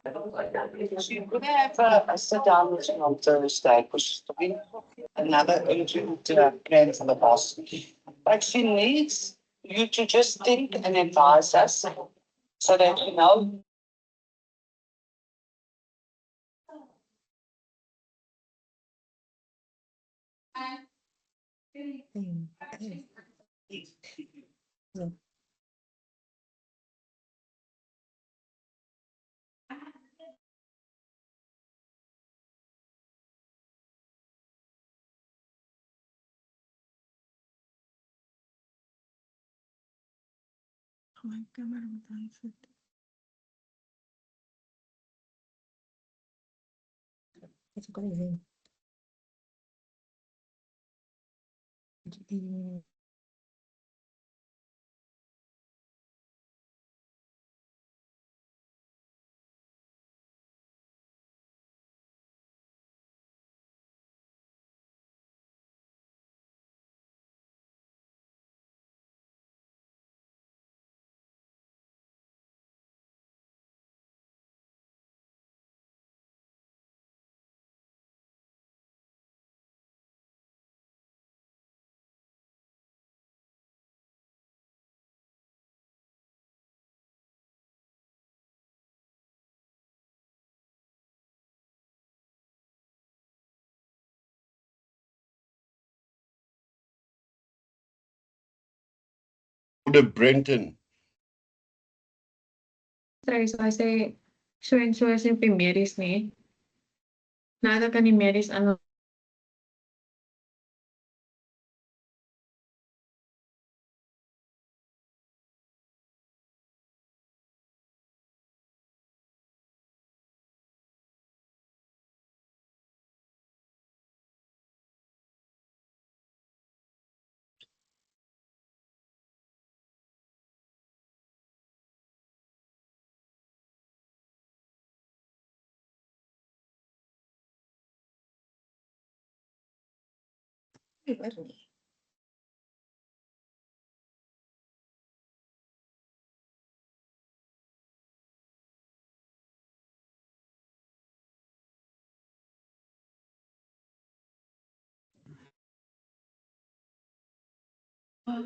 She could have a sit down with me on Thursday because she's doing another urgent plan for the boss. But she needs you to just think and advise us so that you know. Ay, cámara me está diciendo. Eso con el Brenton. Sorry, so I say, sure and sure yung Meris ni. Nada ka ni Meris, ano,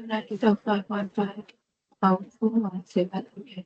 nakita 515. Oh, 417. Okay.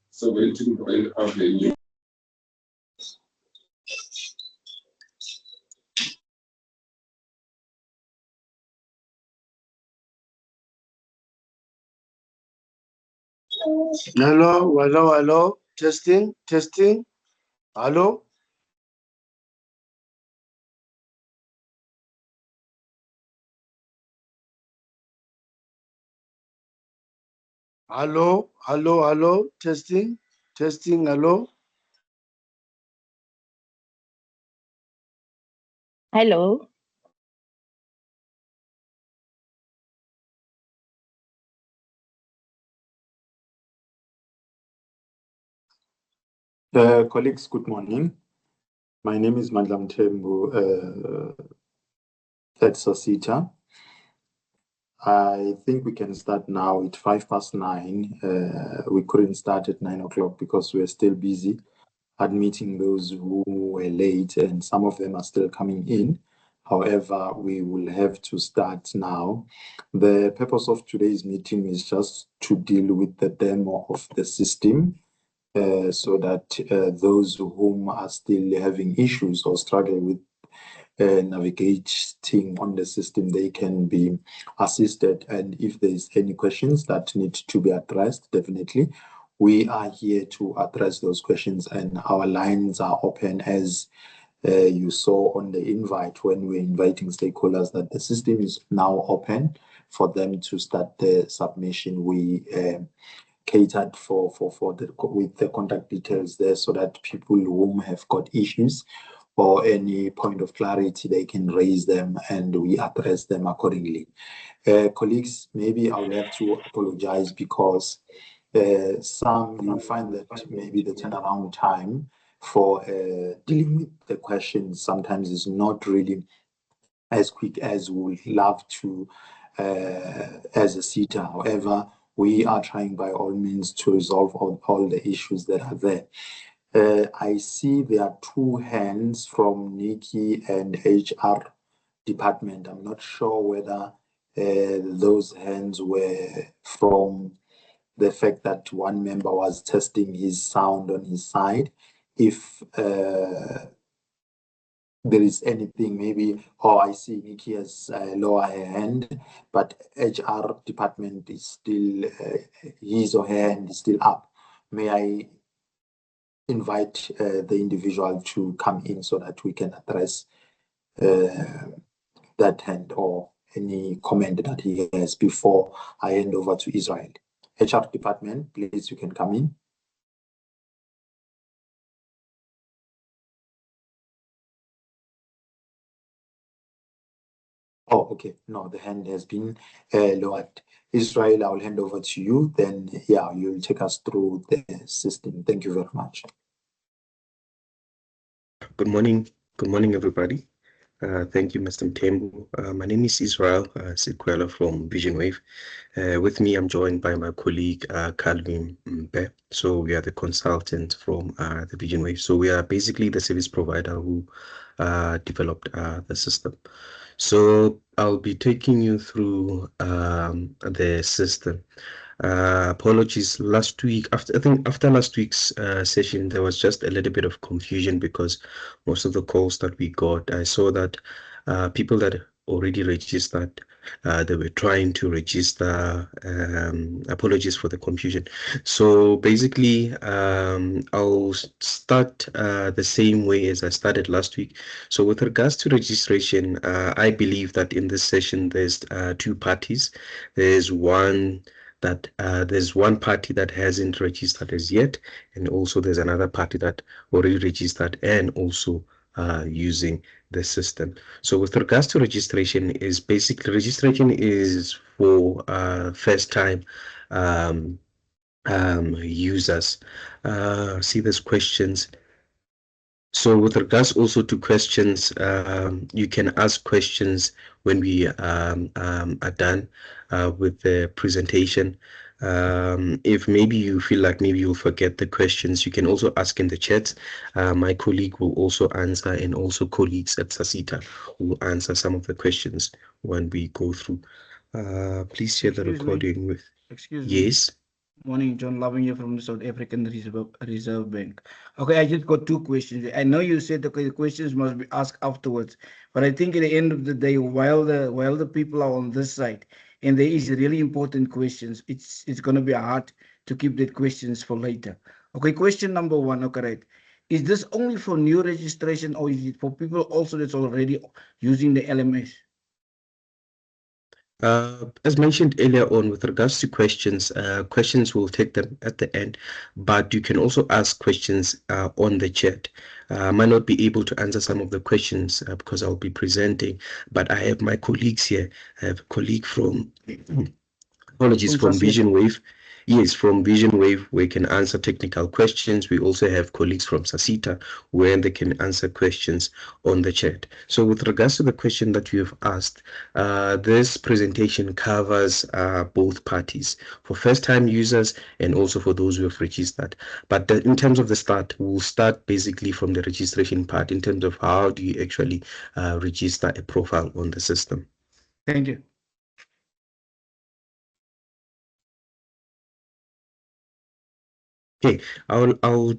So waiting for the Hello, hello, hello. Testing, testing. Hello. Hello, hello, hello. Testing, testing. Hello. Hello. Colleagues, good morning. My name is Madlam Tembu at Sasita. I think we can start now at 9:05. We couldn't start at 9 o'clock because we're still busy admitting those who were late, and some of them are still coming in. However, we will have to start now. The purpose of today's meeting is just to deal with the demo of the system. So that those whom are still having issues or struggle with navigating on the system, they can be assisted. And if there's any questions that need to be addressed, definitely we are here to address those questions, and our lines are open, as you saw on the invite when we're inviting stakeholders, that the system is now open for them to start the submission. We catered for with the contact details there, so that people whom have got issues or any point of clarity, they can raise them and we address them accordingly. Colleagues, maybe I'll have to apologize because some you'll find that maybe the turnaround time for dealing with the questions sometimes is not really as quick as we would love to as a SETA. However, we are trying by all means to resolve all the issues that are there. I see there are two hands from Nikki and HR department. I'm not sure whether those hands were from the fact that one member was testing his sound on his side. If there is anything, maybe, oh, I see Nikki has lower her hand, but HR department is still, his or her hand is still up. May I invite the individual to come in so that we can address that hand or any comment that he has before I hand over to Israel. HR department, please, you can come in. Oh, okay. No, the hand has been lowered. Israel, I will hand over to you. Then, yeah, you'll take us through the system. Thank you very much. Good morning. Good morning, everybody. Thank you, Mr. Mtembu. My name is Israel Sequela from Vision Wave. With me, I'm joined by my colleague, Calvin Mbe. So we are the consultant from the Vision Wave. So we are basically the service provider who developed the system. So I'll be taking you through the system. Apologies. Last week, after last week's session, there was just a little bit of confusion because most of the calls that we got, I saw that people that already registered, they were trying to register. Apologies for the confusion. So basically, I'll start the same way as I started last week. So with regards to registration, I believe that in this session, there's two parties. There's one party that hasn't registered as yet, and also there's another party that already registered and also using the system. So with regards to registration, is for first time users. See, there's questions. So with regards also to questions, you can ask questions when we are done with the presentation. If maybe you feel like maybe you'll forget the questions, you can also ask in the chat. My colleague will also answer, and also colleagues at Sasita will answer some of the questions when we go through. Please share the recording with. Excuse me. Yes. Morning, John. Loving you from the South African Reserve Bank. Okay, I just got two questions. I know you said okay, the questions must be asked afterwards, but I think at the end of the day, while the people are on this side, and there is really important questions, it's going to be hard to keep the questions for later. Okay, question number one. Okay, right. Is this only for new registration, or is it for people also that's already using the LMS? As mentioned earlier on, with regards to questions, questions will take them at the end, but you can also ask questions on the chat. I might not be able to answer some of the questions because I'll be presenting, but I have my colleagues here. I have a colleague from Apologies, from Vision Wave. Yes, from Vision Wave, we can answer technical questions. We also have colleagues from Sasita where they can answer questions on the chat. So with regards to the question that you have asked, this presentation covers both parties, for first-time users and also for those who have registered. But in terms of the start, we'll start basically from the registration part in terms of how do you actually register a profile on the system. Thank you. Okay, I'll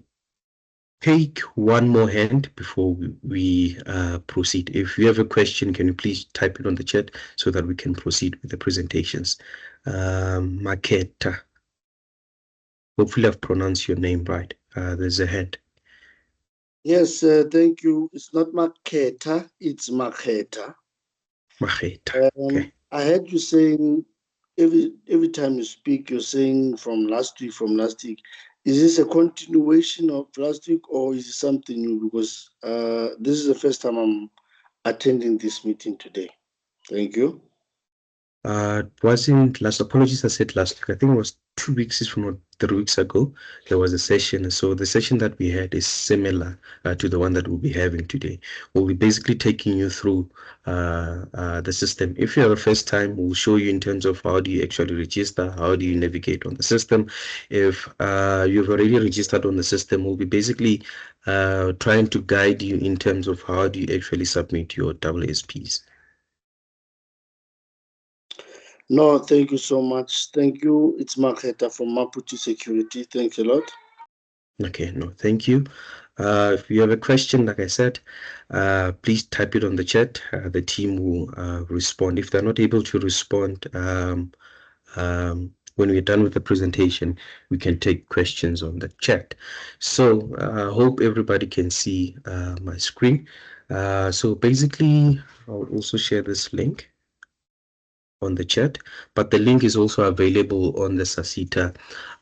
take one more hand before we proceed. If you have a question, can you please type it on the chat so that we can proceed with the presentations. Maketa. Hopefully I've pronounced your name right. There's a hand. Yes, thank you. It's not Maketa, it's Maketa. Maketa. Okay. I heard you saying every time you speak, you're saying from last week. Is this a continuation of last week, or is it something new? Because this is the first time I'm attending this meeting today. Thank you. It wasn't last. Apologies, I said last week. I think it was 2 weeks, if not 3 weeks ago. There was a session. So the session that we had is similar to the one that we'll be having today. We'll be basically taking you through the system. If you're the first time, we'll show you in terms of how do you actually register, how do you navigate on the system. If you've already registered on the system, we'll be basically trying to guide you in terms of how do you actually submit your WSPs. No, thank you so much. Thank you. It's Marketa from Maputo Security. Thanks a lot. Okay, no, thank you. If you have a question, like I said, please type it on the chat. The team will respond. If they're not able to respond when we're done with the presentation, we can take questions on the chat. So I hope everybody can see my screen. So basically, I'll also share this link on the chat, but the link is also available on the SASITA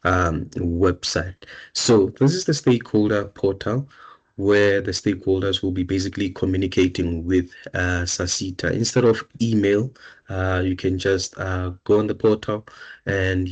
website. So this is the stakeholder portal where the stakeholders will be basically communicating with SASITA. Instead of email, you can just go on the portal and,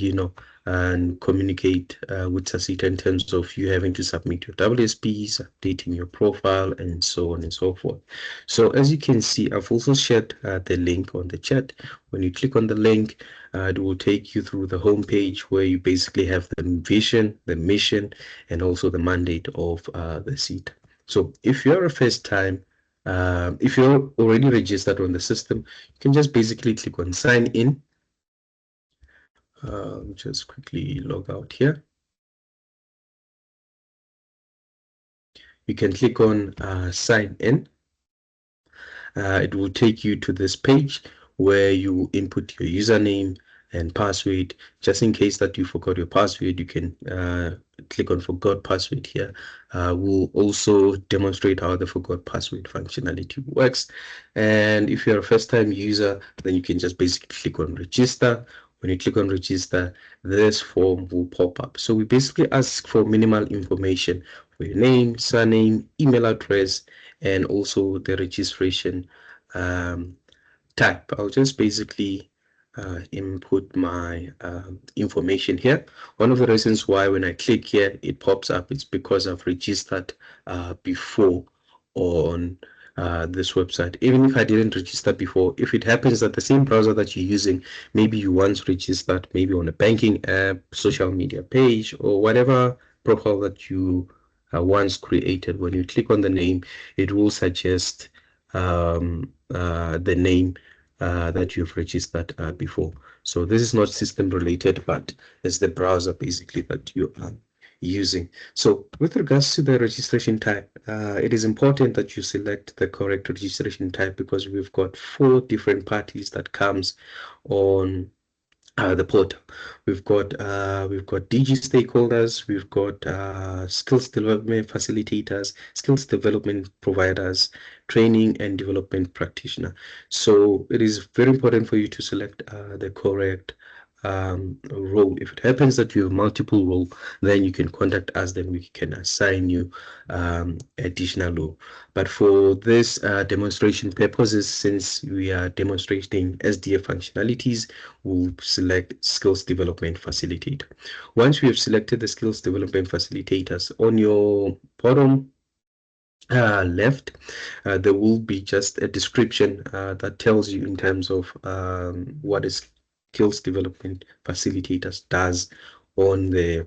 and communicate with SASITA in terms of you having to submit your WSPs, updating your profile, and so on and so forth. So as you can see, I've also shared the link on the chat. When you click on the link, it will take you through the homepage where you basically have the vision, the mission, and also the mandate of the seat. So if you're a first time, if you're already registered on the system, you can just basically click on sign in. Just quickly log out here. You can click on sign in. It will take you to this page where you input your username and password. Just in case that you forgot your password, you can click on forgot password here. We'll also demonstrate how the forgot password functionality works. And if you're a first-time user, then you can just basically click on register. When you click on register, this form will pop up. So we basically ask for minimal information for your name, surname, email address, and also the registration type. I'll just basically input my information here. One of the reasons why when I click here, it pops up, it's because I've registered before on this website. Even if I didn't register before, if it happens that the same browser that you're using, maybe you once registered, maybe on a banking app, social media page, or whatever profile that you once created, when you click on the name, it will suggest the name that you've registered before. So this is not system related, but it's the browser basically that you are using. So with regards to the registration type, it is important that you select the correct registration type because we've got 4 different parties that comes on the portal. We've got DG stakeholders, we've got skills development facilitators, skills development providers, training and development practitioner. So it is very important for you to select the correct role. If it happens that you have multiple role, then you can contact us, then we can assign you additional role. But for this demonstration purposes, since we are demonstrating SDF functionalities, we'll select skills development facilitator. Once we have selected the skills development facilitators, on your bottom left, there will be just a description that tells you in terms of what is skills development facilitators does on the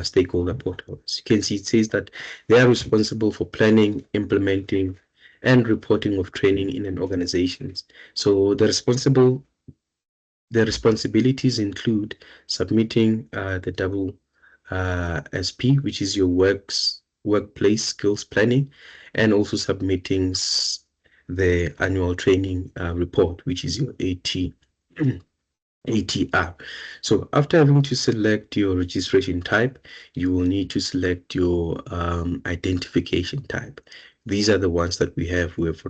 stakeholder portal. As you can see, it says that they are responsible for planning, implementing, and reporting of training in an organization. So the responsibilities include submitting the double SP, which is your workplace skills planning, and also submitting the annual training report, which is your ATR. So after having to select your registration type, you will need to select your identification type. These are the ones that we have. We have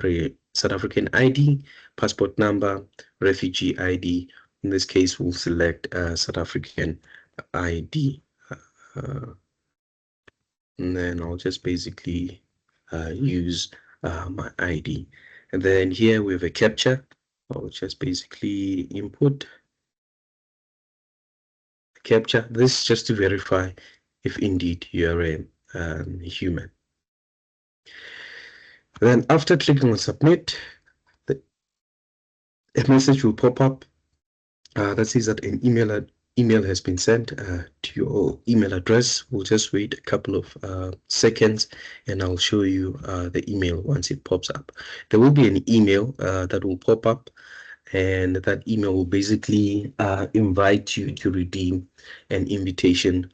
South African ID, passport number, refugee ID. In this case, we'll select South African ID. And then I'll just basically use my ID. And then here we have a captcha. I'll just basically input captcha. This is just to verify if indeed you're a human. Then after clicking on submit, a message will pop up that says that an email has been sent to your email address. We'll just wait a couple of seconds and I'll show you the email once it pops up. There will be an email that will pop up, and that email will basically invite you to redeem an invitation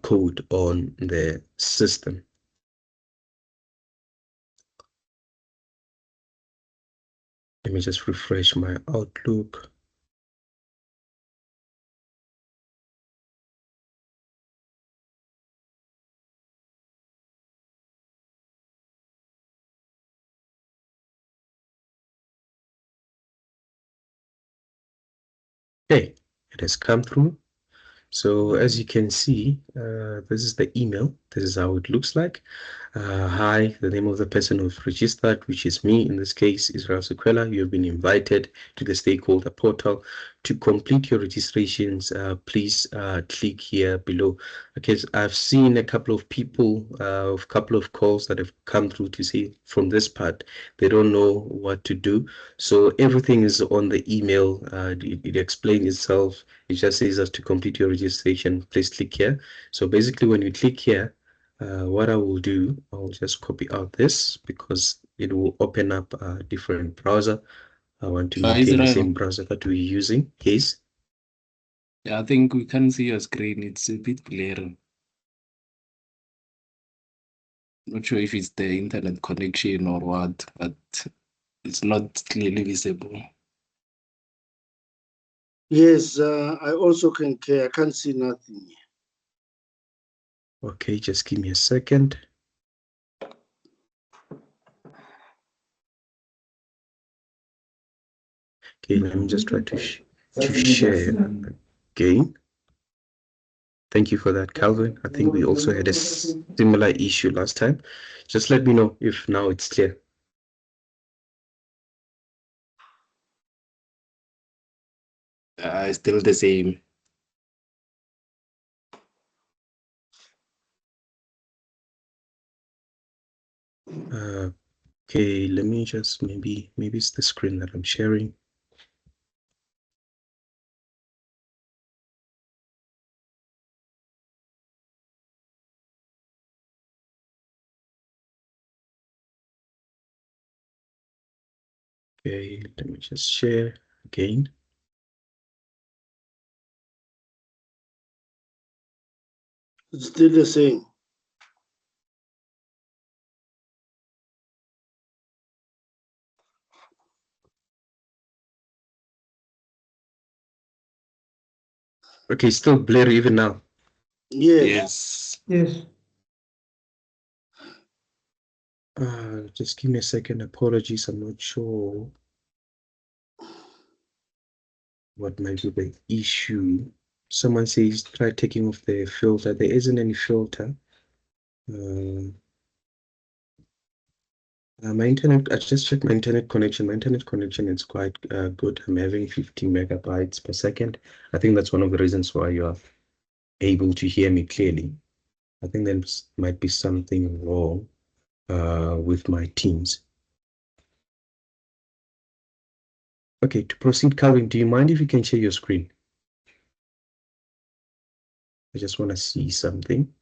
code on the system. Let me just refresh my Outlook. Okay, it has come through. So as you can see, this is the email. This is how it looks like. Hi, the name of the person who's registered, which is me in this case, Israel Sequela. You have been invited to the stakeholder portal. To complete your registrations, please click here below. Okay, so I've seen a couple of people, a couple of calls that have come through to say from this part, they don't know what to do. So everything is on the email. It explains itself. It just says us to complete your registration. Please click here. So basically when you click here, what I will do, I'll just copy out this because it will open up a different browser. I want to maintain the same browser that we're using. Yes. Yeah, I think we can see your screen. It's a bit blurry. Not sure if it's the internet connection or what, but it's not clearly visible. Yes, I also can care. I can't see nothing. Okay, just give me a second. Okay, let me just try to share again. Thank you for that, Calvin. I think we also had a similar issue last time. Just let me know if now it's clear. Still the same. Okay, let me just maybe it's the screen that I'm sharing. Okay, let me just share again. It's still the same. Okay, still blurry even now. Yes. Yes. Just give me a second. Apologies, I'm not sure what might be the issue. Someone says try taking off the filter. There isn't any filter. My internet, I just checked my internet connection. My internet connection is quite good. I'm having 50 megabytes per second. I think that's one of the reasons why you are able to hear me clearly. I think there might be something wrong with my Teams. Okay, to proceed, Calvin, do you mind if you can share your screen? I just want to see something.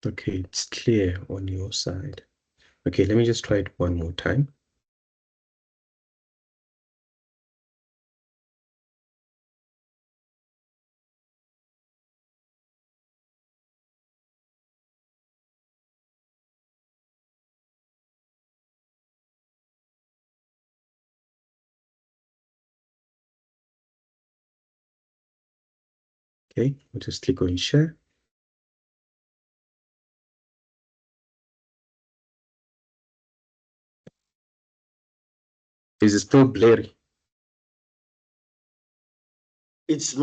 Okay, it's clear on your side. Okay, let me just try it one more time. Okay, I'll just click on share. Is it still blurry? It's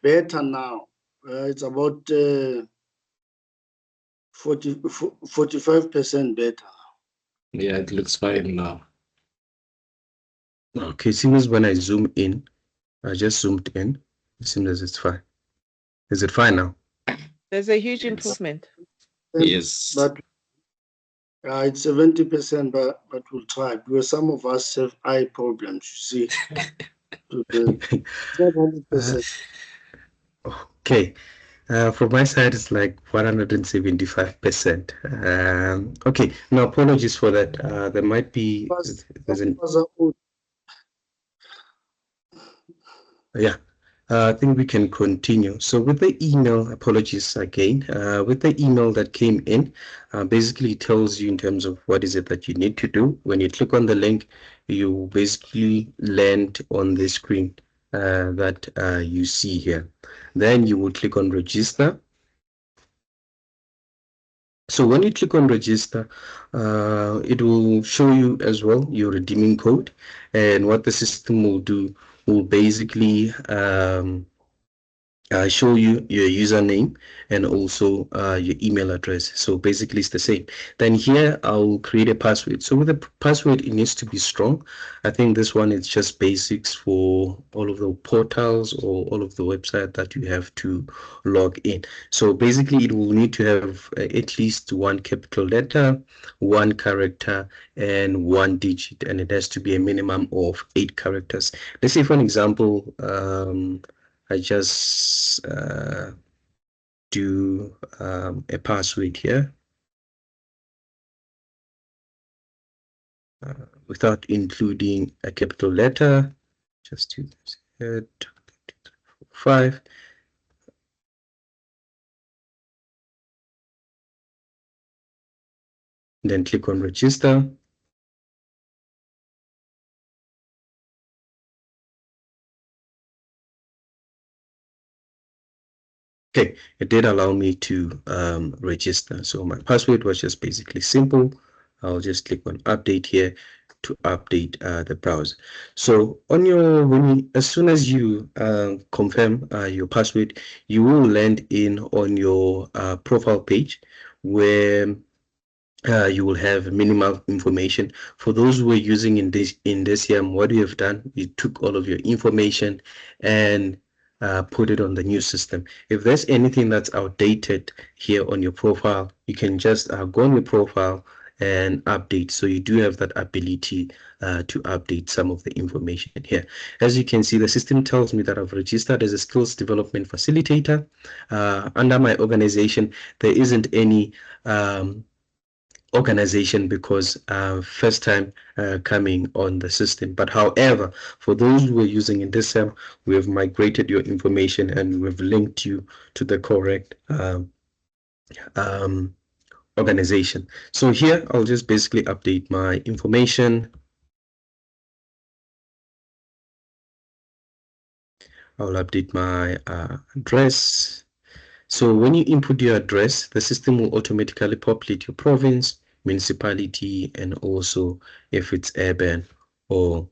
better now. It's about 45% better. Yeah, it looks fine now. Okay, seems as when I zoom in, I just zoomed in. It seems as it's fine. Is it fine now? There's a huge Yes. improvement. Yes. But it's 70%, but we'll try because some of us have eye problems. You see, it's not 100%. Okay. From my side, it's like 175%. Okay, no apologies for that. There might be, there's an, yeah. I think we can continue. So with the email, apologies again, with the email that came in, basically it tells you in terms of what is it that you need to do. When you click on the link, you basically land on the screen that you see here. Then you will click on register. So when you click on register, it will show you as well your redeeming code, and what the system will do will basically show you your username and also your email address. So basically it's the same. Then here I'll create a password. So with the password, it needs to be strong. I think this one is just basics for all of the portals or all of the website that you have to log in. So basically it will need to have at least one capital letter, one character, and one digit, and it has to be a minimum of 8 characters. Let's say for an example, I just do a password here without including a capital letter. Just do this here, 5. Then click on register. Okay, it did allow me to register. So my password was just basically simple. I'll just click on update here to update the browser. So on your, as soon as you confirm your password, you will land in on your profile page where you will have minimal information. For those who are using in this year, what we have done, we took all of your information and put it on the new system. If there's anything that's outdated here on your profile, you can just go on your profile and update. So you do have that ability to update some of the information here. As you can see, the system tells me that I've registered as a skills development facilitator. Under my organization, there isn't any organization because first time coming on the system. But however, for those who are using in this SEM, we have migrated your information and we've linked you to the correct organization. So here I'll just basically update my information. I'll update my address. So when you input your address, the system will automatically populate your province, municipality, and also if it's urban or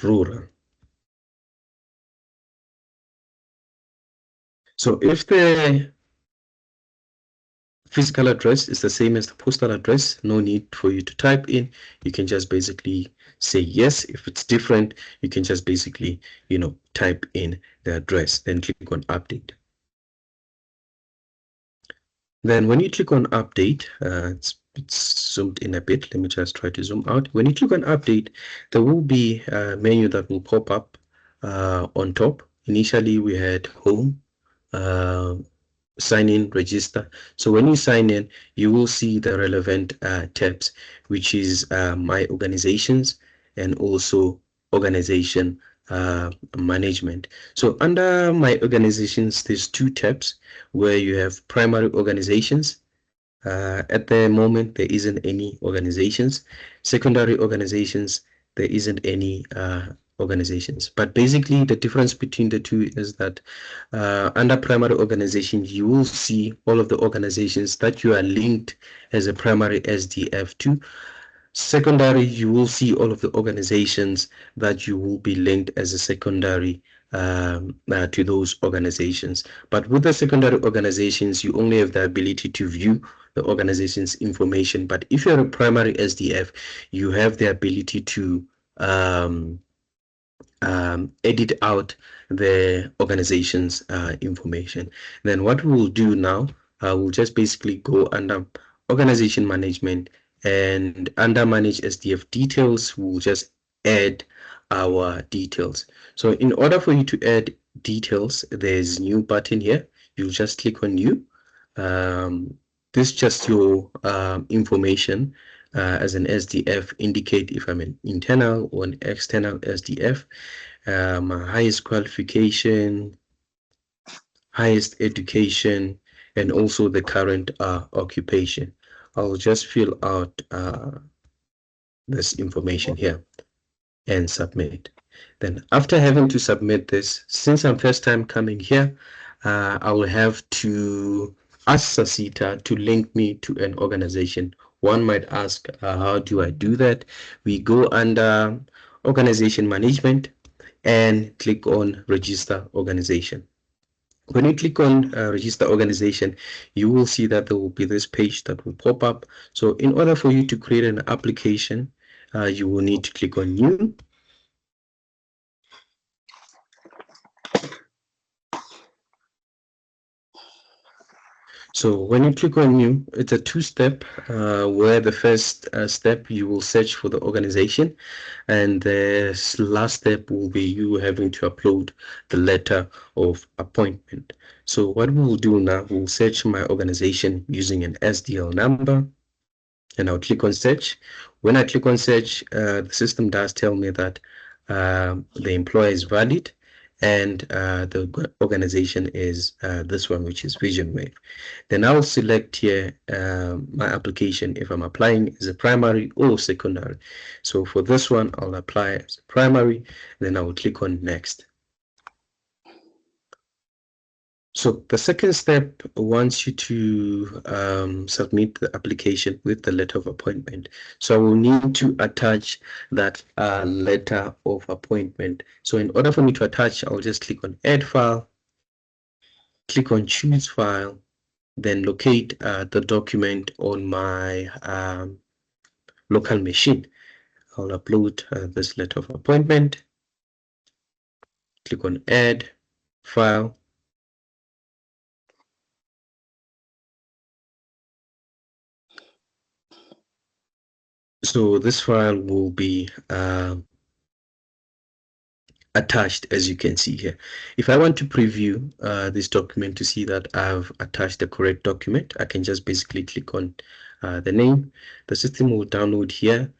rural. So if the physical address is the same as the postal address, no need for you to type in. You can just basically say yes. If it's different, you can just basically, type in the address, then click on update. Then when you click on update, it's zoomed in a bit. Let me just try to zoom out. When you click on update, there will be a menu that will pop up on top. Initially, we had home, sign in, register. So when you sign in, you will see the relevant tabs, which is my organizations and also organization management. So under my organizations, there's 2 tabs where you have primary organizations. At the moment, there isn't any organizations. Secondary organizations, there isn't any organizations. But basically, the difference between the two is that under primary organizations, you will see all of the organizations that you are linked as a primary SDF to. Secondary, you will see all of the organizations that you will be linked as a secondary to those organizations. But with the secondary organizations, you only have the ability to view the organization's information. But if you're a primary SDF, you have the ability to edit out the organization's information. Then what we'll do now, we'll just basically go under organization management, and under manage SDF details, we'll just add our details. So in order for you to add details, there's new button here. You'll just click on new. This is just your information as an SDF, indicate if I'm an internal or an external SDF, my highest qualification, highest education, and also the current occupation. I'll just fill out this information here and submit. Then after having to submit this, since I'm first time coming here, I will have to ask Sasita to link me to an organization. One might ask, how do I do that? We go under organization management and click on register organization. When you click on register organization, you will see that there will be this page that will pop up. So in order for you to create an application, you will need to click on new. So when you click on new, it's a two-step where the first step you will search for the organization, and the last step will be you having to upload the letter of appointment. So what we will do now, we'll search my organization using an SDL number, and I'll click on search. When I click on search, the system does tell me that the employer is valid, and the organization is this one, which is VisionWave. Then I'll select here my application if I'm applying as a primary or secondary. So for this one, I'll apply as a primary, then I will click on next. So the second step wants you to submit the application with the letter of appointment. So I will need to attach that letter of appointment. So in order for me to attach, I'll just click on add file, click on choose file, then locate the document on my local machine. I'll upload this letter of appointment, click on add file. So this file will be attached, as you can see here. If I want to preview this document to see that I've attached the correct document, I can just basically click on the name. The system will download here,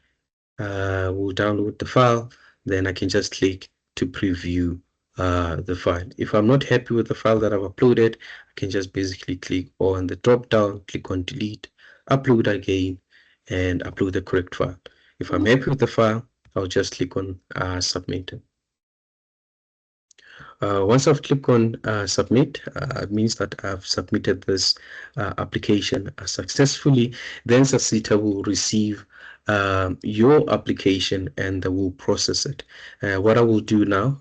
will download the file, then I can just click to preview the file. If I'm not happy with the file that I've uploaded, I can just basically click on the drop down, click on delete, upload again, and upload the correct file. If I'm happy with the file, I'll just click on submit. Once I've clicked on submit, it means that I've submitted this application successfully. Then Sasita will receive your application and they will process it. What I will do now,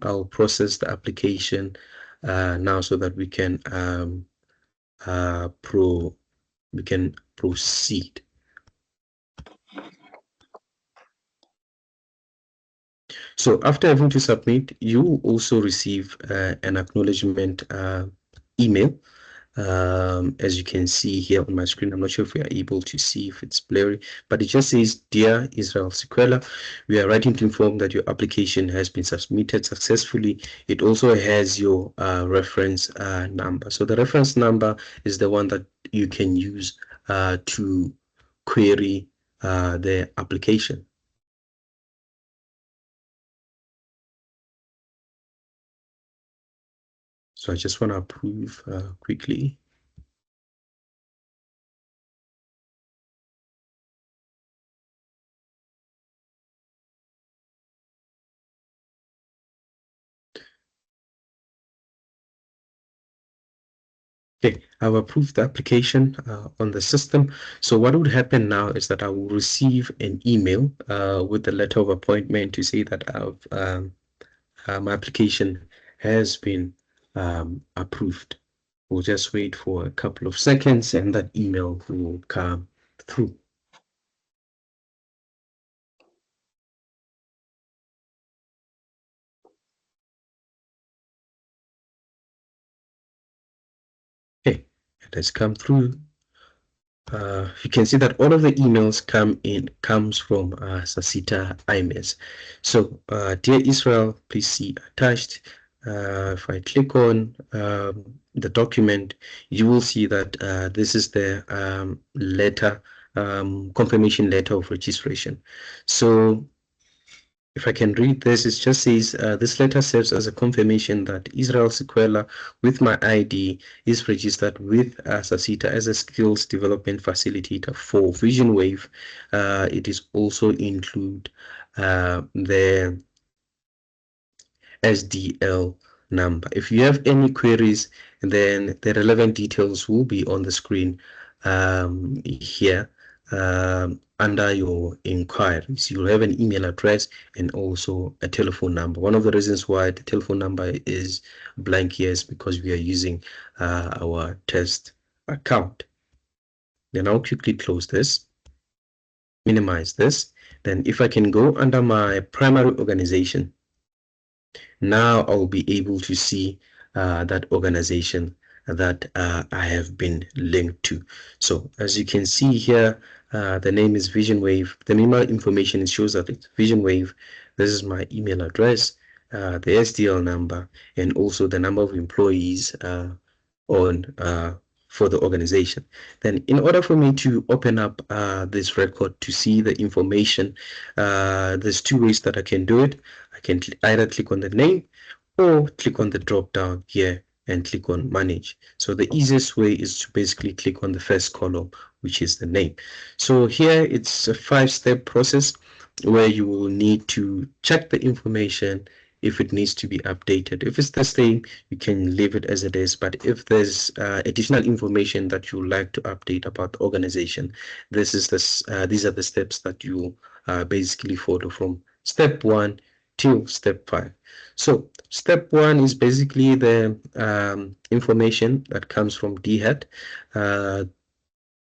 I'll process the application now so that we can proceed. So after having to submit, you will also receive an acknowledgement email. As you can see here on my screen, I'm not sure if we are able to see if it's blurry, but it just says, "Dear Israel Sequela, we are writing to inform that your application has been submitted successfully." It also has your reference number. So the reference number is the one that you can use to query the application. So I just want to approve quickly. Okay, I've approved the application on the system. So what would happen now is that I will receive an email with the letter of appointment to say that my application has been approved. We'll just wait for a couple of seconds and that email will come through. Okay, it has come through. You can see that all of the emails comes from Sasita IMS. So, dear Israel, please see attached. If I click on the document, you will see that this is the letter, confirmation letter of registration. So if I can read this, it just says, this letter serves as a confirmation that Israel Sequela with my ID is registered with Sasita as a skills development facilitator for Vision Wave. It is also include the SDL number. If you have any queries, then the relevant details will be on the screen here under your inquiries. You'll have an email address and also a telephone number. One of the reasons why the telephone number is blank here is because we are using our test account. Then I'll quickly close this, minimize this. Then if I can go under my primary organization, now I'll be able to see that organization that I have been linked to. So as you can see here, the name is Vision Wave. The email information shows that it's Vision Wave. This is my email address, the SDL number, and also the number of employees on for the organization. Then in order for me to open up this record to see the information, there's two ways that I can do it. I can either click on the name or click on the drop down here and click on manage. So the easiest way is to basically click on the first column, which is the name. So here it's a 5-step process where you will need to check the information if it needs to be updated. If it's the same, you can leave it as it is. But if there's additional information that you would like to update about the organization, these are the steps that you basically follow from step 1 till step 5. So step 1 is basically the information that comes from DHET.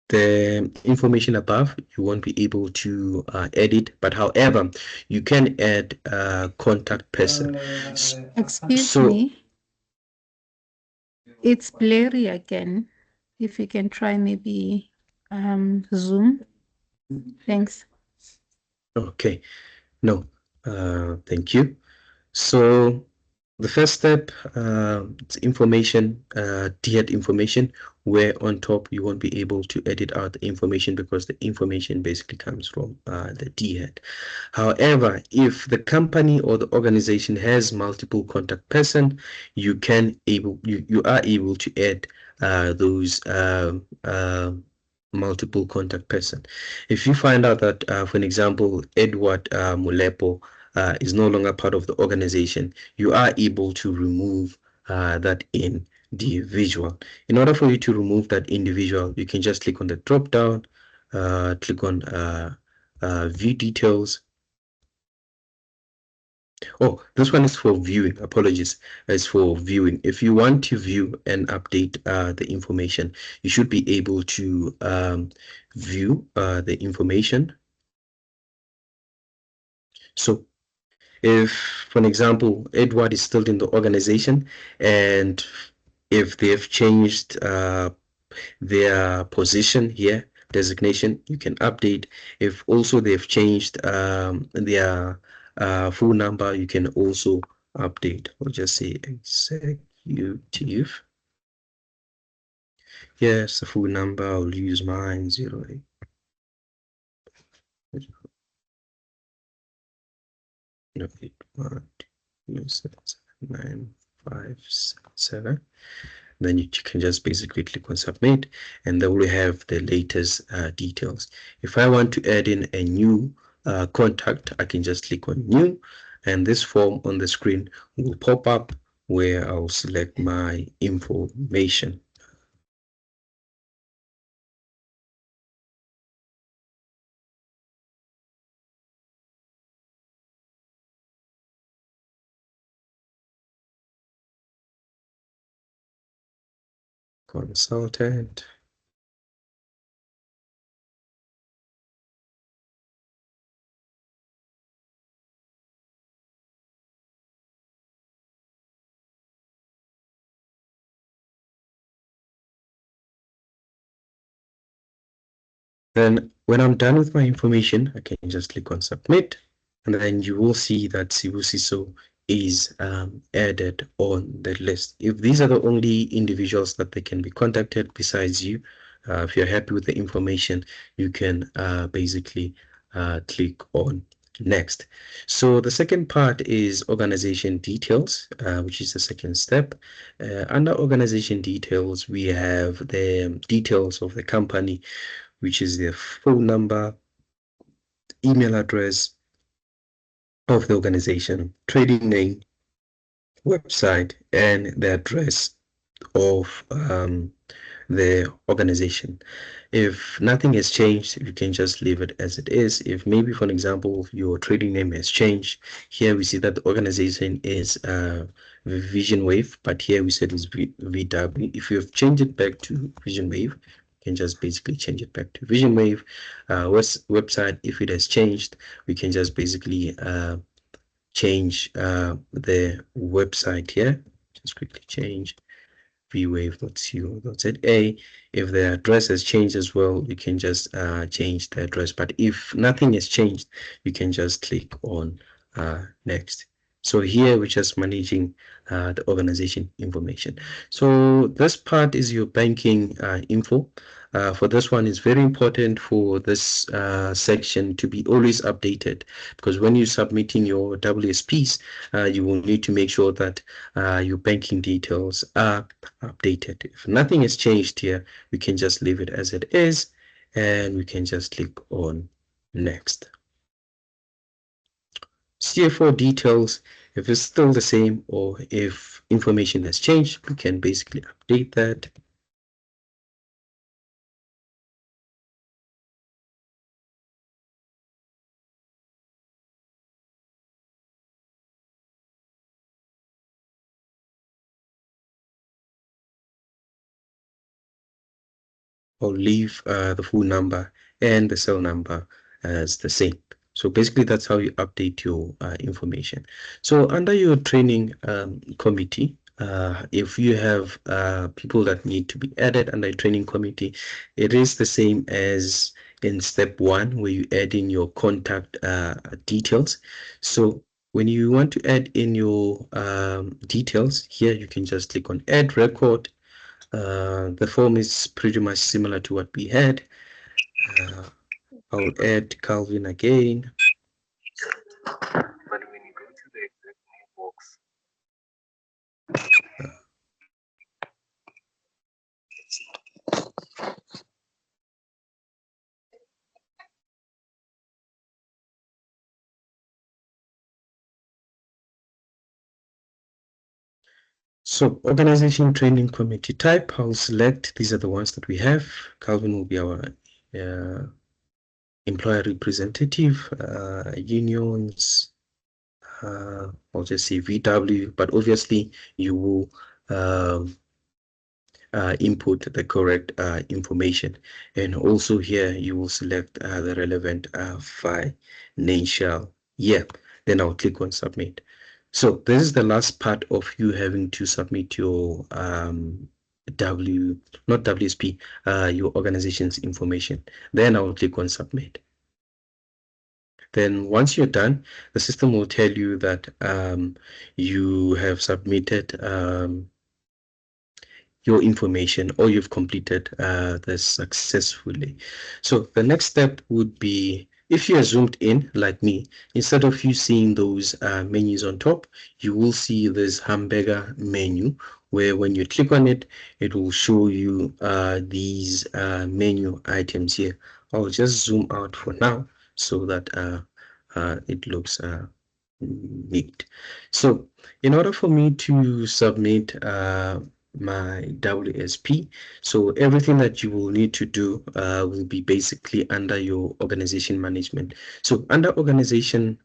The information above you won't be able to edit, but however you can add a contact person. Excuse me, it's blurry again. If you can try maybe Zoom. Thanks. Okay, no, thank you. So the first step, it's information, tiered information, where on top you won't be able to edit out the information because the information basically comes from the DHEAD. However, if the company or the organization has multiple contact person, you are able to add those multiple contact person. If you find out that, for an example, Edward Mulepo is no longer part of the organization, you are able to remove that individual. In order for you to remove that individual, you can just click on the drop down, click on view details. Oh, this one is for viewing. Apologies. It's for viewing. If you want to view and update the information, you should be able to view the information. So if, for an example, Edward is still in the organization, and if they've changed their position here, designation, you can update. If also they've changed their phone number, you can also update. I'll just say executive. Yes, the phone number, I'll use mine, 08. No, 81279577. Then you can just basically click on submit, and then we have the latest details. If I want to add in a new contact, I can just click on new, and this form on the screen will pop up where I'll select my information. consultant. Then when I'm done with my information, I can just click on submit, and then you will see that Sibusiso is added on the list. If these are the only individuals that they can be contacted besides you, if you're happy with the information, you can basically click on next. So the second part is organization details, which is the second step. Under organization details, we have the details of the company, which is their phone number, email address of the organization, trading name, website, and the address of the organization. If nothing has changed, you can just leave it as it is. If maybe, for an example, your trading name has changed, here we see that the organization is Vision Wave, but here we said it's VW. If you have changed it back to Vision Wave, you can just basically change it back to Vision Wave. Website, if it has changed, we can just basically change the website here. Just quickly change vwave.co.za. If the address has changed as well, you can just change the address. But if nothing has changed, you can just click on next. So here we're just managing the organization information. So this part is your banking info. For this one, it's very important for this section to be always updated, because when you're submitting your WSPs, you will need to make sure that your banking details are updated. If nothing has changed here, we can just leave it as it is, and we can just click on next. CFO details, if it's still the same or if information has changed, we can basically update that. Or leave the phone number and the cell number as the same. So basically that's how you update your information. So under your training committee, if you have people that need to be added under a training committee, it is the same as in step 1, where you add in your contact details. So when you want to add in your details here, you can just click on add record. The form is pretty much similar to what we had. I'll add Calvin again. But when you go to the exact name box, so organization training committee type, I'll select, these are the ones that we have. Calvin will be our employer representative, unions, I'll just say VW, but obviously you will input the correct information, and also here you will select the relevant financial year. Then I'll click on submit. So this is the last part of you having to submit your not WSP, your organization's information. Then I'll click on submit. Then once you're done, the system will tell you that you have submitted your information, or you've completed this successfully. So the next step would be, if you are zoomed in like me, instead of you seeing those menus on top, you will see this hamburger menu, where when you click on it, it will show you these menu items here. I'll just zoom out for now so that it looks neat. So in order for me to submit my WSP, so everything that you will need to do will be basically under your organization management. So under organization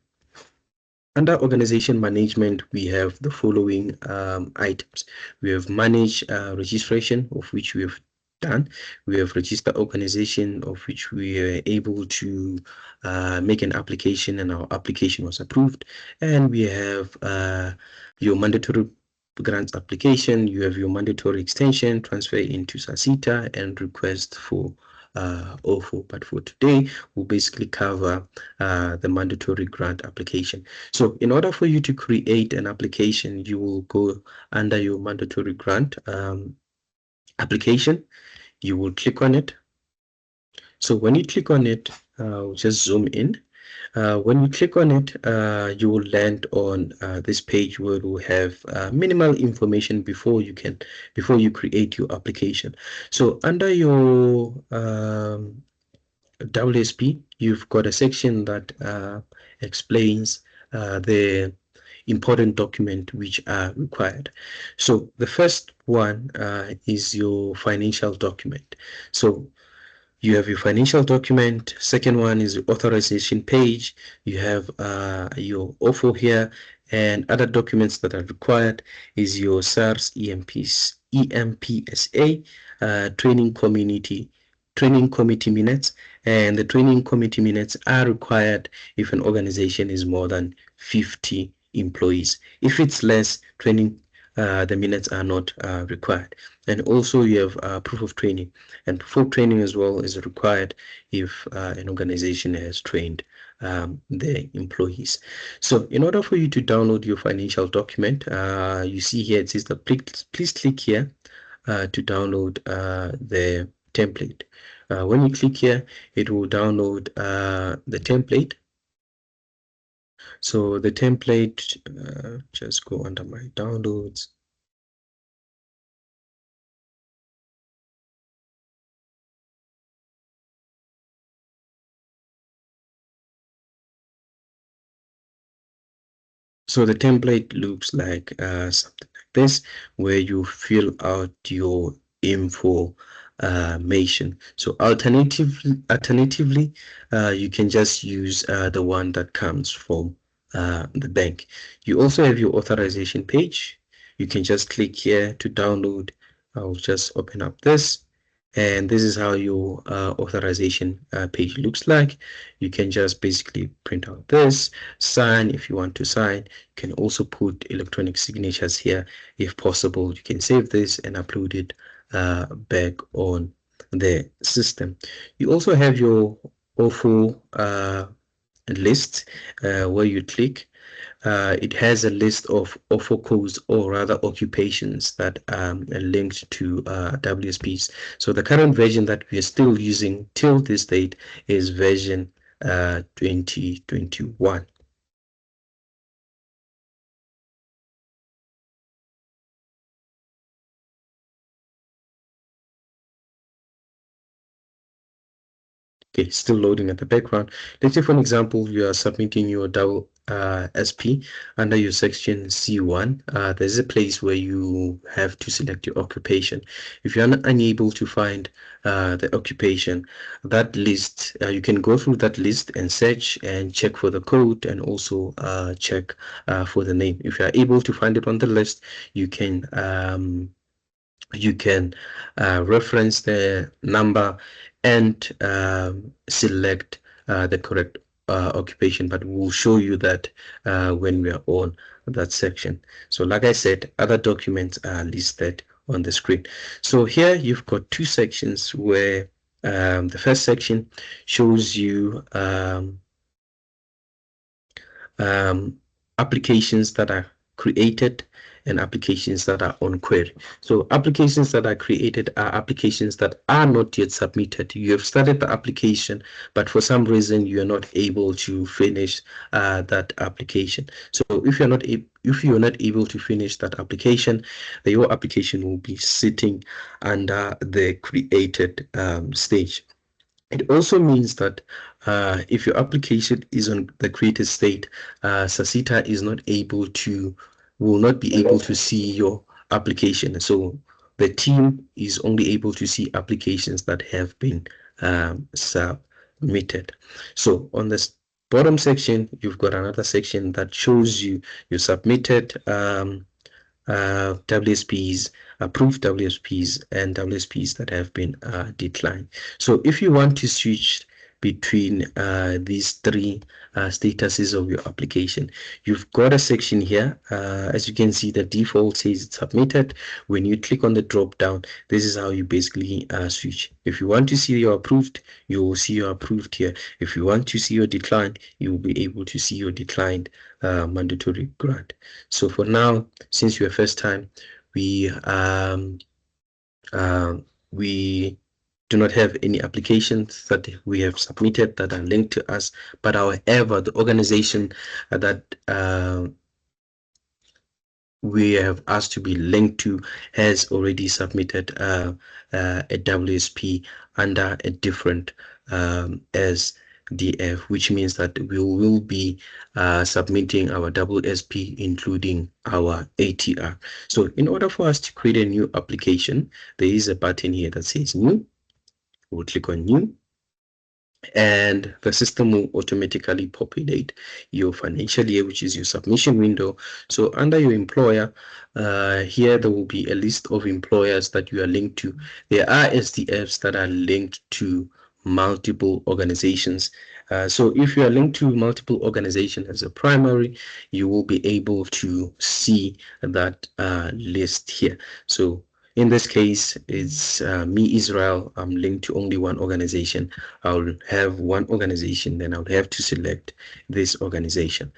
Under organization management, we have the following items. We have manage registration, of which we have done. We have register organization, of which we are able to make an application, and our application was approved. And we have your mandatory grants application. You have your mandatory extension, transfer into SASITA, and request for OFO. But for today, we'll basically cover the mandatory grant application. So in order for you to create an application, you will go under your mandatory grant application. You will click on it. So when you click on it, just zoom in. When you click on it, you will land on this page where you have minimal information before you create your application. So under your WSP, you've got a section that explains the important document which are required. So the first one is your financial document. So you have your financial document. Second one is the authorization page. You have your OFO here, and other documents that are required is your SARS EMPSA training committee minutes, and the training committee minutes are required if an organization is more than 50 employees. If it's less, the minutes are not required. And also you have proof of training, and proof of training as well is required if an organization has trained their employees. So in order for you to download your financial document, you see here it says that please click here to download the template. When you click here, it will download the template. So the template, just go under my downloads. So the template looks like something like this, where you fill out your information. So alternatively, you can just use the one that comes from the bank. You also have your authorization page. You can just click here to download. I'll just open up this. And this is how your authorization page looks like. You can just basically print out this, sign if you want to sign. You can also put electronic signatures here if possible. You can save this and upload it back on the system. You also have your OFO list where you click. It has a list of OFO codes, or rather occupations, that are linked to WSPs. So the current version that we are still using till this date is version 2021. Okay, still loading at the background. Let's say, for an example, you are submitting your SP under your section C1. There's a place where you have to select your occupation. If you're unable to find the occupation, that list, you can go through that list and search and check for the code, and also check for the name. If you are able to find it on the list, you can reference the number and select the correct occupation, but we'll show you that when we are on that section. So like I said, other documents are listed on the screen. So here you've got two sections where the first section shows you applications that are created and applications that are on query. So applications that are created are applications that are not yet submitted. You have started the application, but for some reason you are not able to finish that application. So if you're not able to finish that application, your application will be sitting under the created stage. It also means that if your application is on the created state, SASITA will not be able to see your application. So the team is only able to see applications that have been submitted. So on this bottom section, you've got another section that shows you your submitted WSPs, approved WSPs, and WSPs that have been declined. So if you want to switch between these three statuses of your application, you've got a section here. As you can see, the default says it's submitted. When you click on the drop down, this is how you basically switch. If you want to see your approved, you will see your approved here. If you want to see your declined, you will be able to see your declined mandatory grant. So for now, since you're first time, we we do not have any applications that we have submitted that are linked to us, but however, the organization that we have asked to be linked to has already submitted a WSP under a different SDF, which means that we will be submitting our WSP including our ATR. So in order for us to create a new application, there is a button here that says new. We'll click on new, and the system will automatically populate your financial year, which is your submission window. So under your employer, here there will be a list of employers that you are linked to. There are SDFs that are linked to multiple organizations. So if you are linked to multiple organizations as a primary, you will be able to see that list here. So in this case, it's me, Israel. I'm linked to only one organization. I'll have one organization, then I'll have to select this organization.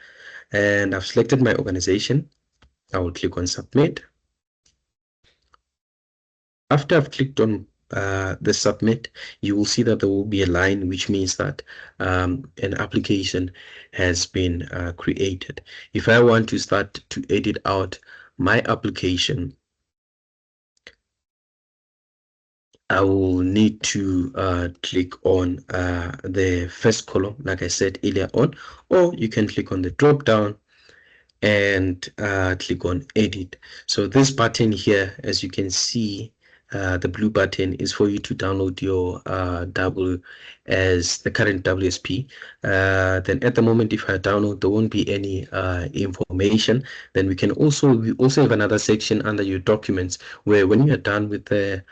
And I've selected my organization. I will click on submit. After I've clicked on the submit, you will see that there will be a line, which means that an application has been created. If I want to start to edit out my application, I will need to click on the first column, like I said earlier on, or you can click on the drop down and click on edit. So this button here, as you can see, the blue button is for you to download your the current WSP. Then at the moment, if I download, there won't be any information. Then we also have another section under your documents where when you are done with the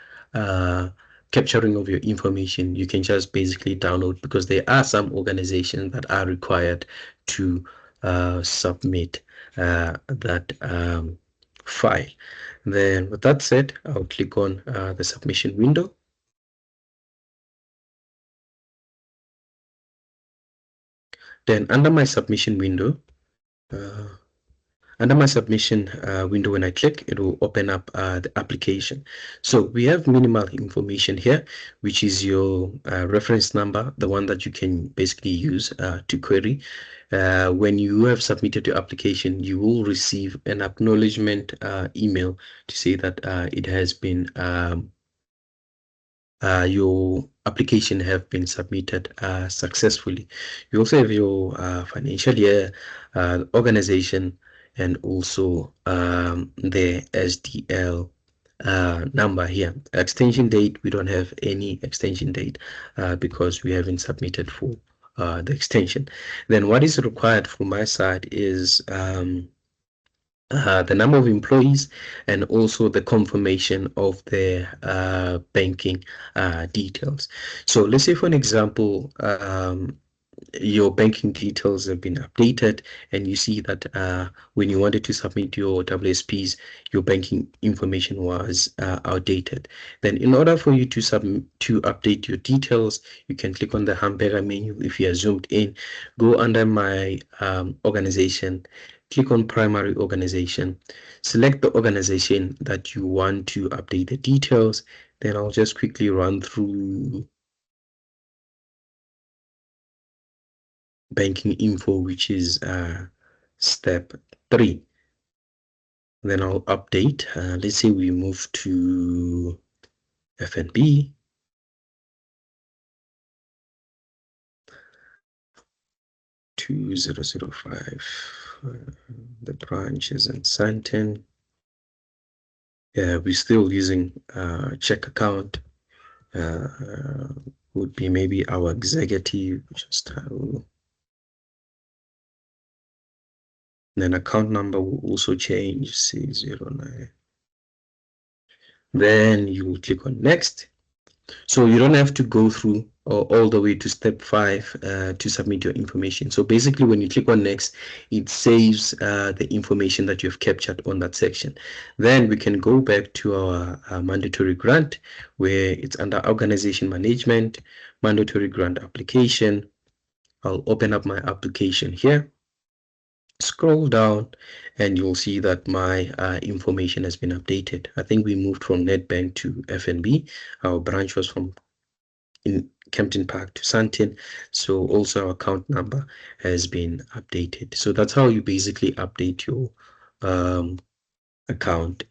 capturing of your information, you can just basically download, because there are some organizations that are required to submit that file. Then with that said, I'll click on the submission window. Then under my submission window, when I click, it will open up the application. So we have minimal information here, which is your reference number, the one that you can basically use to query. When you have submitted your application, you will receive an acknowledgement email to say that it has been your application have been submitted successfully. You also have your financial year, organization, and also the SDL number here. Extension date, we don't have any extension date because we haven't submitted for the extension. Then what is required from my side is the number of employees and also the confirmation of their banking details. So let's say, for an example, your banking details have been updated and you see that when you wanted to submit your WSPs, your banking information was outdated. Then in order for you to update your details, you can click on the hamburger menu. If you are zoomed in, go under my organization, click on primary organization, select the organization that you want to update the details. Then I'll just quickly run through banking info, which is step 3. Then I'll update. Let's say we move to FNB. $2005. The branch is in Sandton. Yeah, we're still using check account. Would be maybe our executive. Just Then account number will also change, C09. Then you will click on next. So you don't have to go through all the way to step 5 to submit your information. So basically, when you click on next, it saves the information that you've captured on that section. Then we can go back to our mandatory grant, where it's under organization management, mandatory grant application. I'll open up my application here. Scroll down and you'll see that my information has been updated. I think we moved from Nedbank to FNB. Our branch was from in Kempton Park to Sandton, so also our account number has been updated. So that's how you basically update your account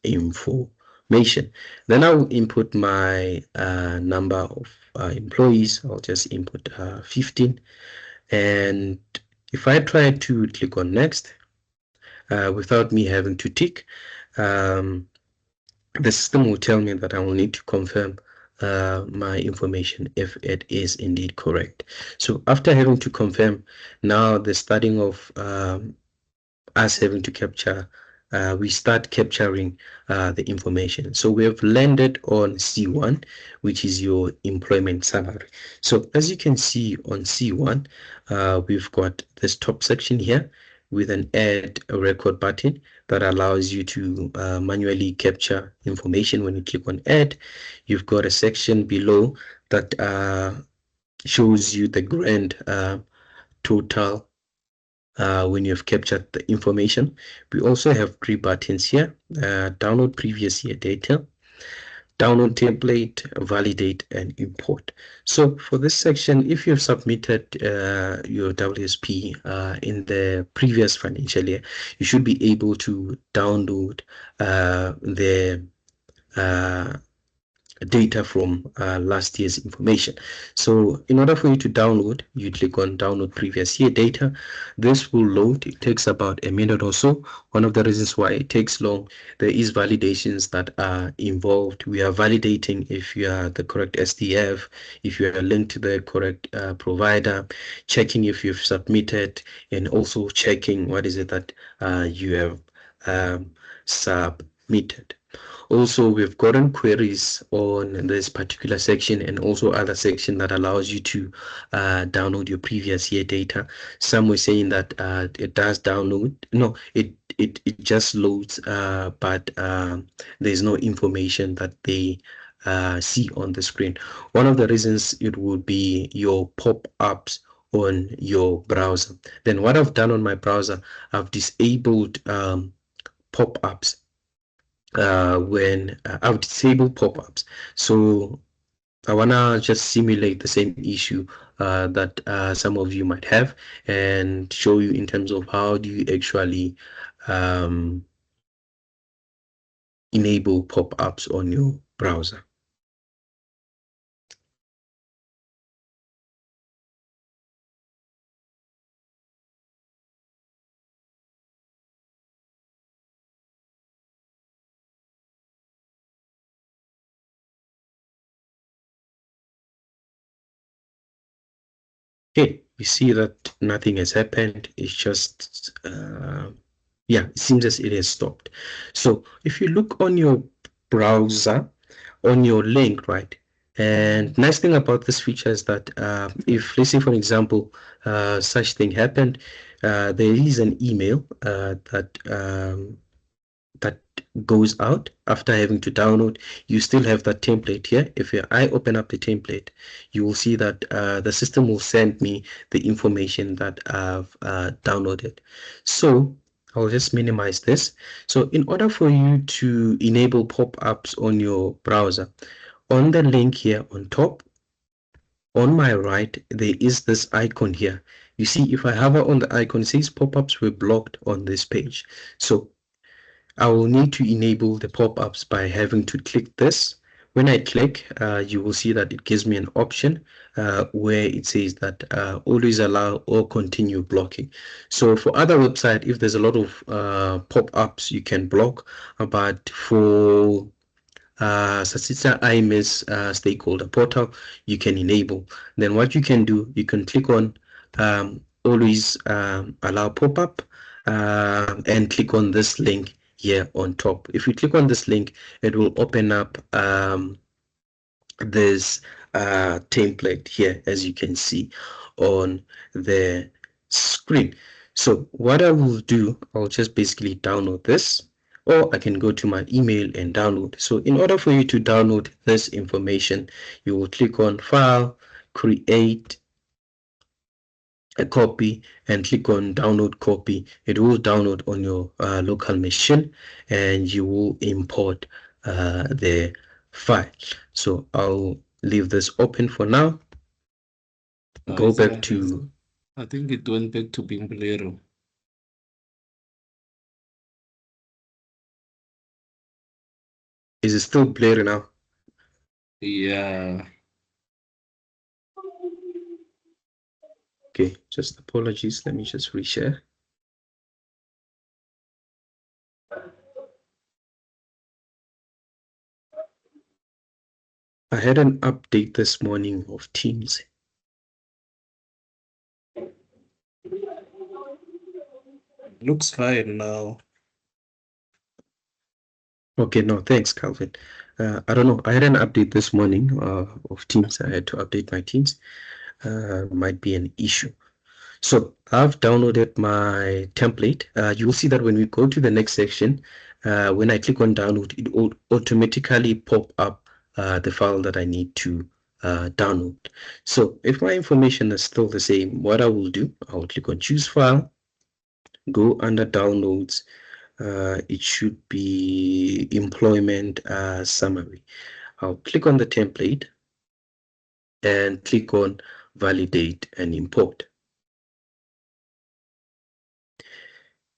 information. Then I'll input my number of employees. I'll just input 15, and if I try to click on next without me having to tick, the system will tell me that I will need to confirm my information if it is indeed correct. So after having to confirm, now the starting of us having to capture, we start capturing the information. So we have landed on C1, which is your employment salary. So as you can see on C1, we've got this top section here with an add a record button that allows you to manually capture information. When you click on add, you've got a section below that shows you the grand total when you've captured the information. We also have 3 buttons here: download previous year data, download template, validate, and import. So for this section, if you've submitted your WSP in the previous financial year, you should be able to download the data from last year's information. So in order for you to download, you click on download previous year data. This will load. It takes about a minute or so. One of the reasons why it takes long, there is validations that are involved. We are validating if you are the correct SDF, if you are linked to the correct provider, checking if you've submitted, and also checking what is it that you have submitted. Also, we've gotten queries on this particular section and also other section that allows you to download your previous year data. Some were saying that it does download. No, it just loads, but there's no information that they see on the screen. One of the reasons it would be your pop-ups on your browser. Then what I've done on my browser, I've disabled pop-ups when I've disabled pop-ups. So I wanna just simulate the same issue that some of you might have and show you in terms of how do you actually enable pop-ups on your browser. Okay, you see that nothing has happened. It's just, yeah, it seems as it has stopped. So if you look on your browser, on your link, right? And nice thing about this feature is that if, let's say, for example, such thing happened, there is an email that goes out after having to download. You still have that template here. If I open up the template, you will see that the system will send me the information that I've downloaded. So I'll just minimize this. So in order for you to enable pop-ups on your browser, on the link here on top, on my right, there is this icon here. You see, if I hover on the icon, it says pop-ups were blocked on this page. So I will need to enable the pop-ups by having to click this. When I click, you will see that it gives me an option where it says that always allow or continue blocking. So for other websites, if there's a lot of pop-ups, you can block, but for Sasita IMS stakeholder portal, you can enable. Then what you can do, you can click on always allow pop-up, and click on this link here on top. If you click on this link, it will open up this template here, as you can see on the screen. So what I will do, I'll just basically download this, or I can go to my email and download. So in order for you to download this information, you will click on File, Create a copy, and click on Download Copy. It will download on your local machine, and you will import the file. So I'll leave this open for now. Go back to, I think it went back to being Bolero. is it still blurry now? Yeah. Okay, just apologies. Let me just reshare. I had an update this morning of Teams. Looks fine now. Okay, no, thanks, Calvin. I don't know. I had an update this morning of Teams. I had to update my Teams. Might be an issue. So I've downloaded my template. You will see that when we go to the next section, when I click on download, it will automatically pop up the file that I need to download. So if my information is still the same, what I will do, I will click on choose file, go under downloads. It should be employment summary. I'll click on the template and click on validate and import.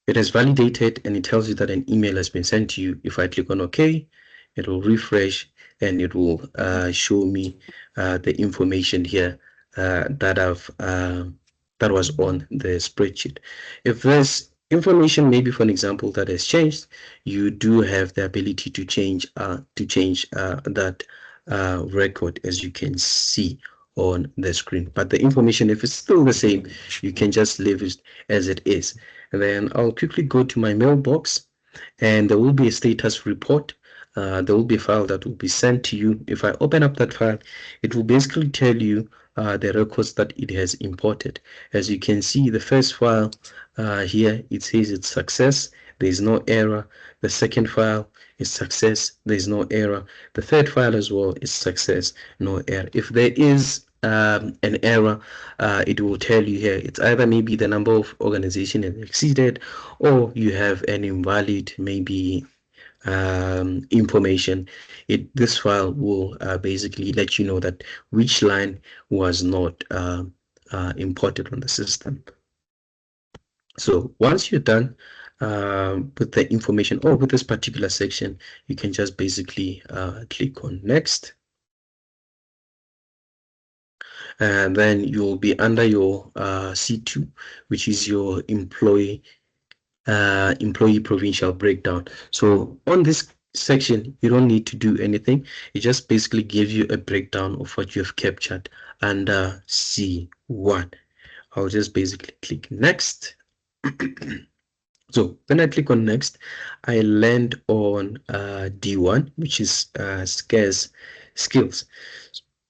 It has validated and it tells you that an email has been sent to you. If I click on OK, it will refresh and it will show me the information here that was on the spreadsheet. If there's information, maybe for an example, that has changed, you do have the ability to change that record, as you can see on the screen. But the information, if it's still the same, you can just leave it as it is. And then I'll quickly go to my mailbox, and there will be a status report. There will be a file that will be sent to you. If I open up that file, it will basically tell you the records that it has imported. As you can see, the first file here, it says it's success. There is no error. The second file is success. There is no error. The third file as well is success, no error. If there is an error, it will tell you here. It's either maybe the number of organization has exceeded, or you have an invalid maybe information. This file will basically let you know that which line was not imported on the system. So once you're done with the information or with this particular section, you can just basically click on next. And then you'll be under your C2, which is your employee provincial breakdown. So on this section, you don't need to do anything. It just basically gives you a breakdown of what you have captured under C1. I'll just basically click next. So when I click on next, I land on D1, which is scarce skills.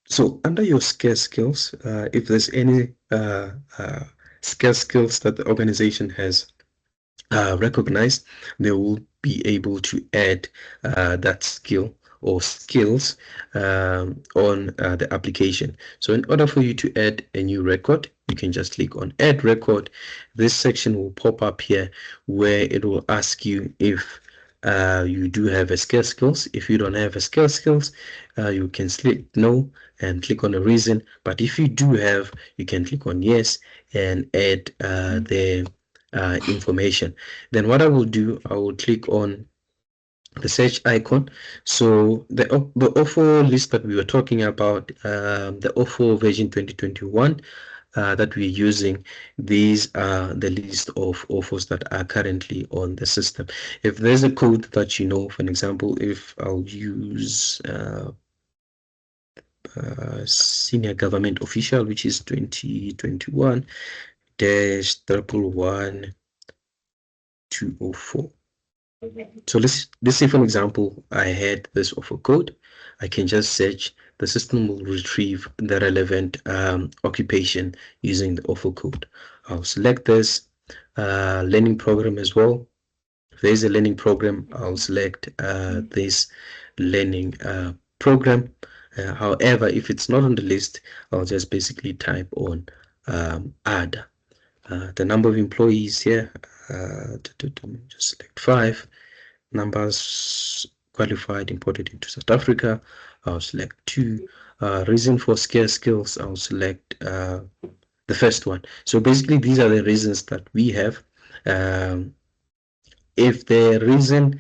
So under your scarce skills, if there's any scarce skills that the organization has recognized, they will be able to add that skill or skills on the application. So in order for you to add a new record, you can just click on add record. This section will pop up here where it will ask you if you do have a scarce skills. If you don't have a scarce skills, you can select no and click on a reason. But if you do have, you can click on yes and add the information. Then what I will do, I will click on the search icon. So the OFO list that we were talking about, the OFO version 2021 that we're using, these are the list of OFOs that are currently on the system. If there's a code that you know, for an example, if I'll use senior government official, which is 2021 dash 111 204. So let's say, for example, I had this offer code. I can just search. The system will retrieve the relevant occupation using the offer code. I'll select this learning program as well. If there's a learning program, I'll select this learning program. However, if it's not on the list, I'll just basically type on add. The number of employees here, just select 5. Numbers qualified imported into South Africa, I'll select 2. Reason for scarce skills, I'll select the first one. So basically these are the reasons that we have. If the reason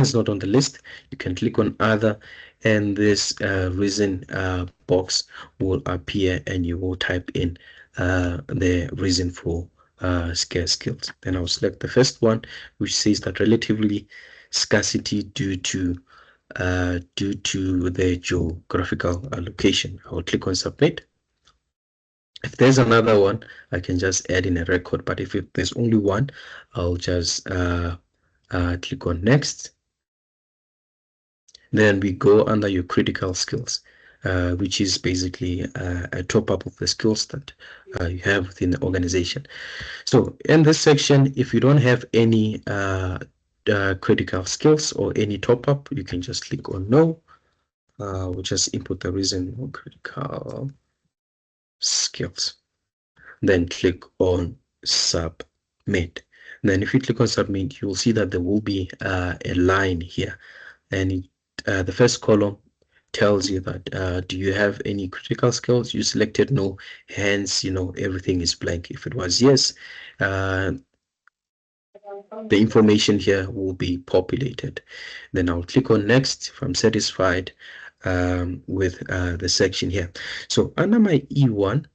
is not on the list, you can click on other, and this reason box will appear, and you will type in the reason for scarce skills. Then I'll select the first one, which says that relatively scarcity due to the geographical location. I will click on submit. If there's another one, I can just add in a record, but if there's only one, I'll just click on next. Then we go under your critical skills, which is basically a top up of the skills that you have within the organization. So in this section, if you don't have any critical skills or any top up, you can just click on no. We'll just input the reason for critical skills. Then click on submit. Then if you click on submit, you will see that there will be a line here, and the first column tells you that do you have any critical skills? You selected no, hence everything is blank. If it was yes, the information here will be populated. Then I'll click on next if I'm satisfied with the section here. So under my E1,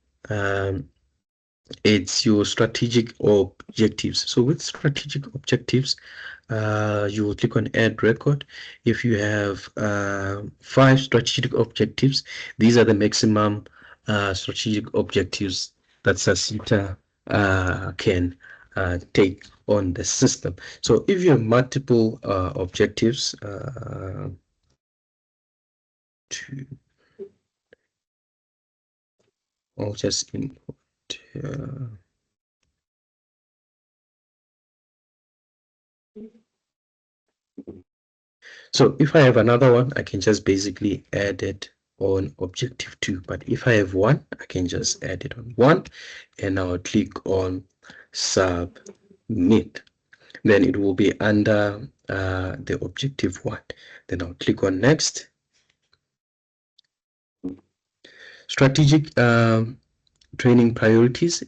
it's your strategic objectives. So with strategic objectives, you will click on add record. If you have 5 strategic objectives, these are the maximum strategic objectives that SASITA can take on the system. So if you have multiple objectives, I'll just input so if I have another one, I can just basically add it on objective 2. But if I have one, I can just add it on 1, and I'll click on submit. Then it will be under the objective 1. Then I'll click on next. Strategic training priorities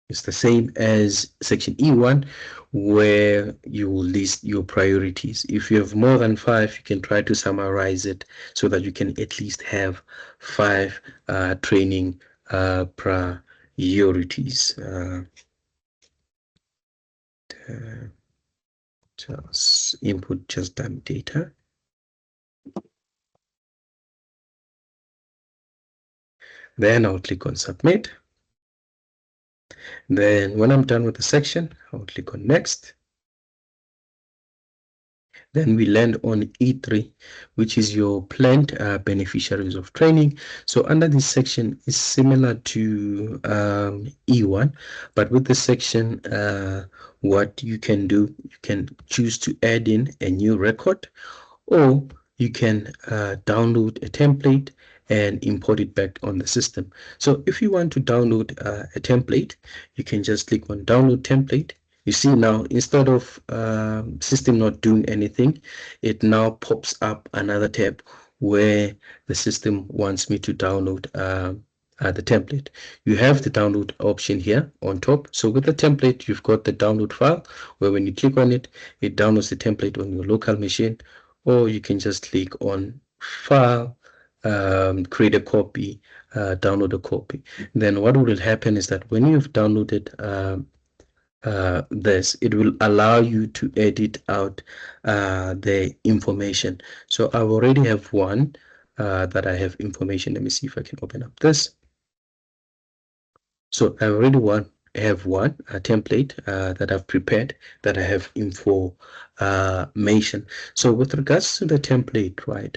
is the same as section E1, where you will list your priorities. If you have more than 5, you can try to summarize it so that you can at least have 5 training priorities. Just input just dump data. Then I'll click on submit. Then when I'm done with the section, I'll click on next. Then we land on E3, which is your planned beneficiaries of training. So under this section is similar to E1, but with this section, what you can do, you can choose to add in a new record, or you can download a template and import it back on the system. So if you want to download a template, you can just click on download template. You see now, instead of system not doing anything, it now pops up another tab where the system wants me to download the template. You have the download option here on top. So with the template, you've got the download file where when you click on it, it downloads the template on your local machine, or you can just click on file, create a copy, download a copy. Then what will happen is that when you've downloaded this, it will allow you to edit out the information. So I already have one that I have information. Let me see if I can open up this. So I already have one template that I've prepared that I have information. So with regards to the template, right,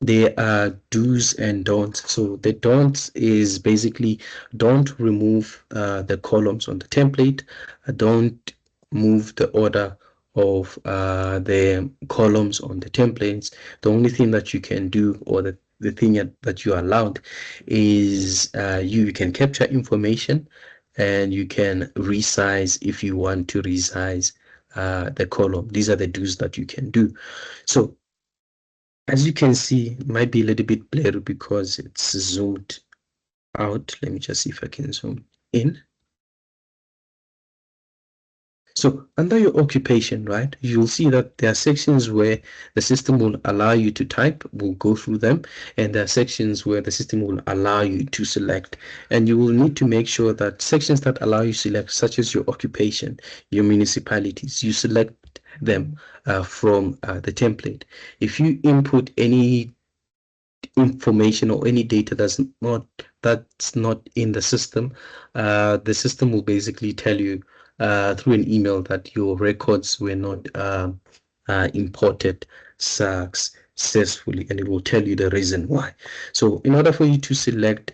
there are do's and don'ts. So the don'ts is basically don't remove the columns on the template, don't move the order of the columns on the templates. The only thing that you can do, or the thing that you are allowed, is you can capture information and you can resize if you want to resize the column. These are the do's that you can do. So as you can see, it might be a little bit blurry because it's zoomed out. Let me just see if I can zoom in. So under your occupation, right, you'll see that there are sections where the system will allow you to type, we'll go through them, and there are sections where the system will allow you to select. And you will need to make sure that sections that allow you to select, such as your occupation, your municipalities, you select them from the template. If you input any information or any data that's not in the system will basically tell you through an email that your records were not imported successfully, and it will tell you the reason why. So in order for you to select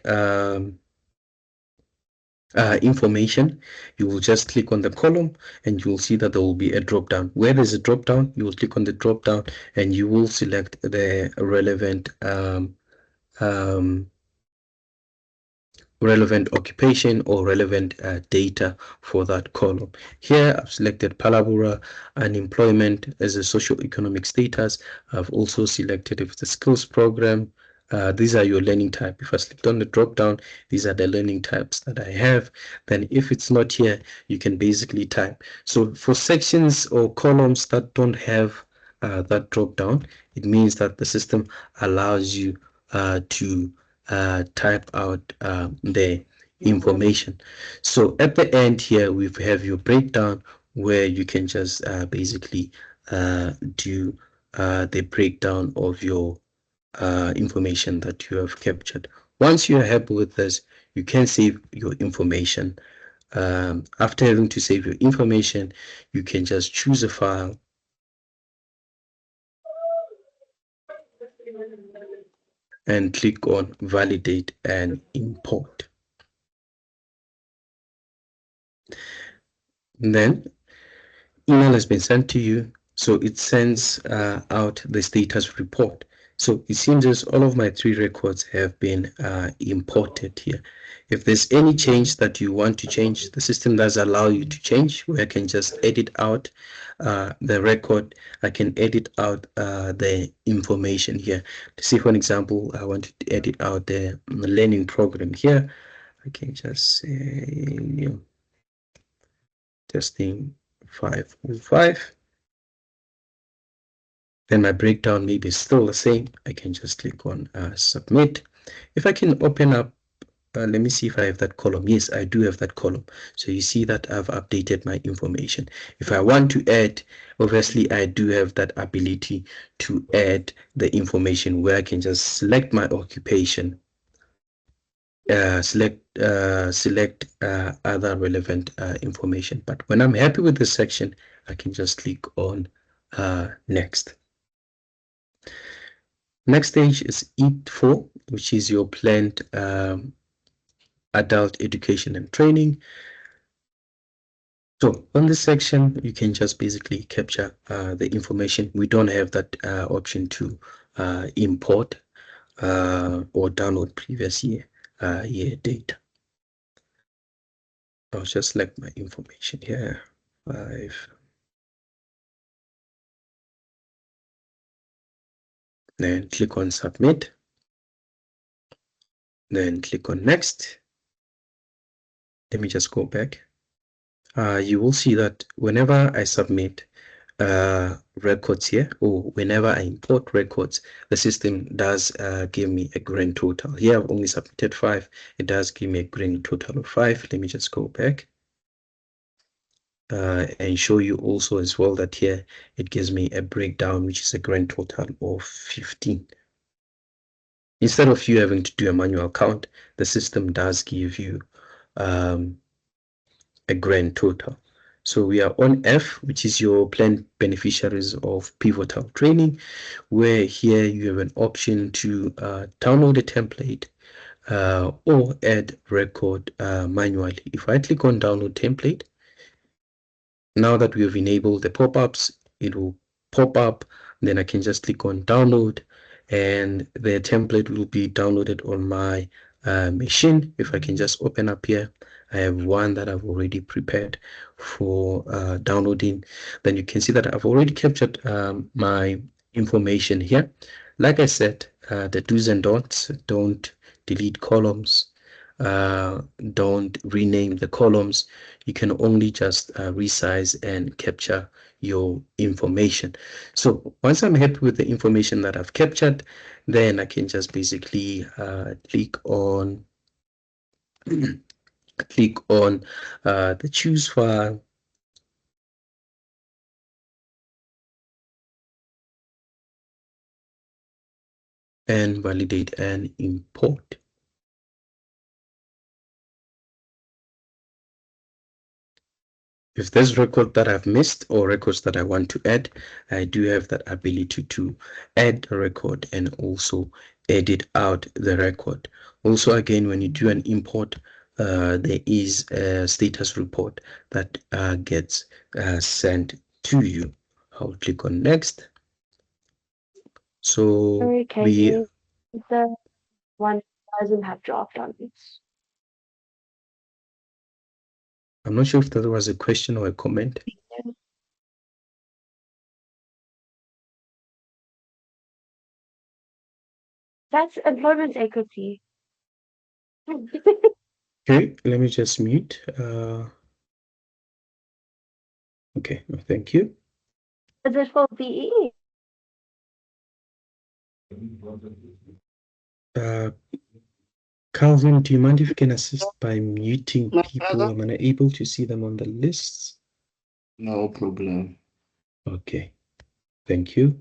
information, you will just click on the column and you will see that there will be a drop down. Where there's a drop down, you will click on the drop down and you will select the relevant occupation or relevant data for that column. Here I've selected Palabora unemployment as a socio-economic status. I've also selected if it's a skills program. These are your learning type. If I clicked on the drop down, these are the learning types that I have. Then if it's not here, you can basically type. So for sections or columns that don't have that drop down, it means that the system allows you to type out the information. So at the end here, we have your breakdown where you can just basically do the breakdown of your information that you have captured. Once you're happy with this, you can save your information. After having to save your information, you can just choose a file and click on validate and import. And then email has been sent to you, so it sends out the status report. So it seems as all of my 3 records have been imported here. If there's any change that you want to change, the system does allow you to change, where I can just edit out the record. I can edit out the information here. To see, for an example, I want to edit out the learning program here. I can just say testing 505. Then my breakdown maybe is still the same. I can just click on submit. If I can open up, let me see if I have that column. Yes, I do have that column. So you see that I've updated my information. If I want to add, obviously I do have that ability to add the information where I can just select my occupation, select other relevant information. But when I'm happy with this section, I can just click on next. Next stage is E4, which is your planned adult education and training. So on this section, you can just basically capture the information. We don't have that option to import or download previous year data. I'll just select my information here, 5. Then click on submit. Then click on next. Let me just go back. You will see that whenever I submit records here, or whenever I import records, the system does give me a grand total. Here I've only submitted 5. It does give me a grand total of 5. Let me just go back and show you also as well that here it gives me a breakdown, which is a grand total of 15. Instead of you having to do a manual count, the system does give you a grand total. So we are on F, which is your planned beneficiaries of pivotal training, where here you have an option to download a template or add record manually. If I click on download template, now that we have enabled the pop-ups, it will pop up. Then I can just click on download, and the template will be downloaded on my machine. If I can just open up here, I have one that I've already prepared for downloading. Then you can see that I've already captured my information here. Like I said, the do's and don'ts: don't delete columns, don't rename the columns. You can only just resize and capture your information. So once I'm happy with the information that I've captured, then I can just basically click on the choose file, and validate and import. If there's record that I've missed or records that I want to add, I do have that ability to add a record and also edit out the record. Also, again, when you do an import, there is a status report that gets sent to you. I'll click on next. So Sorry, Katie, the one doesn't have draft on it. I'm not sure if that was a question or a comment. That's employment equity. Okay, let me just mute. Okay, thank you. Is it for BE? Calvin, do you mind if you can assist by muting No, people? brother. I'm unable to see them on the lists. No problem. Okay, thank you.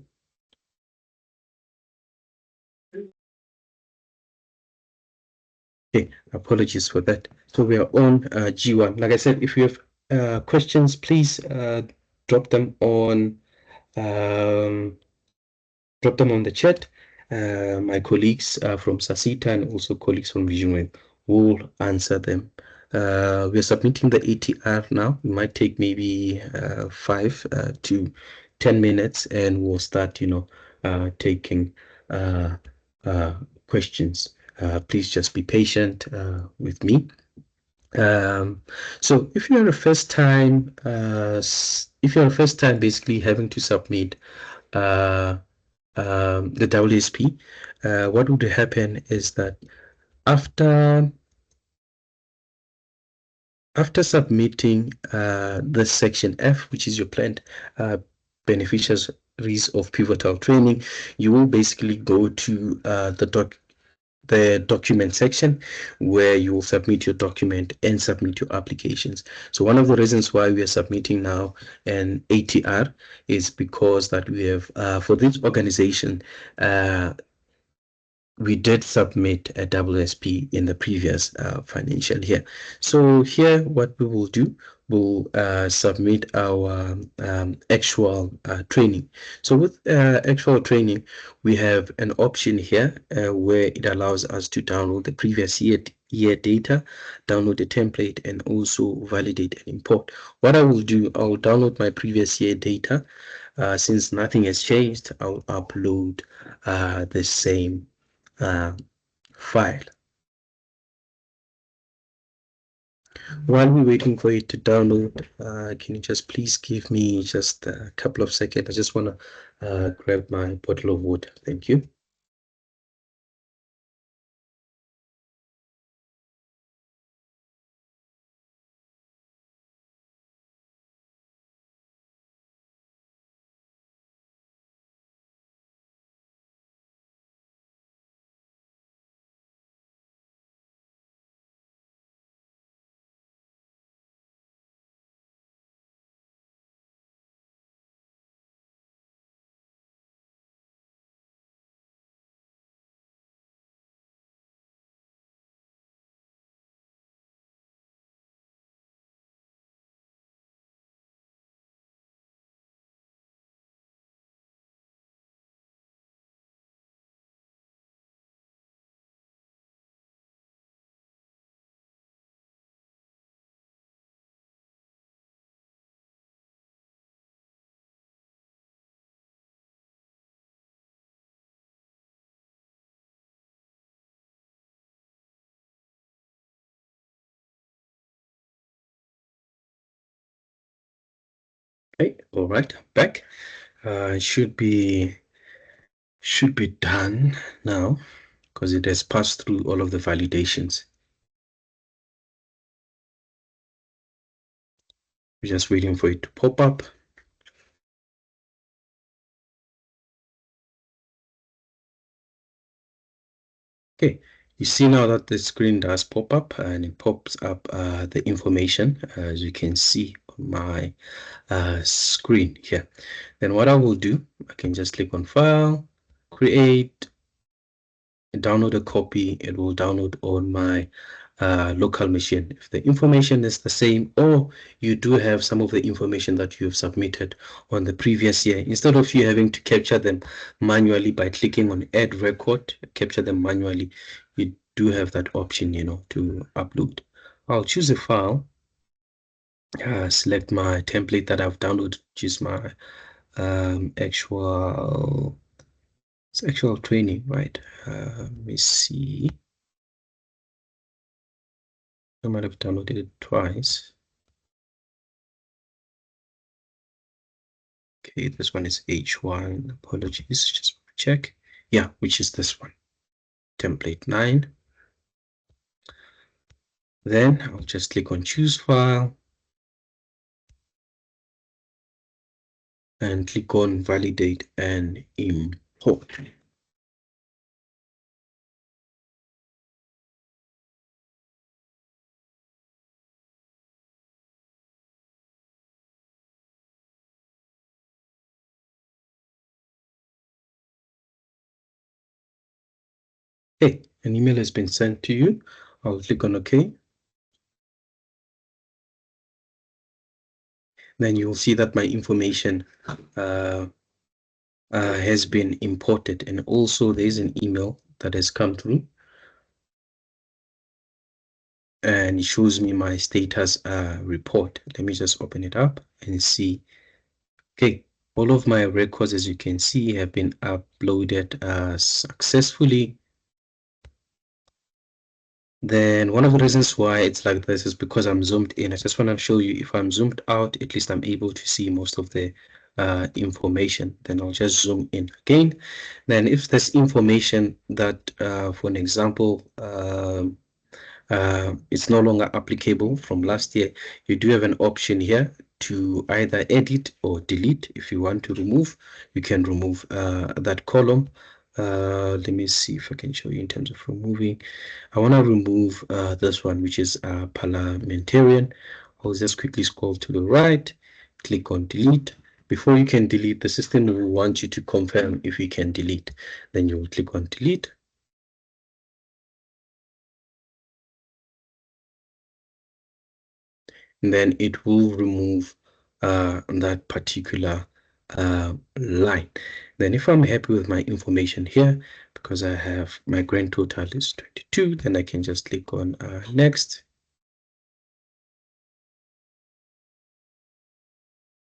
Okay, apologies for that. So we are on G1. Like I said, if you have questions, please drop them on the chat. My colleagues from Sasita and also colleagues from VisionWeb will answer them. We are submitting the ATR now. It might take maybe 5 to 10 minutes, and we'll start, taking questions. Please just be patient with me. So if you're a first time, basically having to submit the WSP, what would happen is that after submitting the section F, which is your planned beneficiaries of pivotal training, you will basically go to the document section, where you will submit your document and submit your applications. So one of the reasons why we are submitting now an ATR is because that we have for this organization, we did submit a WSP in the previous financial year. So here, what we will do, we'll submit our actual training. So with actual training, we have an option here where it allows us to download the previous year data, download the template, and also validate and import. What I will do, I will download my previous year data. Since nothing has changed, I'll upload the same file. While we're waiting for it to download, can you just please give me just a couple of seconds? I just want to grab my bottle of water. Thank you. Okay, all right, back. Should be done now because it has passed through all of the validations. We're just waiting for it to pop up. Okay, you see now that the screen does pop up and it pops up the information, as you can see on my screen here. Then what I will do, I can just click on File, Create, download a copy. It will download on my local machine. If the information is the same, or you do have some of the information that you've submitted on the previous year, instead of you having to capture them manually by clicking on Add Record, capture them manually, you do have that option, you know, to upload. I'll choose a file, select my template that I've downloaded, choose my actual training, right? Let me see. I might have downloaded it twice. Okay, this one is H1. Apologies, just check. Yeah, which is this one, template 9. Then I'll just click on choose file and click on validate and import. Okay, an email has been sent to you. I'll click on OK. Then you'll see that my information has been imported, and also there's an email that has come through and it shows me my status report. Let me just open it up and see. Okay, all of my records, as you can see, have been uploaded successfully. Then one of the reasons why it's like this is because I'm zoomed in. I just want to show you, if I'm zoomed out, at least I'm able to see most of the information. Then I'll just zoom in again. Then if there's information that, for an example, it's no longer applicable from last year, you do have an option here to either edit or delete. If you want to remove, you can remove that column. Let me see if I can show you in terms of removing. I want to remove this one, which is parliamentarian. I'll just quickly scroll to the right, click on delete. Before you can delete, the system will want you to confirm if you can delete. Then you will click on delete. And then it will remove that particular line. Then if I'm happy with my information here, because I have my grand total is 22, then I can just click on next.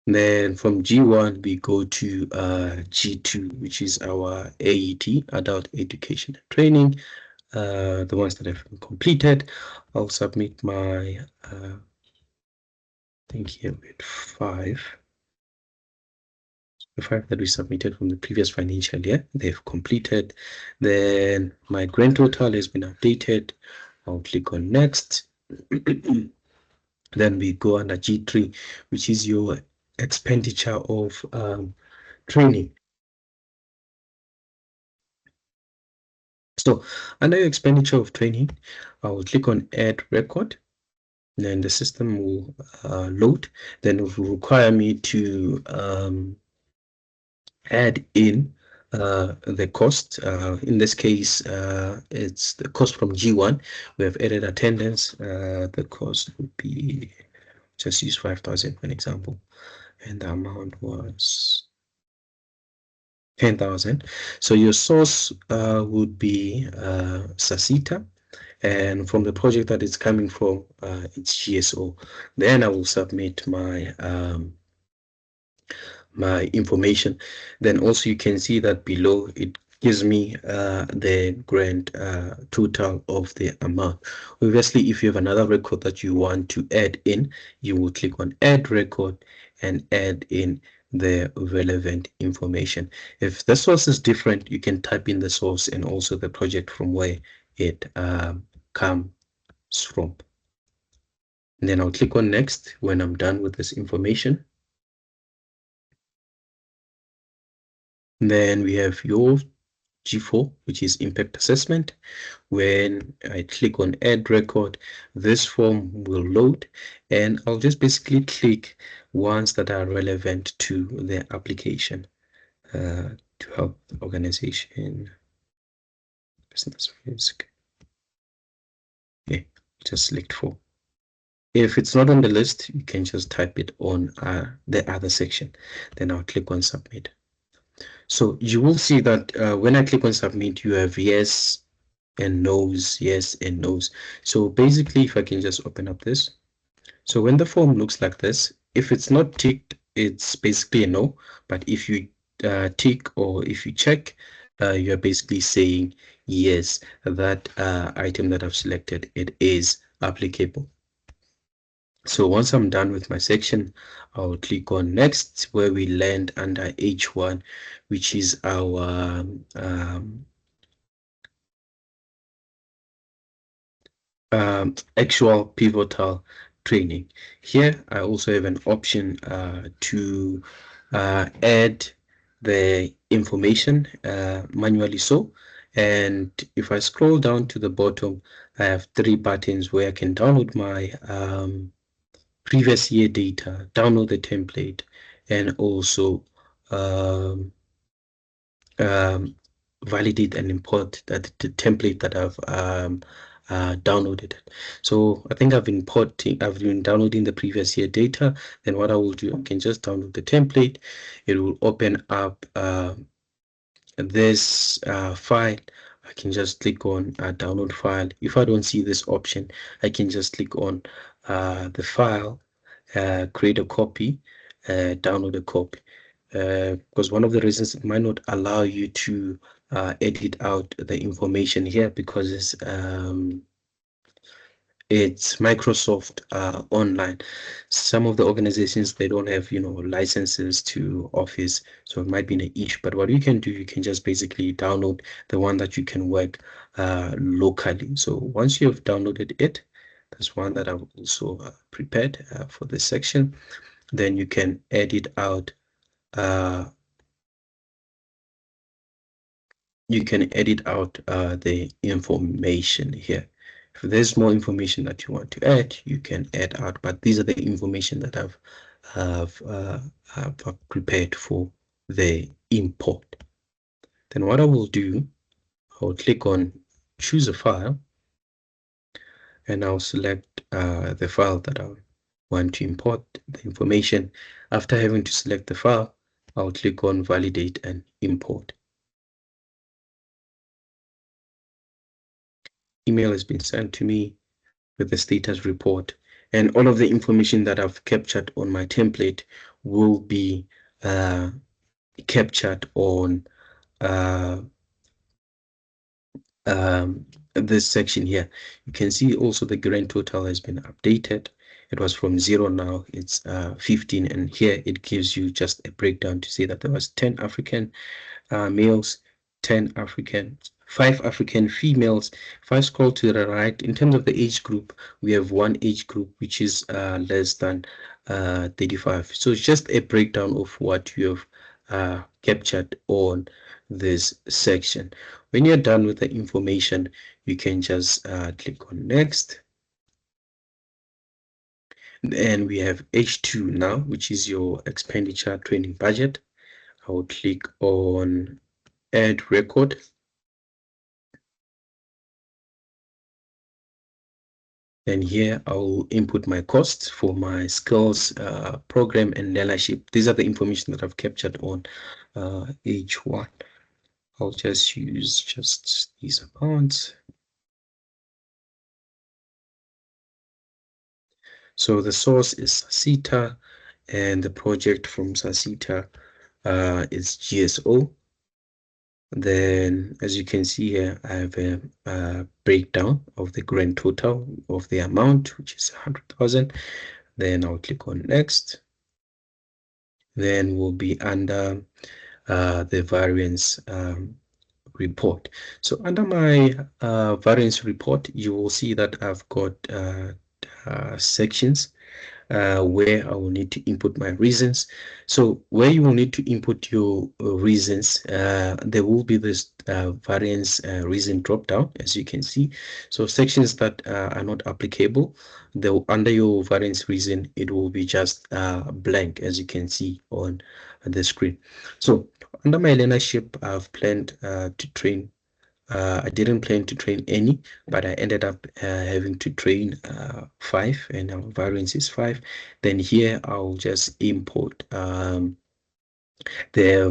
Then from G1, we go to G2, which is our AET, Adult Education and Training, the ones that have been completed. I'll submit my, I think here with 5. The 5 that we submitted from the previous financial year, they've completed. Then my grand total has been updated. I'll click on next. Then we go under G3, which is your expenditure of training. So under your expenditure of training, I will click on add record. Then the system will load. Then it will require me to add in the cost. In this case, it's the cost from G1. We have added attendance. The cost would be, just use 5,000 for an example, and the amount was 10,000. So your source would be Sasita, and from the project that it's coming from, it's GSO. Then I will submit my my information. Then also you can see that below it gives me the grand total of the amount. Obviously, if you have another record that you want to add in, you will click on add record and add in the relevant information. If the source is different, you can type in the source and also the project from where it comes from. And then I'll click on next when I'm done with this information. And then we have your G4, which is impact assessment. When I click on add record, this form will load, and I'll just basically click ones that are relevant to the application to help the organization, business risk. Okay, just select 4. If it's not on the list, you can just type it on the other section. Then I'll click on submit. So you will see that when I click on submit, you have yes and no's, yes and no's. So basically, if I can just open up this. So when the form looks like this, if it's not ticked, it's basically a no. But if you tick or if you check, you're basically saying yes, that item that I've selected, it is applicable. So once I'm done with my section, I'll click on next, where we land under H1, which is our actual pivotal training. Here, I also have an option to add the information manually so. And if I scroll down to the bottom, I have 3 buttons where I can download my previous year data, download the template, and also validate and import the template that I've downloaded. So I think I've been downloading the previous year data. Then what I will do, I can just download the template. It will open up this file. I can just click on download file. If I don't see this option, I can just click on the file, create a copy, download a copy. Because one of the reasons it might not allow you to edit out the information here, because it's Microsoft Online. Some of the organizations, they don't have, licenses to Office, so it might be an issue. But what you can do, you can just basically download the one that you can work locally. So once you have downloaded it, there's one that I've also prepared for this section. Then you can edit out the information here. If there's more information that you want to add, you can add out, but these are the information that I've prepared for the import. Then what I will do, I'll click on choose a file, and I'll select the file that I want to import the information. After having to select the file, I'll click on validate and import. Email has been sent to me with the status report, and all of the information that I've captured on my template will be captured on this section here. You can see also the grand total has been updated. It was from 0, now it's 15, and here it gives you just a breakdown to say that there was 10 African males, 5 African females. If I scroll to the right, in terms of the age group, we have one age group which is less than 35. So it's just a breakdown of what you have captured on this section. When you're done with the information, you can just click on next. And we have H2 now, which is your expenditure training budget. I will click on add record. And here I will input my costs for my skills program and learnership. These are the information that I've captured on H1. I'll just use these amounts. So the source is Sasita, and the project from Sasita is GSO. Then, as you can see here, I have a breakdown of the grand total of the amount, which is 100,000. Then I'll click on next. Then we'll be under the variance report. So under my variance report, you will see that I've got sections where I will need to input my reasons. So where you will need to input your reasons, there will be this variance reason drop down, as you can see. So sections that are not applicable, under your variance reason, it will be just blank, as you can see on the screen. So under my learnership, I've planned to train. I didn't plan to train any, but I ended up having to train 5, and our variance is 5. Then here I'll just import the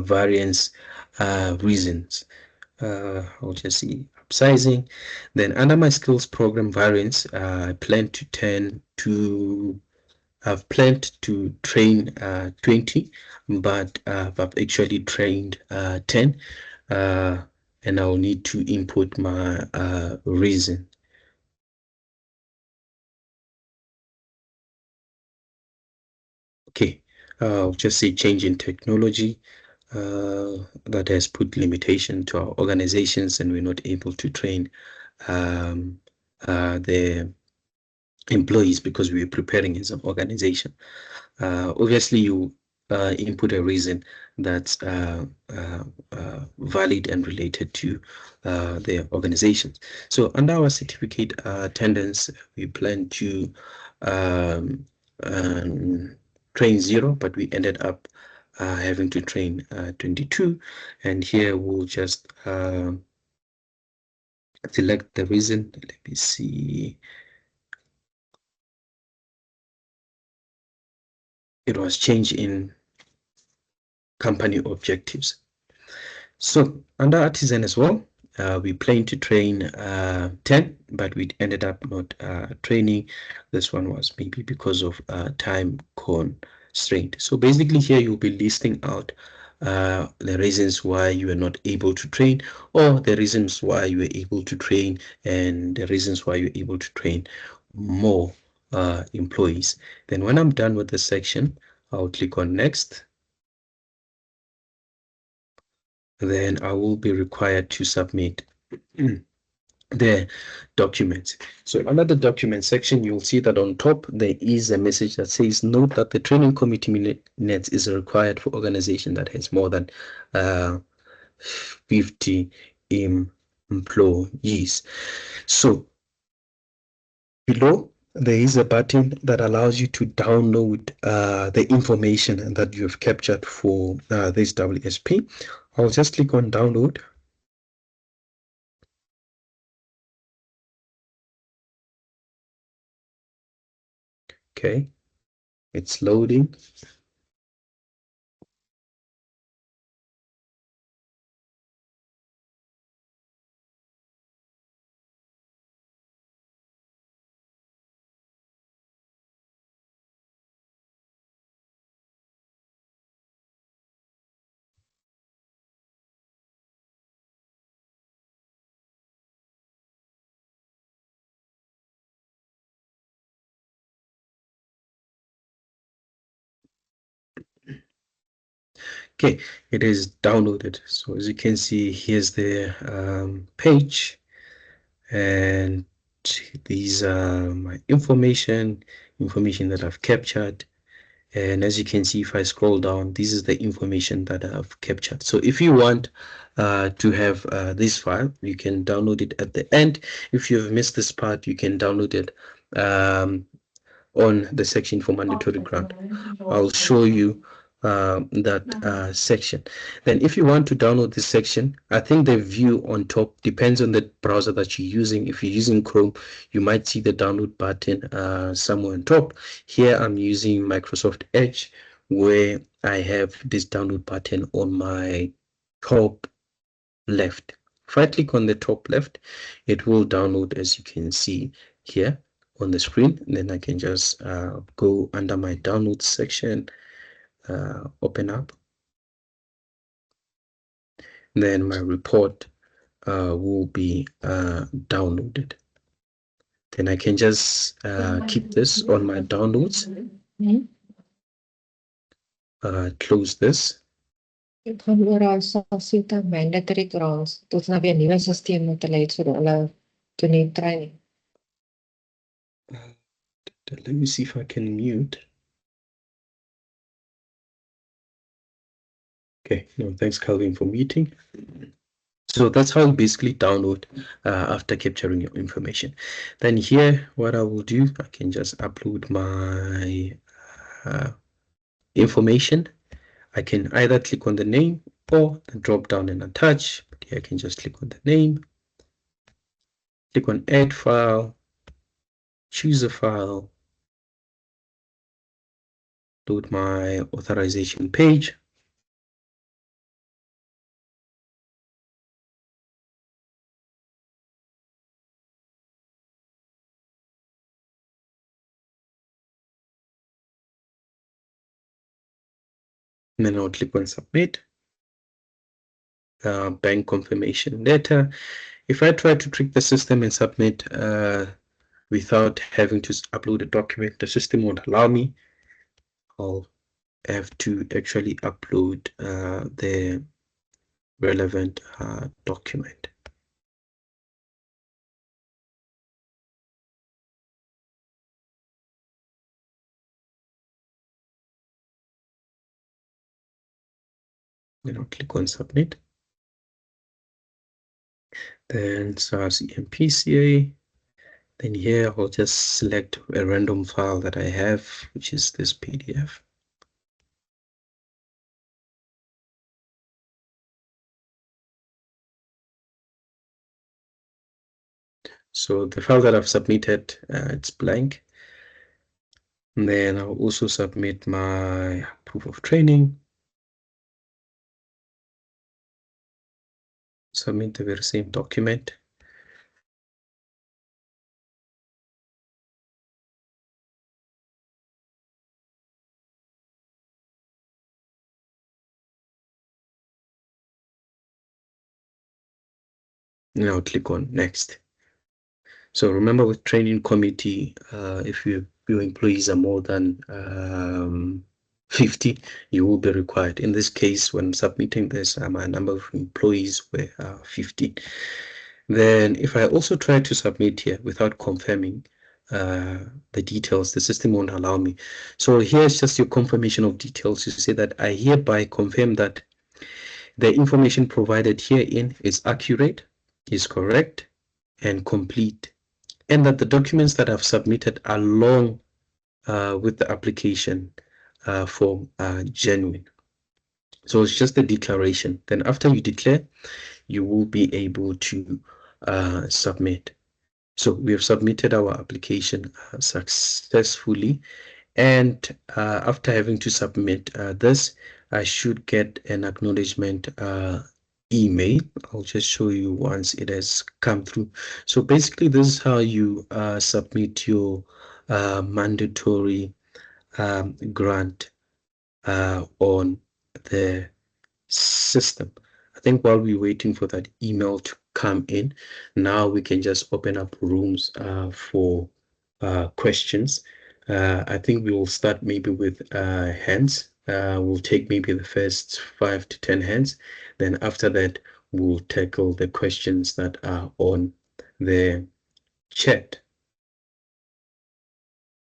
variance reasons. I'll just see upsizing. Then under my skills program variance, I plan to I've planned to train 20, but I've actually trained 10. And I'll need to input my reason. Okay, I'll just say change in technology that has put limitation to our organizations, and we're not able to train the employees because we're preparing as an organization. Obviously, you input a reason that's valid and related to the organizations. So under our certificate attendance, we plan to train 0, but we ended up having to train 22. And here we'll just select the reason. Let me see. It was change in company objectives. So under artisan as well, we plan to train 10, but we ended up not training. This one was maybe because of time constraint. So basically here you'll be listing out the reasons why you were not able to train, or the reasons why you were able to train, and the reasons why you're able to train more employees. Then when I'm done with this section, I'll click on next. Then I will be required to submit the documents. So under the document section, you'll see that on top there is a message that says, note that the training committee minutes is required for organization that has more than 50 employees. So below there is a button that allows you to download the information that you have captured for this WSP. I'll just click on download. Okay, it's loading. Okay, it is downloaded. So as you can see, here's the page, and these are my information that I've captured. And as you can see, if I scroll down, this is the information that I've captured. So if you want to have this file, you can download it at the end. If you've missed this part, you can download it on the section for mandatory grant. I'll show you that section. Then if you want to download this section, I think the view on top depends on the browser that you're using. If you're using Chrome, you might see the download button somewhere on top. Here I'm using Microsoft Edge, where I have this download button on my top left. If I click on the top left, it will download, as you can see here on the screen. And then I can just go under my download section, open up. then my report will be downloaded. Then I can just keep this on my downloads, close this. Dit gaan oor daai SASITA mandatory grants. Dit is nou weer 'n nuwe stelsel met hulle het vir hulle doen die training. Let me see if I can mute. Okay, no, thanks Calvin for muting. So that's how you basically download after capturing your information. Then here, what I will do, I can just upload my information. I can either click on the name or the drop down and attach. But here I can just click on the name, click on add file, choose a file, load my authorization page. And then I'll click on submit. Bank confirmation letter. If I try to trick the system and submit without having to upload a document, the system won't allow me. I'll have to actually upload the relevant document. Then I'll click on submit. Then SARS EMPCA. Then here I'll just select a random file that I have, which is this PDF. So the file that I've submitted, it's blank. And then I'll also submit my proof of training. Submit the very same document. Now click on next. So remember with training committee, if your employees are more than 50, you will be required. In this case, when submitting this, my number of employees were 50. Then if I also try to submit here without confirming the details, the system won't allow me. So here's just your confirmation of details. You say that I hereby confirm that the information provided herein is accurate, is correct, and complete, and that the documents that I've submitted along with the application form are genuine. So it's just a declaration. Then after you declare, you will be able to submit. So we have submitted our application successfully. And after having to submit this, I should get an acknowledgement email. I'll just show you once it has come through. So basically, this is how you submit your mandatory grant on the system. I think while we're waiting for that email to come in, now we can just open up rooms for questions. I think we will start maybe with hands. We'll take maybe the first 5 to 10 hands. Then after that, we'll tackle the questions that are on the chat.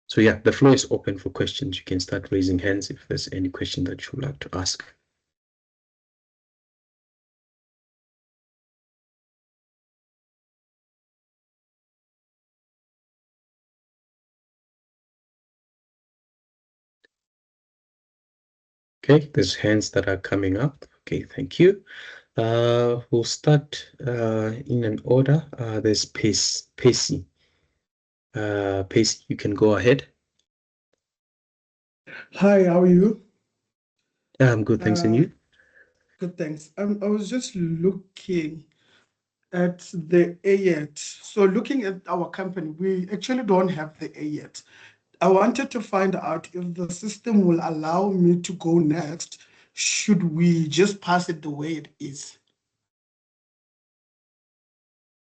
So yeah, the floor is open for questions. You can start raising hands if there's any question that you would like to ask. Okay, there's hands that are coming up. Okay, thank you. We'll start in an order. There's Pacey. Pacey, you can go ahead. Hi, how are you? I'm good, thanks, and you? Good, thanks. I was just looking at the AYET. So looking at our company, we actually don't have the AYET. I wanted to find out if the system will allow me to go next. Should we just pass it the way it is?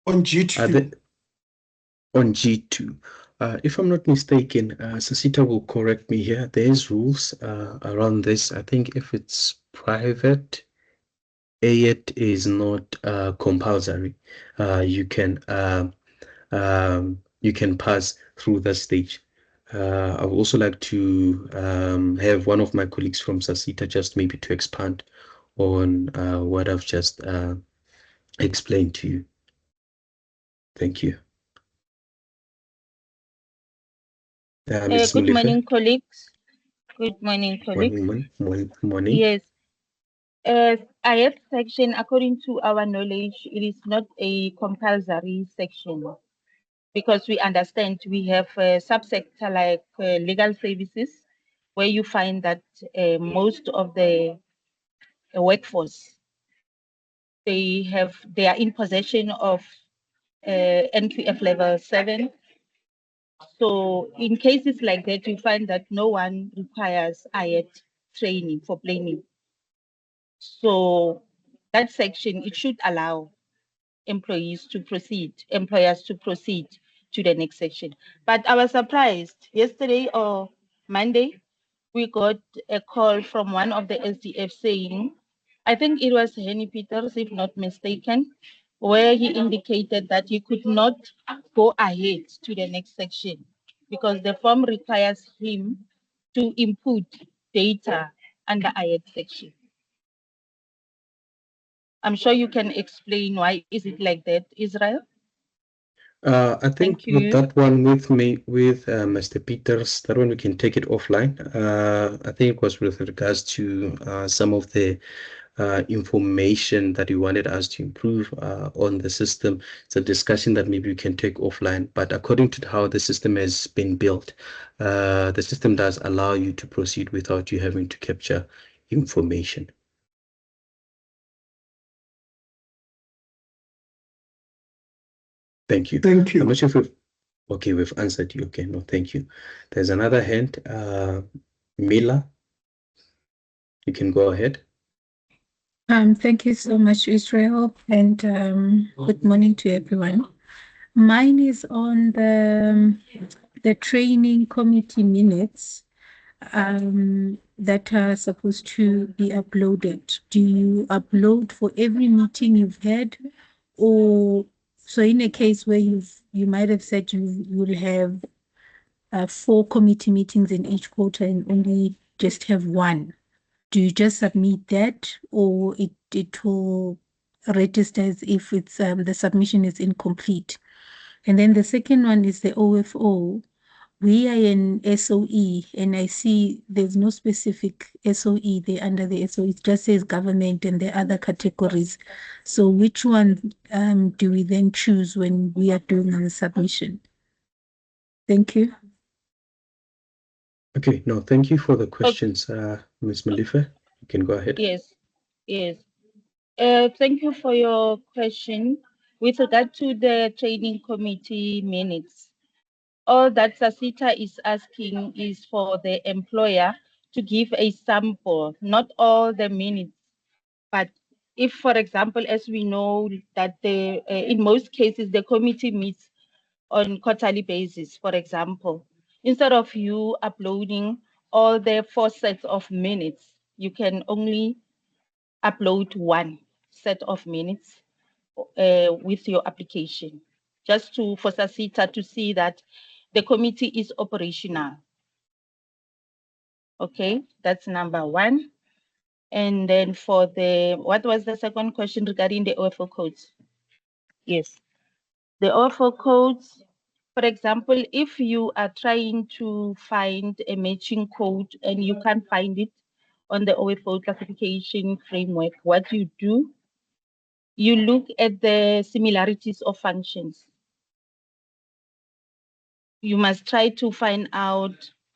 On G2. On G2. If I'm not mistaken, Sasita will correct me here. There's rules around this. I think if it's private, AET is not compulsory. You can pass through that stage. I would also like to have one of my colleagues from Sasita just maybe to expand on what I've just explained to you. Thank you. Good morning, colleagues. Good morning, colleagues. Morning. Yes. IF section, according to our knowledge, it is not a compulsory section because we understand we have a subsector like legal services where you find that most of the workforce, they are in possession of NQF level 7. So in cases like that, you find that no one requires IET training for planning. So that section, it should allow employers to proceed to the next section. But I was surprised yesterday or Monday, we got a call from one of the SDF saying, I think it was Henny Peters, if not mistaken, where he indicated that he could not go ahead to the next section because the form requires him to input data under IET section. I'm sure you can explain why is it like that, Israel? I think with that one with Mr. Peters, that one we can take it offline. I think it was with regards to some of the information that you wanted us to improve on the system. It's a discussion that maybe we can take offline, but according to how the system has been built, the system does allow you to proceed without you having to capture information. Thank you. Thank you. I'm not sure if okay, we've answered you. Okay, no, thank you. There's another hand. Mila, you can go ahead. Thank you so much, Israel, and good morning to everyone. Mine is on the training committee minutes that are supposed to be uploaded. Do you upload for every meeting you've had, or so in a case where you might have said you will have 4 committee meetings in each quarter and only just have one? Do you just submit that, or it will register as if it's the submission is incomplete? And then the second one is the OFO. We are in SOE, and I see there's no specific SOE there under the SOE. It just says government and the other categories. So which one do we then choose when we are doing the submission? Thank you. Okay, no, thank you for the questions, Ms. Malife. You can go ahead. Yes. Thank you for your question. With regard to the training committee minutes, all that Sasita is asking is for the employer to give a sample, not all the minutes. But if, for example, as we know that in most cases, the committee meets on quarterly basis, for example, instead of you uploading all the 4 sets of minutes, you can only upload 1 set of minutes with your application, just for Sasita to see that the committee is operational. Okay, that's number 1. And then for what was the second question regarding the OFO codes? Yes, the OFO codes, for example, if you are trying to find a matching code and you can't find it on the OFO classification framework, what you do, you look at the similarities of functions. You must try to find out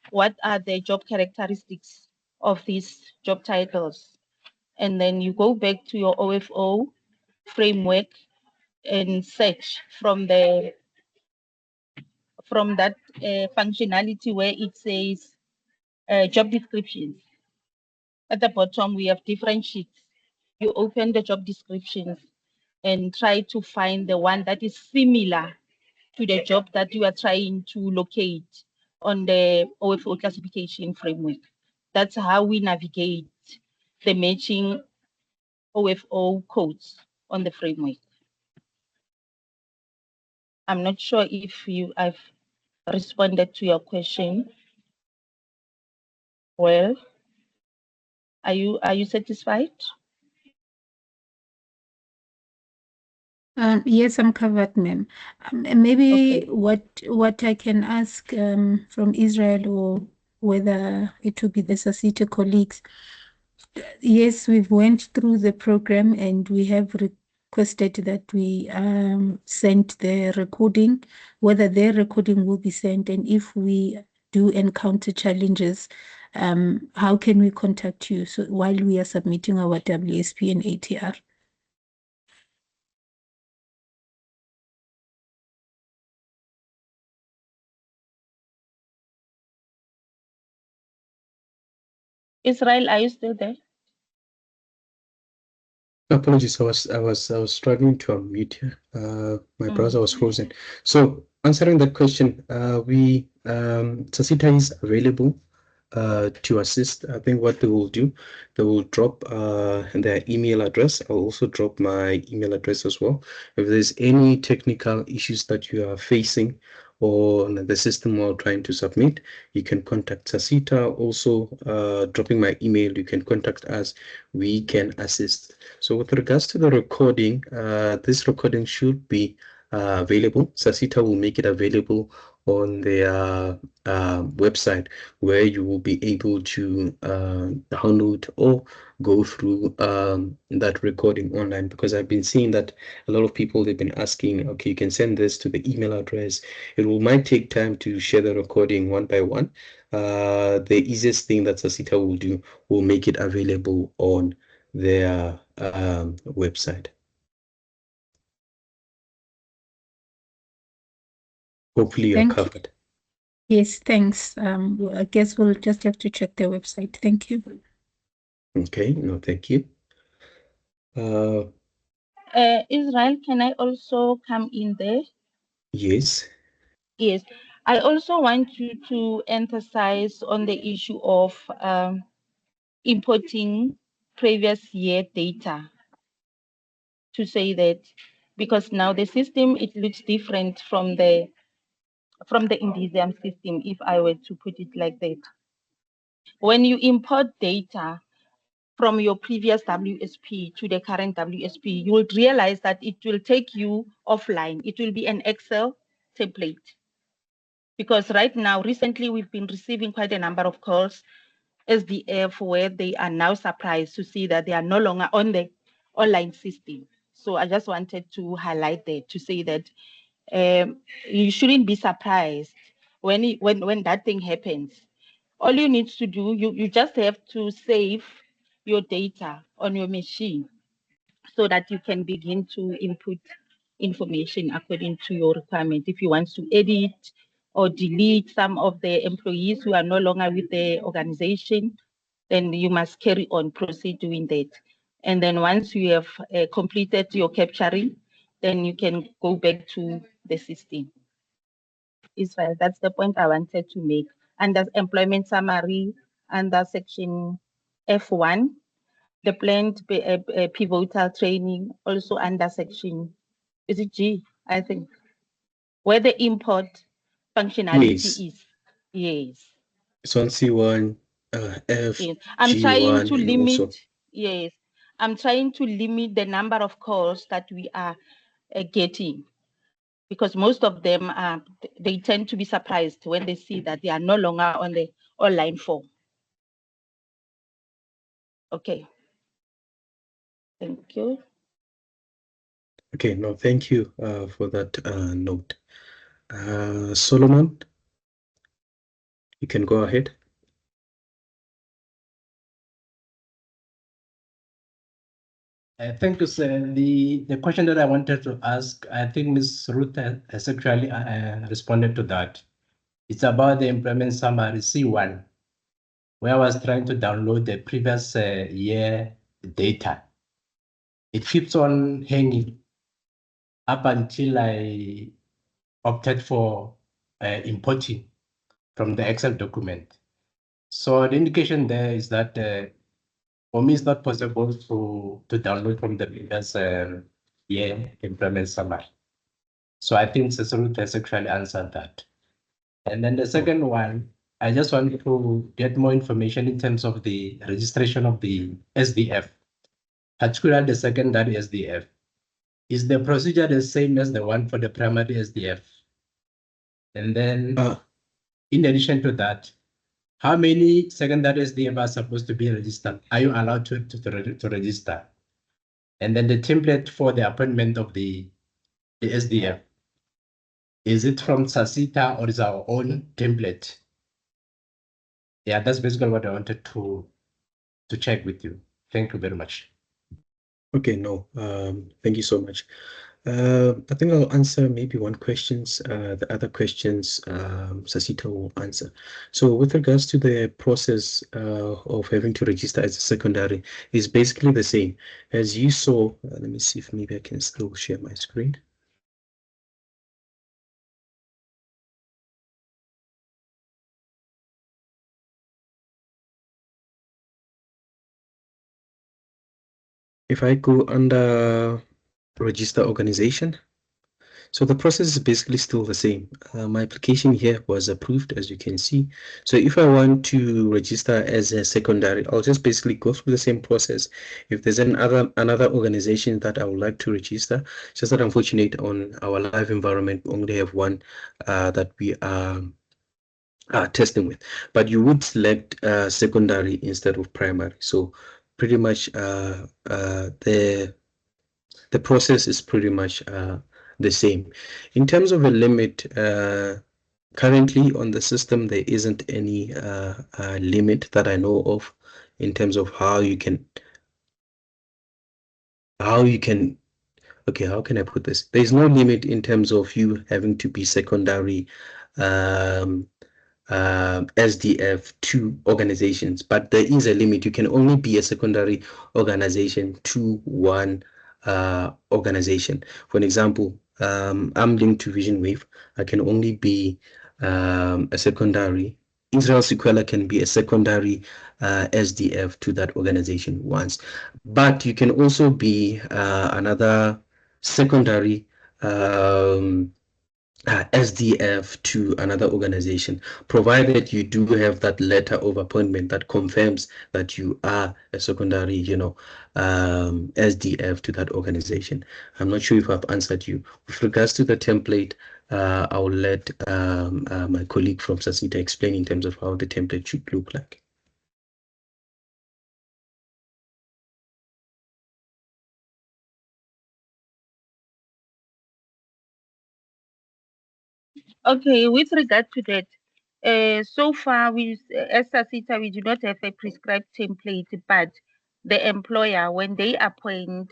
what are the job characteristics of these job titles. And then you go back to your OFO framework and search from that functionality where it says job descriptions. At the bottom, we have different sheets. You open the job descriptions and try to find the one that is similar to the job that you are trying to locate on the OFO classification framework. That's how we navigate the matching OFO codes on the framework. I'm not sure if I've responded to your question. Well, are you satisfied? Yes, I'm covered, ma'am. And maybe Okay. what I can ask from Israel, or whether it will be the Sasita colleagues. Yes, we've went through the program and we have requested that we send the recording, whether their recording will be sent, and if we do encounter challenges, how can we contact you so while we are submitting our WSP and ATR? Israel, are you still there? Apologies, I was struggling to unmute here. My browser was frozen. So answering that question, Sasita is available to assist. I think what they will do, they will drop their email address. I'll also drop my email address as well. If there's any technical issues that you are facing or on the system while trying to submit, you can contact Sasita. Also, dropping my email, you can contact us. We can assist. So with regards to the recording, this recording should be available. Sasita will make it available on their website, where you will be able to download or go through that recording online, because I've been seeing that a lot of people, they've been asking, okay, you can send this to the email address. It might take time to share the recording one by one. The easiest thing that Sasita will do will make it available on their website. Hopefully you're covered. Yes, thanks. I guess we'll just have to check their website. Thank you. Okay, no, thank you. Israel, can I also come in there? Yes. Yes. I also want you to emphasize on the issue of importing previous year data, to say that, because now the system, it looks different from the Indizem system, if I were to put it like that. When you import data from your previous WSP to the current WSP, you will realize that it will take you offline. It will be an Excel template. Because right now, recently, we've been receiving quite a number of calls, SDF, where they are now surprised to see that they are no longer on the online system. So I just wanted to highlight that, to say that you shouldn't be surprised when that thing happens. All you need to do, you just have to save your data on your machine so that you can begin to input information according to your requirement. If you want to edit or delete some of the employees who are no longer with the organization, then you must carry on, proceed doing that. And then once you have completed your capturing, then you can go back to the system. Israel, that's the point I wanted to make. Under employment summary, under section F1, the planned pivotal training, also under section, is it G, I think, where the import functionality is. Yes. It's on C1, F, Yes. I'm trying G1, to and limit, also. yes, I'm trying to limit the number of calls that we are getting, because most of them are, they tend to be surprised when they see that they are no longer on the online form. Okay. Thank you. Okay, no, thank you for that note. Solomon, you can go ahead. Thank you, sir. The question that I wanted to ask, I think Ms. Ruth has actually responded to that. It's about the employment summary C1, where I was trying to download the previous year data. It keeps on hanging. up until I opted for importing from the Excel document. So the indication there is that for me, it's not possible to download from the previous year employment summary. So I think Cecil has actually answered that. And then the second one, I just want to get more information in terms of the registration of the SDF, particularly the secondary SDF. Is the procedure the same as the one for the primary SDF? And then, in addition to that, how many secondary SDF are supposed to be registered? Are you allowed to register? And then the template for the appointment of the SDF. Is it from SASITA or is our own template? Yeah, that's basically what I wanted to check with you. Thank you very much. Okay, no, thank you so much. I think I'll answer maybe one questions. The other questions, Sasita will answer. So with regards to the process of having to register as a secondary, is basically the same. As you saw, let me see if maybe I can still share my screen. If I go under register organization, so the process is basically still the same. My application here was approved, as you can see. So if I want to register as a secondary, I'll just basically go through the same process. If there's another organization that I would like to register, just that unfortunate on our live environment, we only have one that we are testing with. But you would select secondary instead of primary. So pretty much the process is pretty much the same. In terms of a limit, currently on the system, there isn't any limit that I know of in terms of how you can, okay, how can I put this? There's no limit in terms of you having to be secondary SDF to organizations, but there is a limit. You can only be a secondary organization to one organization. For an example, I'm linked to Vision Wave. I can only be a secondary. Israel Sequela can be a secondary SDF to that organization once, but you can also be another secondary SDF to another organization, provided you do have that letter of appointment that confirms that you are a secondary, SDF to that organization. I'm not sure if I've answered you. With regards to the template, I'll let my colleague from SASITA explain in terms of how the template should look like. Okay, with regard to that, so far as SASITA, we do not have a prescribed template, but the employer, when they appoint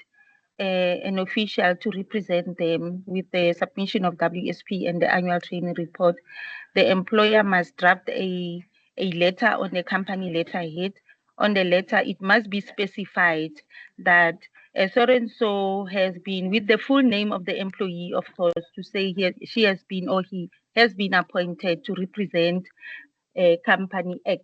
an official to represent them with the submission of WSP and the annual training report, the employer must draft a letter on the company letterhead. On the letter, it must be specified that so and so has been, with the full name of the employee, of course, to say she has been or he has been appointed to represent company X.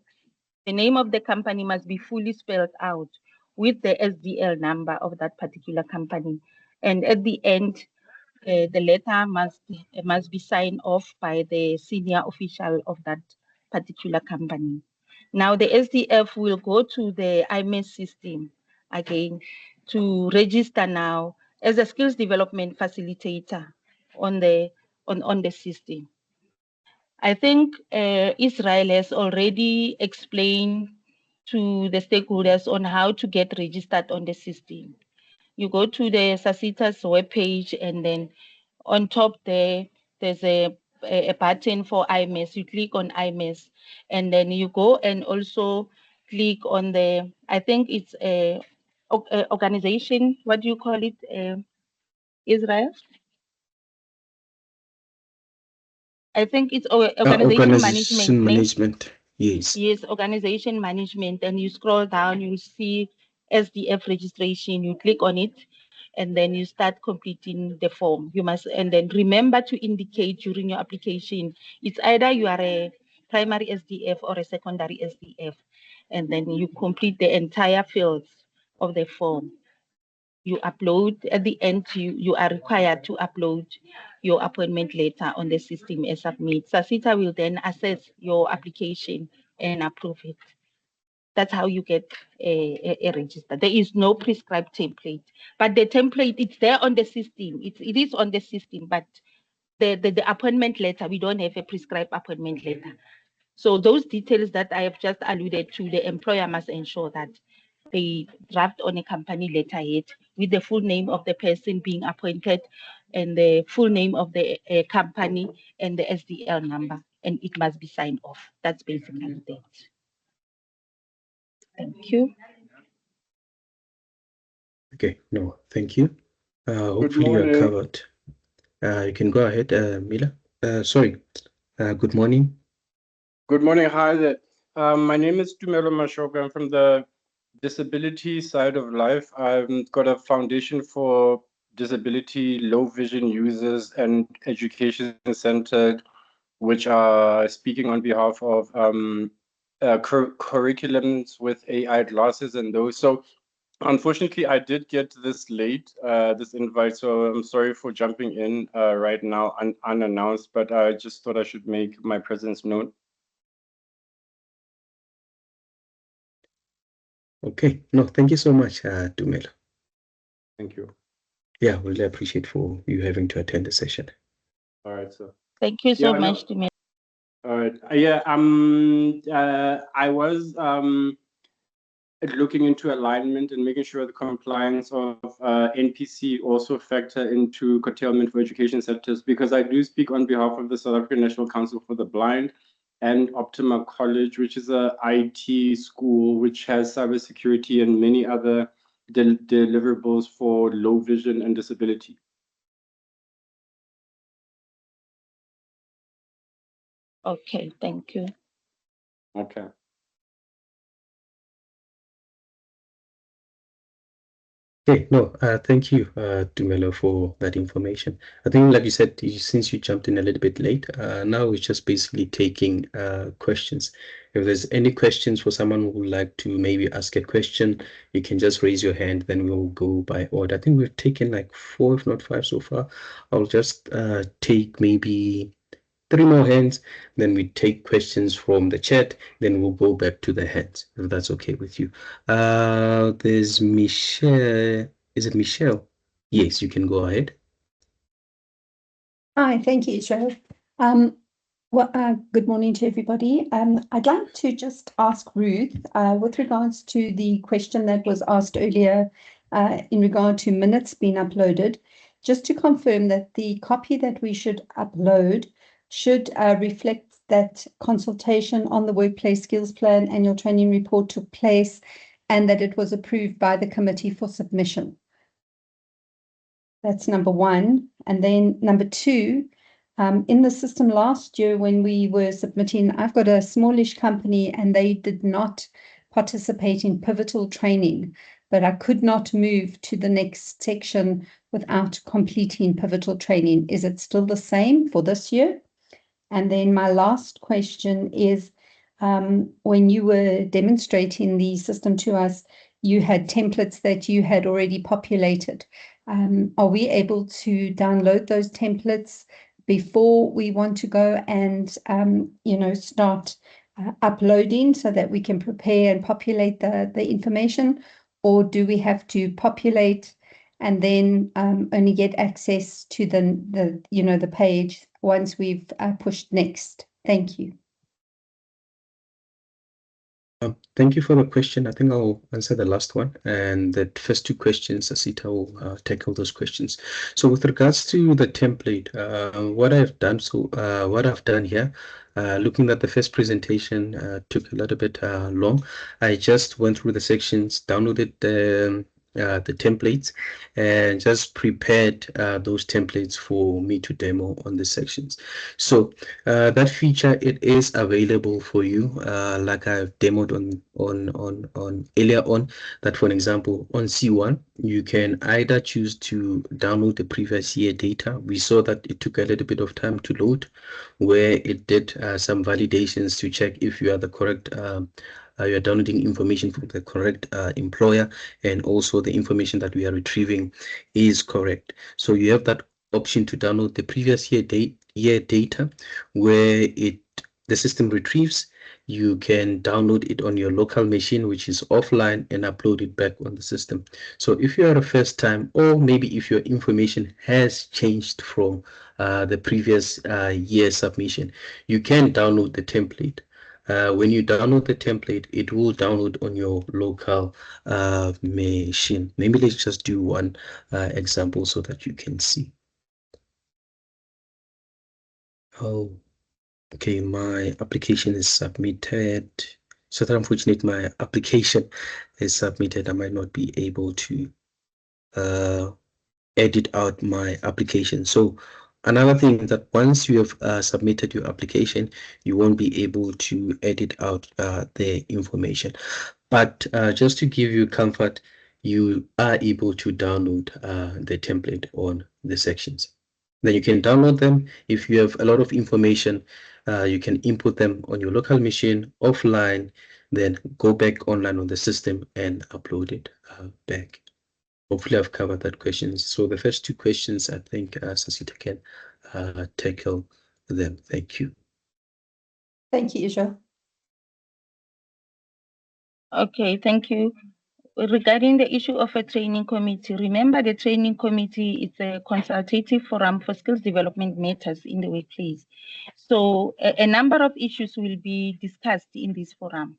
The name of the company must be fully spelled out with the SDL number of that particular company. And at the end, the letter must be signed off by the senior official of that particular company. Now the SDF will go to the IMES system again to register now as a skills development facilitator on the system. I think Israel has already explained to the stakeholders on how to get registered on the system. You go to the SASITA's webpage, and then on top there's a button for IMES. You click on IMES, and then you go and also click on the, I think it's a organization, what do you call it, Israel? I think it's organization management. Yes. Yes, organization management. And you scroll down, you see SDF registration. You click on it, and then you start completing the form. You must, and then remember to indicate during your application, it's either you are a primary SDF or a secondary SDF, and then you complete the entire fields of the form. You upload at the end, you are required to upload your appointment letter on the system and submit. SASITA will then assess your application and approve it. That's how you get a register. There is no prescribed template, but the template, it's there on the system. It is on the system, but the appointment letter, we don't have a prescribed appointment letter. So those details that I have just alluded to, the employer must ensure that they draft on a company letterhead with the full name of the person being appointed and the full name of the company and the SDL number, and it must be signed off. That's basically that. Thank you. Okay, no, thank you. Hopefully you are morning. covered. You can go ahead, Mila. Sorry. Good morning. Good morning. Hi there. My name is Tumelo Mashoka. I'm from the disability side of life. I've got a foundation for disability, low vision users and education centered, which are speaking on behalf of curriculums with AI glasses and those. So unfortunately, I did get this late, this invite, so I'm sorry for jumping in right now unannounced, but I just thought I should make my presence known. Okay, no, thank you so much, Tumelo. Thank you. Yeah, really appreciate for you having to attend the session. All right, sir. Thank you so Yeah, much, Timmy. All right. Yeah, I was looking into alignment and making sure the compliance of NPC also factor into curtailment for education sectors, because I do speak on behalf of the South African National Council for the Blind and Optima College, which is a IT school which has cybersecurity and many other deliverables for low vision and disability. Okay, thank you. Okay. Okay, no, thank you, Tumelo, for that information. I think, like you said, since you jumped in a little bit late, now we're just basically taking questions. If there's any questions for someone who would like to maybe ask a question, you can just raise your hand, then we'll go by order. I think we've taken like 4, if not 5 so far. I'll just take maybe 3 more hands, then we take questions from the chat, then we'll go back to the hands, if that's okay with you. There's Michelle. Is it Michelle? Yes, you can go ahead. Hi, thank you, Israel. Good morning to everybody. I'd like to just ask Ruth with regards to the question that was asked earlier in regard to minutes being uploaded, just to confirm that the copy that we should upload should reflect that consultation on the workplace skills plan annual training report took place and that it was approved by the committee for submission. That's number one. And then number two, in the system last year when we were submitting, I've got a smallish company and they did not participate in pivotal training, but I could not move to the next section without completing pivotal training. Is it still the same for this year? And then my last question is, when you were demonstrating the system to us, you had templates that you had already populated. Are we able to download those templates before we want to go and, start uploading so that we can prepare and populate the information? Or do we have to populate and then only get access to the page once we've pushed next? Thank you. Thank you for the question. I think I'll answer the last one, and the first 2 questions, Asita will tackle those questions. So with regards to the template, what I've done here, looking at the first presentation took a little bit long. I just went through the sections, downloaded the templates and just prepared those templates for me to demo on the sections. So that feature, it is available for you, like I've demoed on earlier on, that for an example on C1 you can either choose to download the previous year data. We saw that it took a little bit of time to load, where it did some validations to check if you are the correct you are downloading information from the correct employer, and also the information that we are retrieving is correct. So you have that option to download the previous year data, where the system retrieves. You can download it on your local machine, which is offline, and upload it back on the system. So if you are a first time, or maybe if your information has changed from the previous year submission, you can download the template. When you download the template, it will download on your local machine. Maybe let's just do one example so that you can see. Oh, okay, my application is submitted. So that unfortunate, my application is submitted. I might not be able to edit out my application. So another thing is that once you have submitted your application, you won't be able to edit out the information. But just to give you comfort, you are able to download the template on the sections. Then you can download them. If you have a lot of information, you can input them on your local machine offline, then go back online on the system and upload it back. Hopefully I've covered that question. So the first two questions, I think Sasita can tackle them. Thank you. Thank you, Isha. Okay, thank you. Regarding the issue of a training committee, remember the training committee is a consultative forum for skills development matters in the workplace. So a number of issues will be discussed in this forum,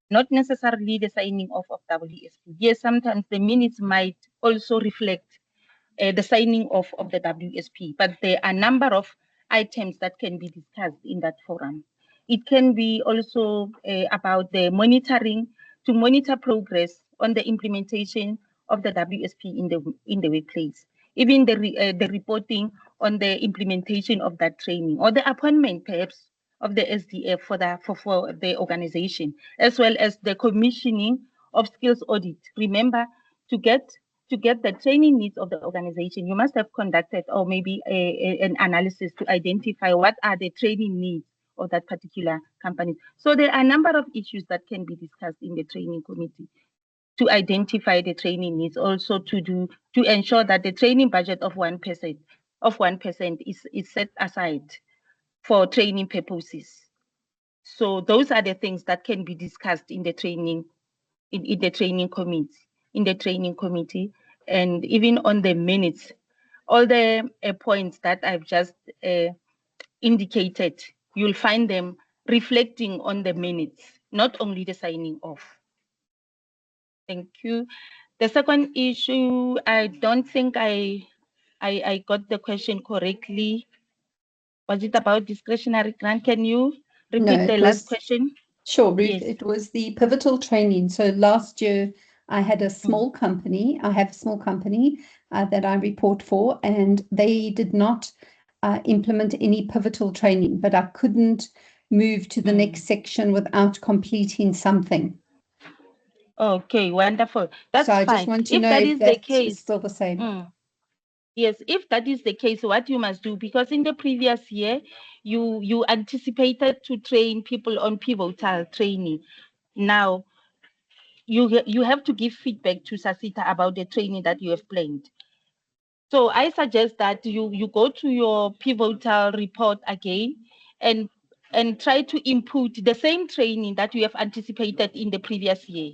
not necessarily the signing off of WSP. Yes, sometimes the minutes might also reflect the signing off of the WSP, but there are a number of items that can be discussed in that forum. It can be also about the monitoring, to monitor progress on the implementation of the WSP in the workplace, even the reporting on the implementation of that training, or the appointment perhaps of the SDF for the organization, as well as the commissioning of skills audit. Remember, to get the training needs of the organization, you must have conducted or maybe an analysis to identify what are the training needs of that particular company. So there are a number of issues that can be discussed in the training committee to identify the training needs, also to ensure that the training budget of 1% is set aside for training purposes. So those are the things that can be discussed in the training in the training committee, and even on the minutes, all the points that I've just indicated, you'll find them reflecting on the minutes, not only the signing off. Thank you. The second issue, I don't think I got the question correctly. Was it about discretionary grant? Can you repeat the last question? Sure, Ruth. Yes. It was the pivotal training. So last year I had a small company. I have a small company that I report for, and they did not implement any pivotal training, but I couldn't move to the next section without completing something. Okay, wonderful. That's so I fine. just want to If know that if is the that case, is still the same. Yes, if that is the case, what you must do, because in the previous year, you anticipated to train people on pivotal training. Now, you have to give feedback to Sasita about the training that you have planned. So I suggest that you go to your pivotal report again and try to input the same training that you have anticipated in the previous year.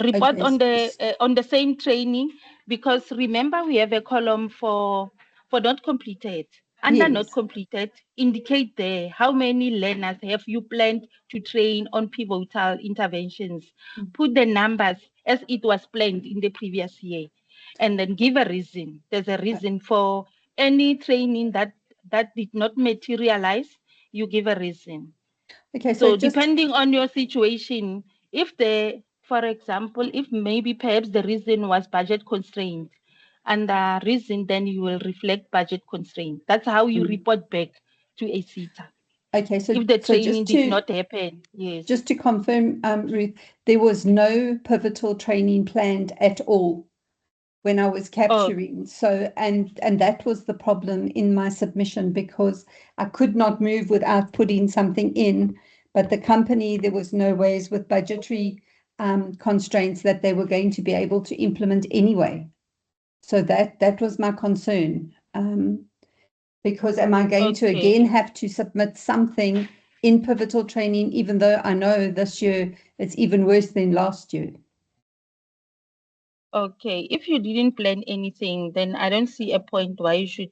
Report on the same training, because remember we have a column for not completed. Under not completed, indicate there how many learners have you planned to train on pivotal interventions. Put the numbers as it was planned in the previous year, and then give a reason. There's a reason for any training that did not materialize. You give a reason. Okay, So depending on your situation, if the for example, if maybe perhaps the reason was budget constraint, and the reason then you will reflect budget constraint. That's how you report back to a SETA. Okay, so If the so training did not happen, yes. just to confirm, Ruth, there was no pivotal training planned at all when I was capturing. So, and that was the problem in my submission, because I could not move without putting something in. But the company, there was no ways with budgetary constraints that they were going to be able to implement anyway. So that was my concern. Because am I going to again have to submit something in pivotal training, even though I know this year it's even worse than last year? Okay, if you didn't plan anything, then I don't see a point why you should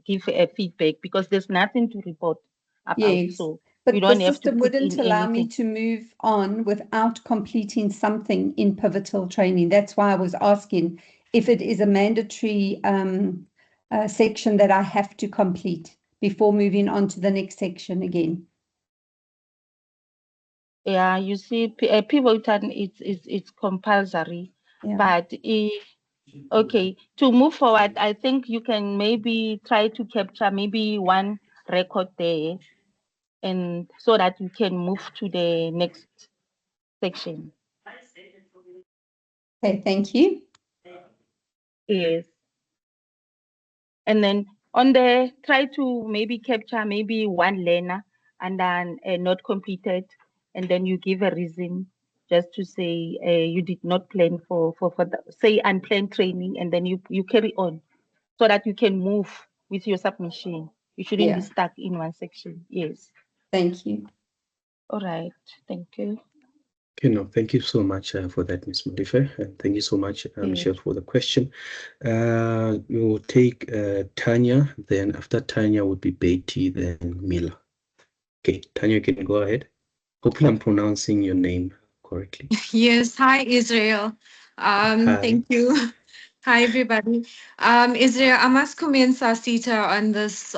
give a feedback, because there's nothing to report about. Yes, So but you the don't have to system put wouldn't in allow me anything. to move on without completing something in pivotal training. That's why I was asking if it is a mandatory section that I have to complete before moving on to the next section again. Yeah, you see, pivotal it's compulsory, Yeah. but okay, to move forward, I think you can maybe try to capture maybe one record there, and so that you can move to the next section. Okay, thank you. Yes. And then on the try to maybe capture maybe one learner and then not completed, and then you give a reason just to say you did not plan for the, say unplanned training, and then you carry on so that you can move with your submission. You shouldn't be Yeah. stuck in one section. Yes. Thank you. All right. Thank you. Okay, no, thank you so much for that, Ms. Modife, and thank you so much, Michelle, for the question. We'll take Tanya, then after Tanya would be Betty, then Mila. Okay, Tanya, you can go ahead. Hopefully I'm pronouncing your name correctly. Yes, hi Israel. Hi. Thank you. Hi everybody. Israel, I must commend Sasita on this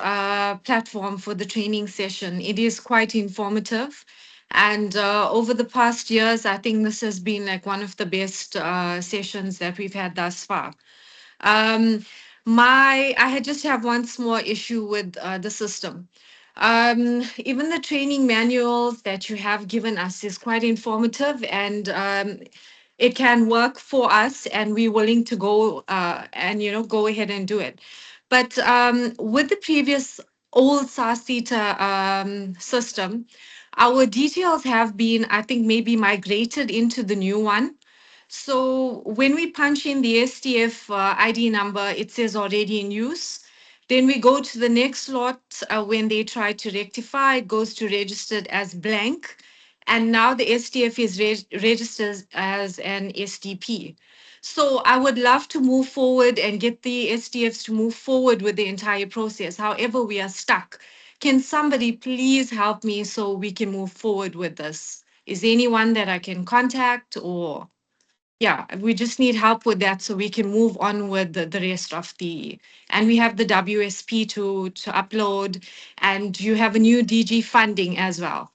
platform for the training session. It is quite informative. And over the past years, I think this has been like one of the best sessions that we've had thus far. I had just have one small issue with the system. Even the training manuals that you have given us is quite informative, and it can work for us, and we're willing to go and go ahead and do it. But with the previous old SARSITA system, our details have been, I think, maybe migrated into the new one. So when we punch in the STF ID number, it says already in use. Then we go to the next slot when they try to rectify, it goes to registered as blank. And now the STF is registered as an SDP. So I would love to move forward and get the STFs to move forward with the entire process. However, we are stuck. Can somebody please help me so we can move forward with this? Is there anyone that I can contact, or? Yeah, we just need help with that so we can move on with the rest of and we have the WSP to upload, and you have a new DG funding as well.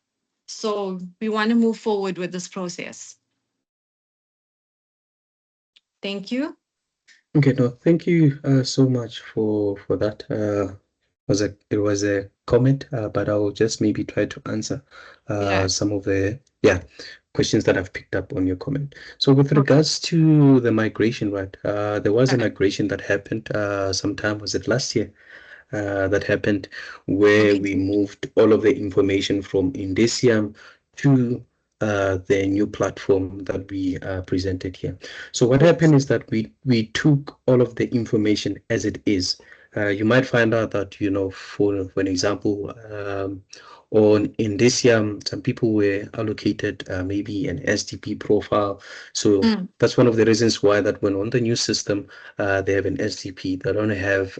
So we want to move forward with this process. Thank you. Okay, no, thank you so much for that. It was a comment, but I will just maybe try to answer some of the questions that I've picked up on your comment. So with regards to the migration, right? There was a migration that happened sometime, was it last year? That happened where we moved all of the information from Indicium to the new platform that we presented here. So what happened is that we took all of the information as it is. You might find out that, for an example, on Indicium, some people were allocated maybe an SDP profile. So that's one of the reasons why that when on the new system, they have an SDP. They don't have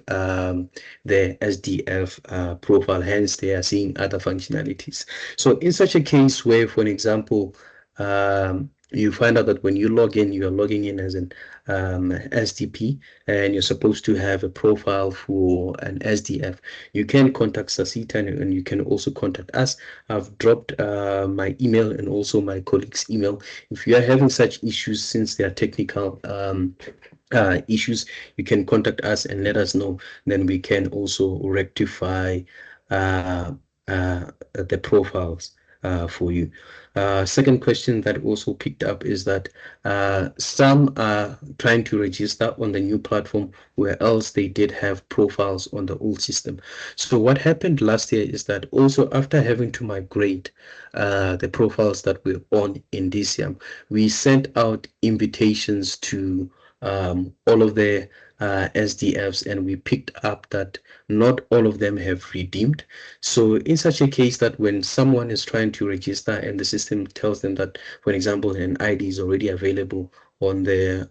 the SDF profile, hence they are seeing other functionalities. So in such a case where, for an example, you find out that when you log in, you are logging in as an SDP, and you're supposed to have a profile for an SDF. You can contact Sasita, and you can also contact us. I've dropped my email and also my colleague's email. If you are having such issues, since they are technical issues, you can contact us and let us know. Then we can also rectify the profiles for you. Second question that also picked up is that some are trying to register on the new platform where else they did have profiles on the old system. So what happened last year is that also after having to migrate the profiles that were on Indicium, we sent out invitations to all of the SDFs, and we picked up that not all of them have redeemed. So in such a case that when someone is trying to register and the system tells them that, for example, an ID is already available on the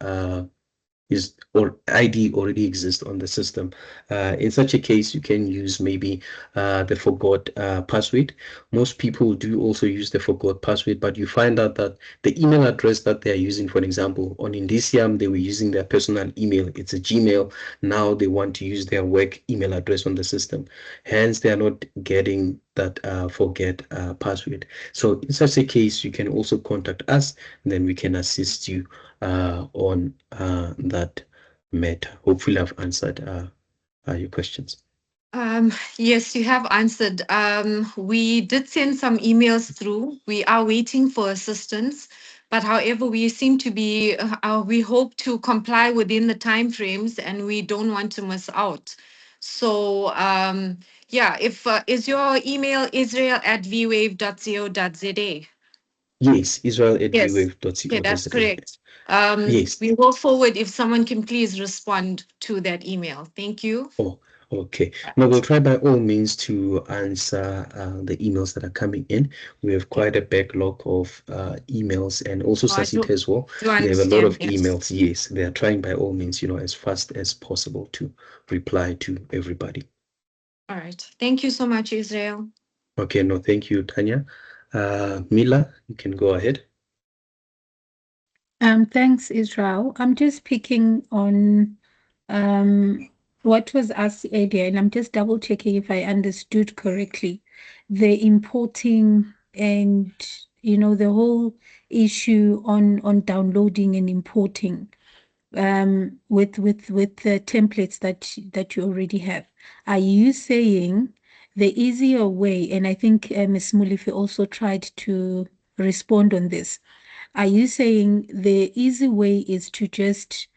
or ID already exists on the system. In such a case, you can use maybe the forgot password. Most people do also use the forgot password, but you find out that the email address that they are using, for example, on Indicium, they were using their personal email. It's a Gmail. Now they want to use their work email address on the system. Hence, they are not getting that forget password. So in such a case, you can also contact us, and then we can assist you on that matter. Hopefully, I've answered your questions. Yes, you have answered. We did send some emails through. We are waiting for assistance, but however, we seem to be. We hope to comply within the timeframes, and we don't want to miss out. So, yeah, if is your email israel@vwave.co.za? Yes, Israel at Yes. Okay, vwave.co.za. that's correct. Yes. We will forward if someone can please respond to that email. Thank you. Oh, okay. Now we'll try by all means to answer the emails that are coming in. We have quite a backlog of emails, and also I Sasita as well. do They have a lot understand. of Yes. emails. Yes, they are trying by all means, as fast as possible to reply to everybody. All right. Thank you so much, Israel. Okay, no, thank you, Tanya. Mila, you can go ahead. Thanks, Israel. I'm just picking on what was asked earlier, and I'm just double checking if I understood correctly. The importing and the whole issue on downloading and importing with the templates that you already have. Are you saying the easier way, and I think Ms. Mulifi also tried to respond on this. Are you saying the easy way is to just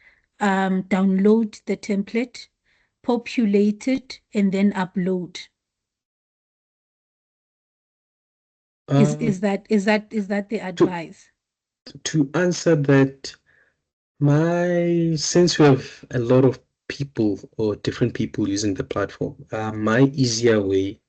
download the template, populate it, and then upload? Is that the advice? To answer that, since we have a lot of people or different people using the platform, my easier way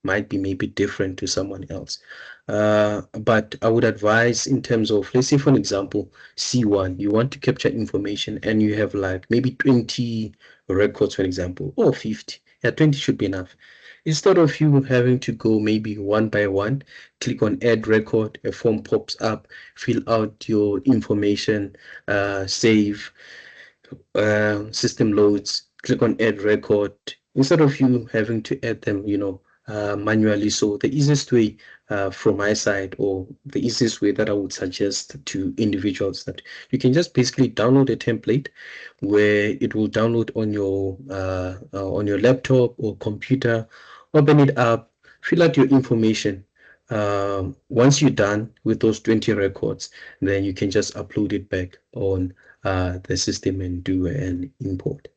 might be maybe different to someone else. But I would advise in terms of, let's say, for an example, C1, you want to capture information and you have like maybe 20 records, for example, or 50. Yeah, 20 should be enough. Instead of you having to go maybe one by one, click on add record, a form pops up, fill out your information, save, system loads, click on add record, instead of you having to add them, manually. So the easiest way from my side, or the easiest way that I would suggest to individuals, that you can just basically download a template where it will download on your laptop or computer, open it up, fill out your information. Once you're done with those 20 records, then you can just upload it back on the system and do an import.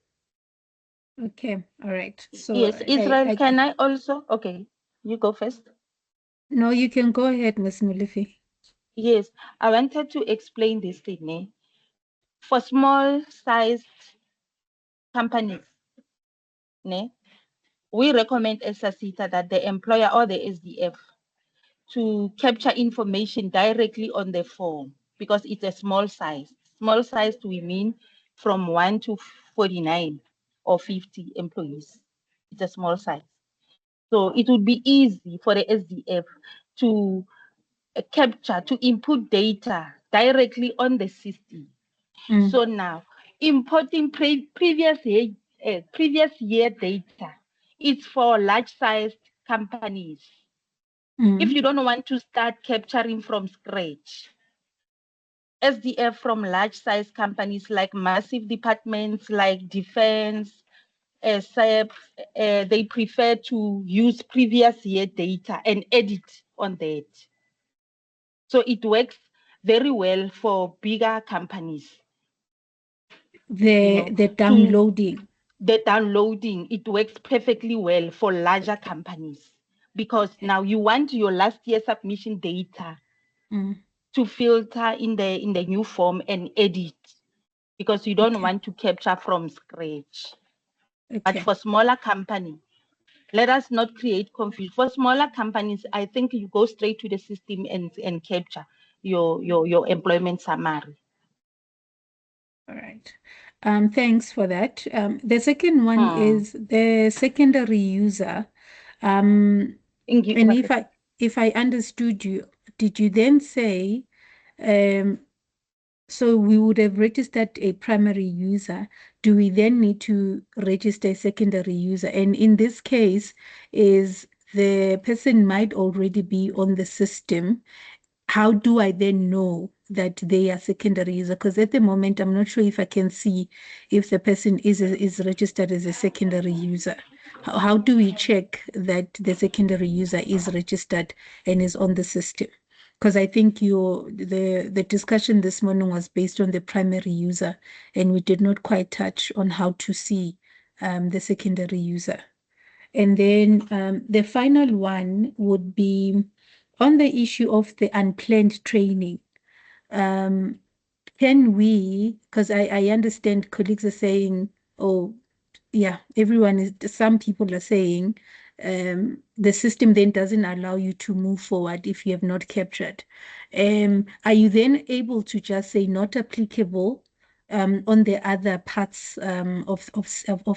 Okay, all right. So Yes, Israel, can I also? Okay, you go first. No, you can go ahead, Ms. Mulifi. Yes, I wanted to explain this thing. For small sized companies, we recommend as SASITA that the employer or the SDF to capture information directly on the form, because it's a small size. Small size, we mean from 1 to 49 or 50 employees. It's a small size. So it would be easy for the SDF to capture, to input data directly on the system. So now, importing previous year data is for large-sized companies. If you don't want to start capturing from scratch, SDF from large-sized companies like massive departments like defense, SAP, they prefer to use previous year data and edit on that. So it works very well for bigger companies. The downloading. The downloading, it works perfectly well for larger companies because now you want your last year submission data to filter in the new form and edit because you don't want to capture from scratch. But for smaller company, let us not create confusion. For smaller companies, I think you go straight to the system and capture your employment summary. All right. Thanks for that. The second one is the secondary user. And if I understood you, did you then say, so we would have registered a primary user. Do we then need to register a secondary user? And in this case, is the person might already be on the system. How do I then know that they are secondary user? Because at the moment, I'm not sure if I can see if the person is registered as a secondary user. How do we check that the secondary user is registered and is on the system? Because I think the discussion this morning was based on the primary user, and we did not quite touch on how to see the secondary user. And then the final one would be on the issue of the unplanned training. Can we, because I understand colleagues are saying, oh, yeah, some people are saying the system then doesn't allow you to move forward if you have not captured. Are you then able to just say not applicable on the other parts of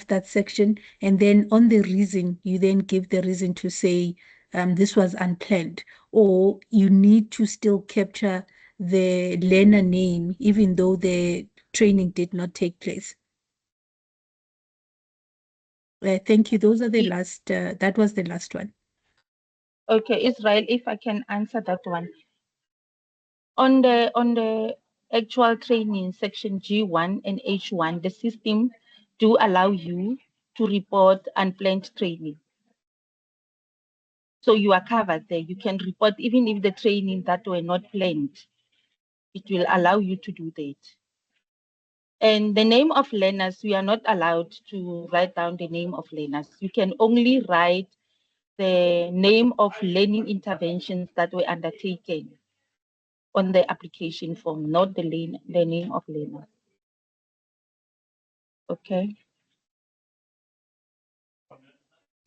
that section? And then on the reason, you then give the reason to say this was unplanned, or you need to still capture the learner name even though the training did not take place? Thank you. Those are the last, that was the last one. Okay, Israel, if I can answer that one. On the actual training section G1 and H1, the system do allow you to report unplanned training. So you are covered there. You can report even if the training that were not planned. It will allow you to do that. And the name of learners, we are not allowed to write down the name of learners. You can only write the name of learning interventions that were undertaken on the application form, not the name of learners. Okay.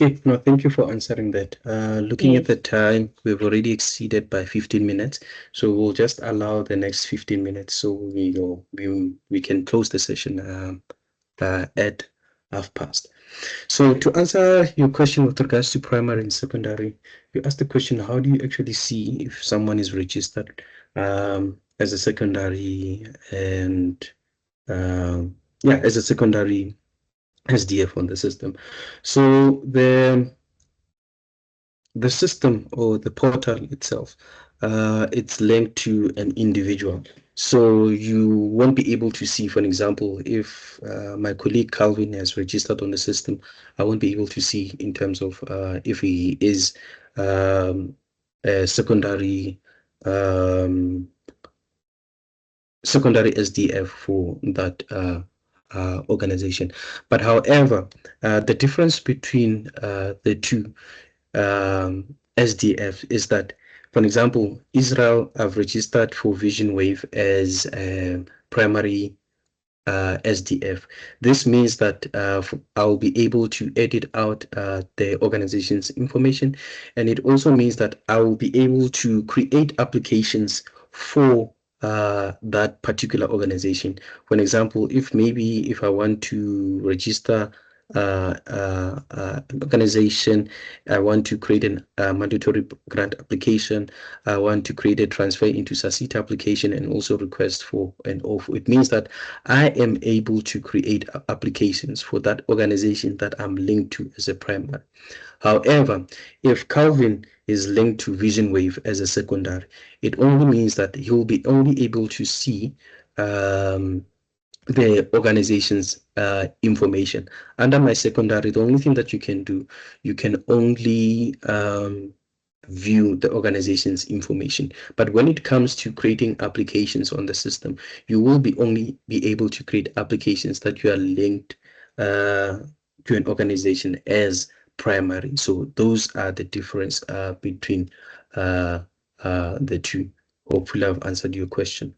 Okay, no, thank you for answering that. Looking at the time, we've already exceeded by 15 minutes, so we'll just allow the next 15 minutes so we can close the session at past. So to answer your question with regards to primary and secondary, you asked the question, how do you actually see if someone is registered as a secondary and as a secondary SDF on the system? So the system or the portal itself, it's linked to an individual. So you won't be able to see, for example, if my colleague Calvin has registered on the system, I won't be able to see in terms of if he is a secondary SDF for that organization. But however, the difference between the two SDF is that, for example, Israel have registered for Vision Wave as a primary SDF. This means that I'll be able to edit out the organization's information, and it also means that I will be able to create applications for that particular organization. For example, if I want to register an organization. I want to create a mandatory grant application. I want to create a transfer into SASITA application and also request for an offer. It means that I am able to create applications for that organization that I'm linked to as a primary. However, if Calvin is linked to Vision Wave as a secondary, it only means that he'll be only able to see the organization's information. Under my secondary, the only thing that you can do, you can only view the organization's information. But when it comes to creating applications on the system, you will only be able to create applications that you are linked to an organization as primary. So those are the difference between the two. Hopefully I've answered your question.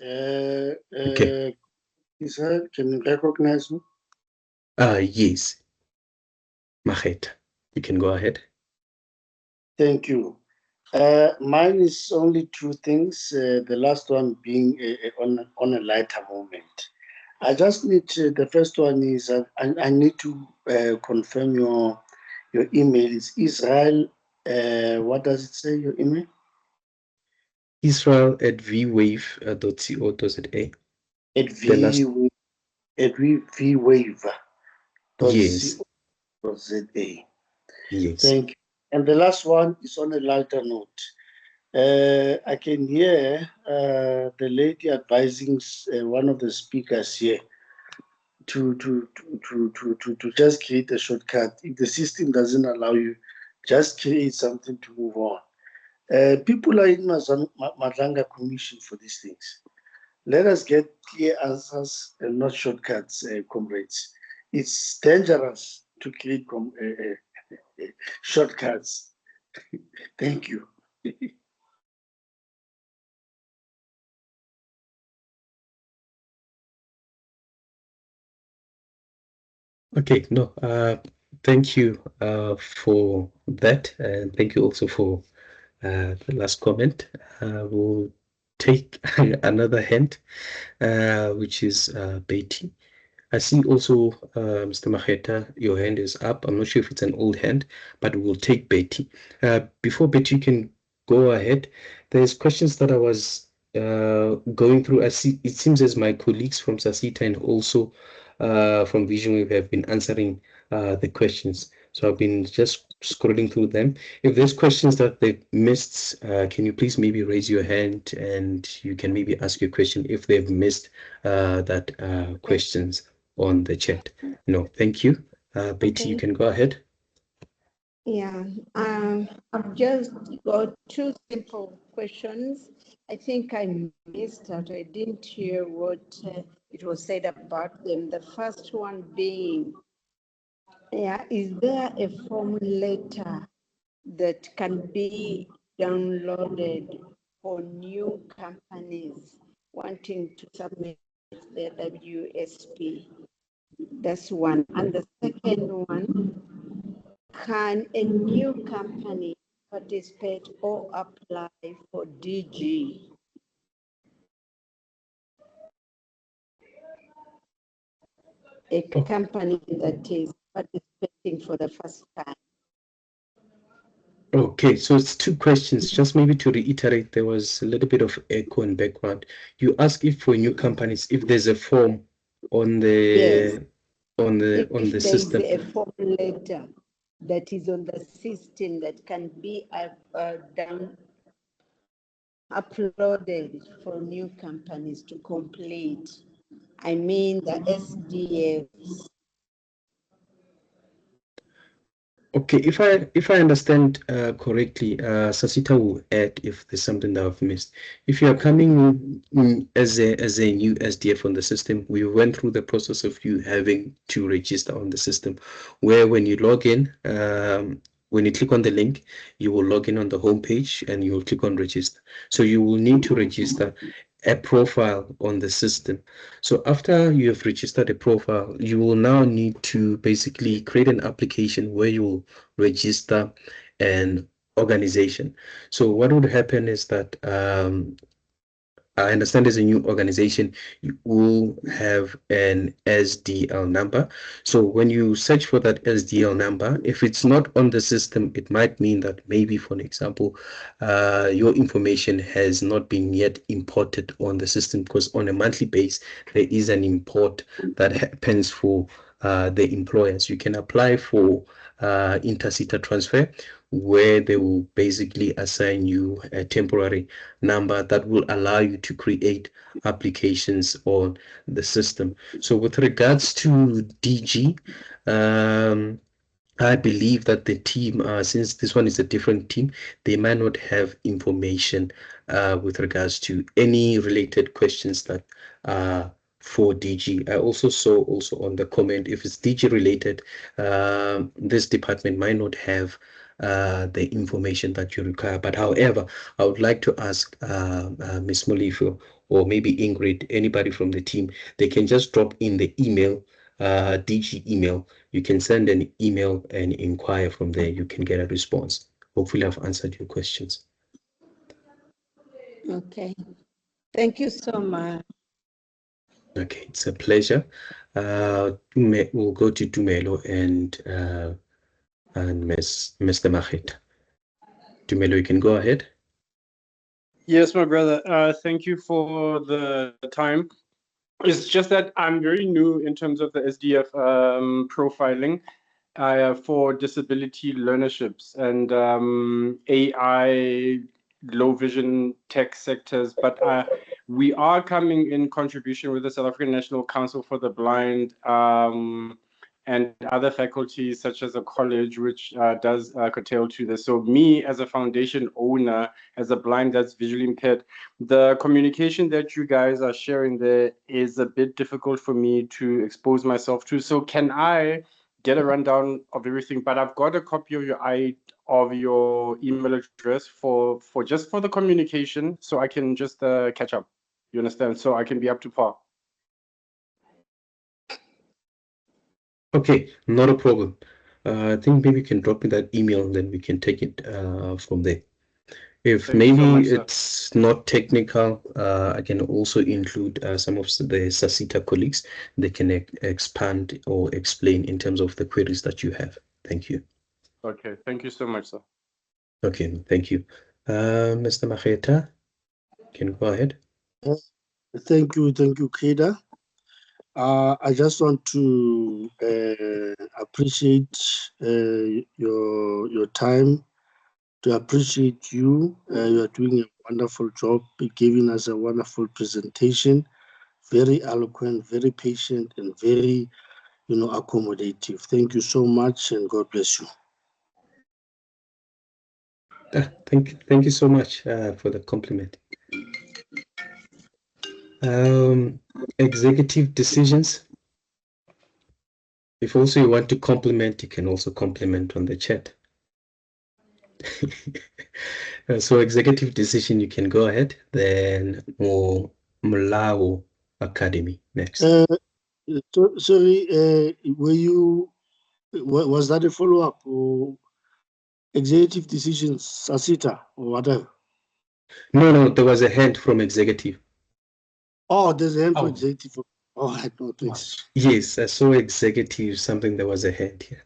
Okay. Israel, can you recognize me? Yes. Mahet, you can go ahead. Thank you. Mine is only two things. The last one being on a lighter moment. I just need the first one is I need to confirm your email. It's Israel. What does it say? Your email? Israel at vwave.co.za. At vwave.co.za. Yes. Yes. Thank you. And the last one is on a lighter note. I can hear the lady advising one of the speakers here to just create a shortcut. If the system doesn't allow you, just create something to move on. People are in Madanga Commission for these things. Let us get clear answers and not shortcuts, comrades. It's dangerous to create shortcuts. Thank you. Okay, no, thank you for that. And thank you also for the last comment. We'll take another hand, which is Betty. I see also, Mr. Maheta, your hand is up. I'm not sure if it's an old hand, but we'll take Betty. Before Betty, you can go ahead. There's questions that I was going through. I see it seems as my colleagues from SASITA and also from Vision Wave have been answering the questions. So I've been just scrolling through them. If there's questions that they've missed, can you please maybe raise your hand and you can maybe ask your question if they've missed that questions on the chat. No, thank you. Betty, you can go ahead. Yeah, I've just got two simple questions. I think I missed out. I didn't hear what it was said about them. The first one being, is there a form letter that can be downloaded for new companies wanting to submit their WSP? That's one. And the second one, can a new company participate or apply for DG? A company that is participating for the first time. Okay, so it's two questions. Just maybe to reiterate, there was a little bit of echo in background. You ask if for new companies, if there's a form on the system. If there is a form letter that is on the system that can be uploaded for new companies to complete. I mean the SDFs. Okay, if I understand correctly, SASITA will add if there's something that I've missed. If you are coming in as a new SDF on the system, we went through the process of you having to register on the system, where when you log in, when you click on the link, you will log in on the home page and you will click on register. So you will need to register a profile on the system. So after you have registered a profile, you will now need to basically create an application where you will register an organization. So what would happen is that I understand as a new organization, you will have an SDL number. So when you search for that SDL number, if it's not on the system, it might mean that maybe, for an example, your information has not been yet imported on the system, because on a monthly base, there is an import that happens for the employers. You can apply for inter-SETA transfer, where they will basically assign you a temporary number that will allow you to create applications on the system. So with regards to DG, I believe that the team, since this one is a different team, they might not have information with regards to any related questions that for DG. I also saw also on the comment, if it's DG related, this department might not have the information that you require. But however, I would like to ask Ms. Molifo or maybe Ingrid, anybody from the team, they can just drop in the email, DG email. You can send an email and inquire from there. You can get a response. Hopefully I've answered your questions. Okay. Thank you so much. Okay, it's a pleasure. We'll go to Tumelo and Mr. Mahit. Tumelo, you can go ahead. Yes, my brother. Thank you for the time. It's just that I'm very new in terms of the SDF profiling for disability learnerships and AI, low vision tech sectors. But we are coming in contribution with the South African National Council for the Blind and other faculties such as a college, which does curtail to this. So me as a foundation owner, as a blind that's visually impaired, the communication that you guys are sharing there is a bit difficult for me to expose myself to. So can I get a rundown of everything? But I've got a copy of your email address for the communication, so I can just catch up. You understand? So I can be up to par. Okay, not a problem. I think maybe you can drop me that email and then we can take it from there. If Thank you so maybe much, sir. it's not technical, I can also include some of the SASITA colleagues. They can expand or explain in terms of the queries that you have. Thank you. Okay, thank you so much, sir. Okay, thank you. Mr. Maheta, can you go ahead? Thank you, Keda. I just want to appreciate your time, to appreciate you. You are doing a wonderful job, giving us a wonderful presentation, very eloquent, very patient, and very, accommodative. Thank you so much, and God bless you. Thank you so much for the compliment. Executive decisions. If also you want to compliment, you can also compliment on the chat. So executive decision, you can go ahead. Then Mulao Academy next. Sorry, was that a follow-up or executive decisions, SASITA or whatever? No, there was a hand from executive. Oh, there's a hand for executive. Oh, I know, thanks. Yes, I saw executive, something, there was a hand here.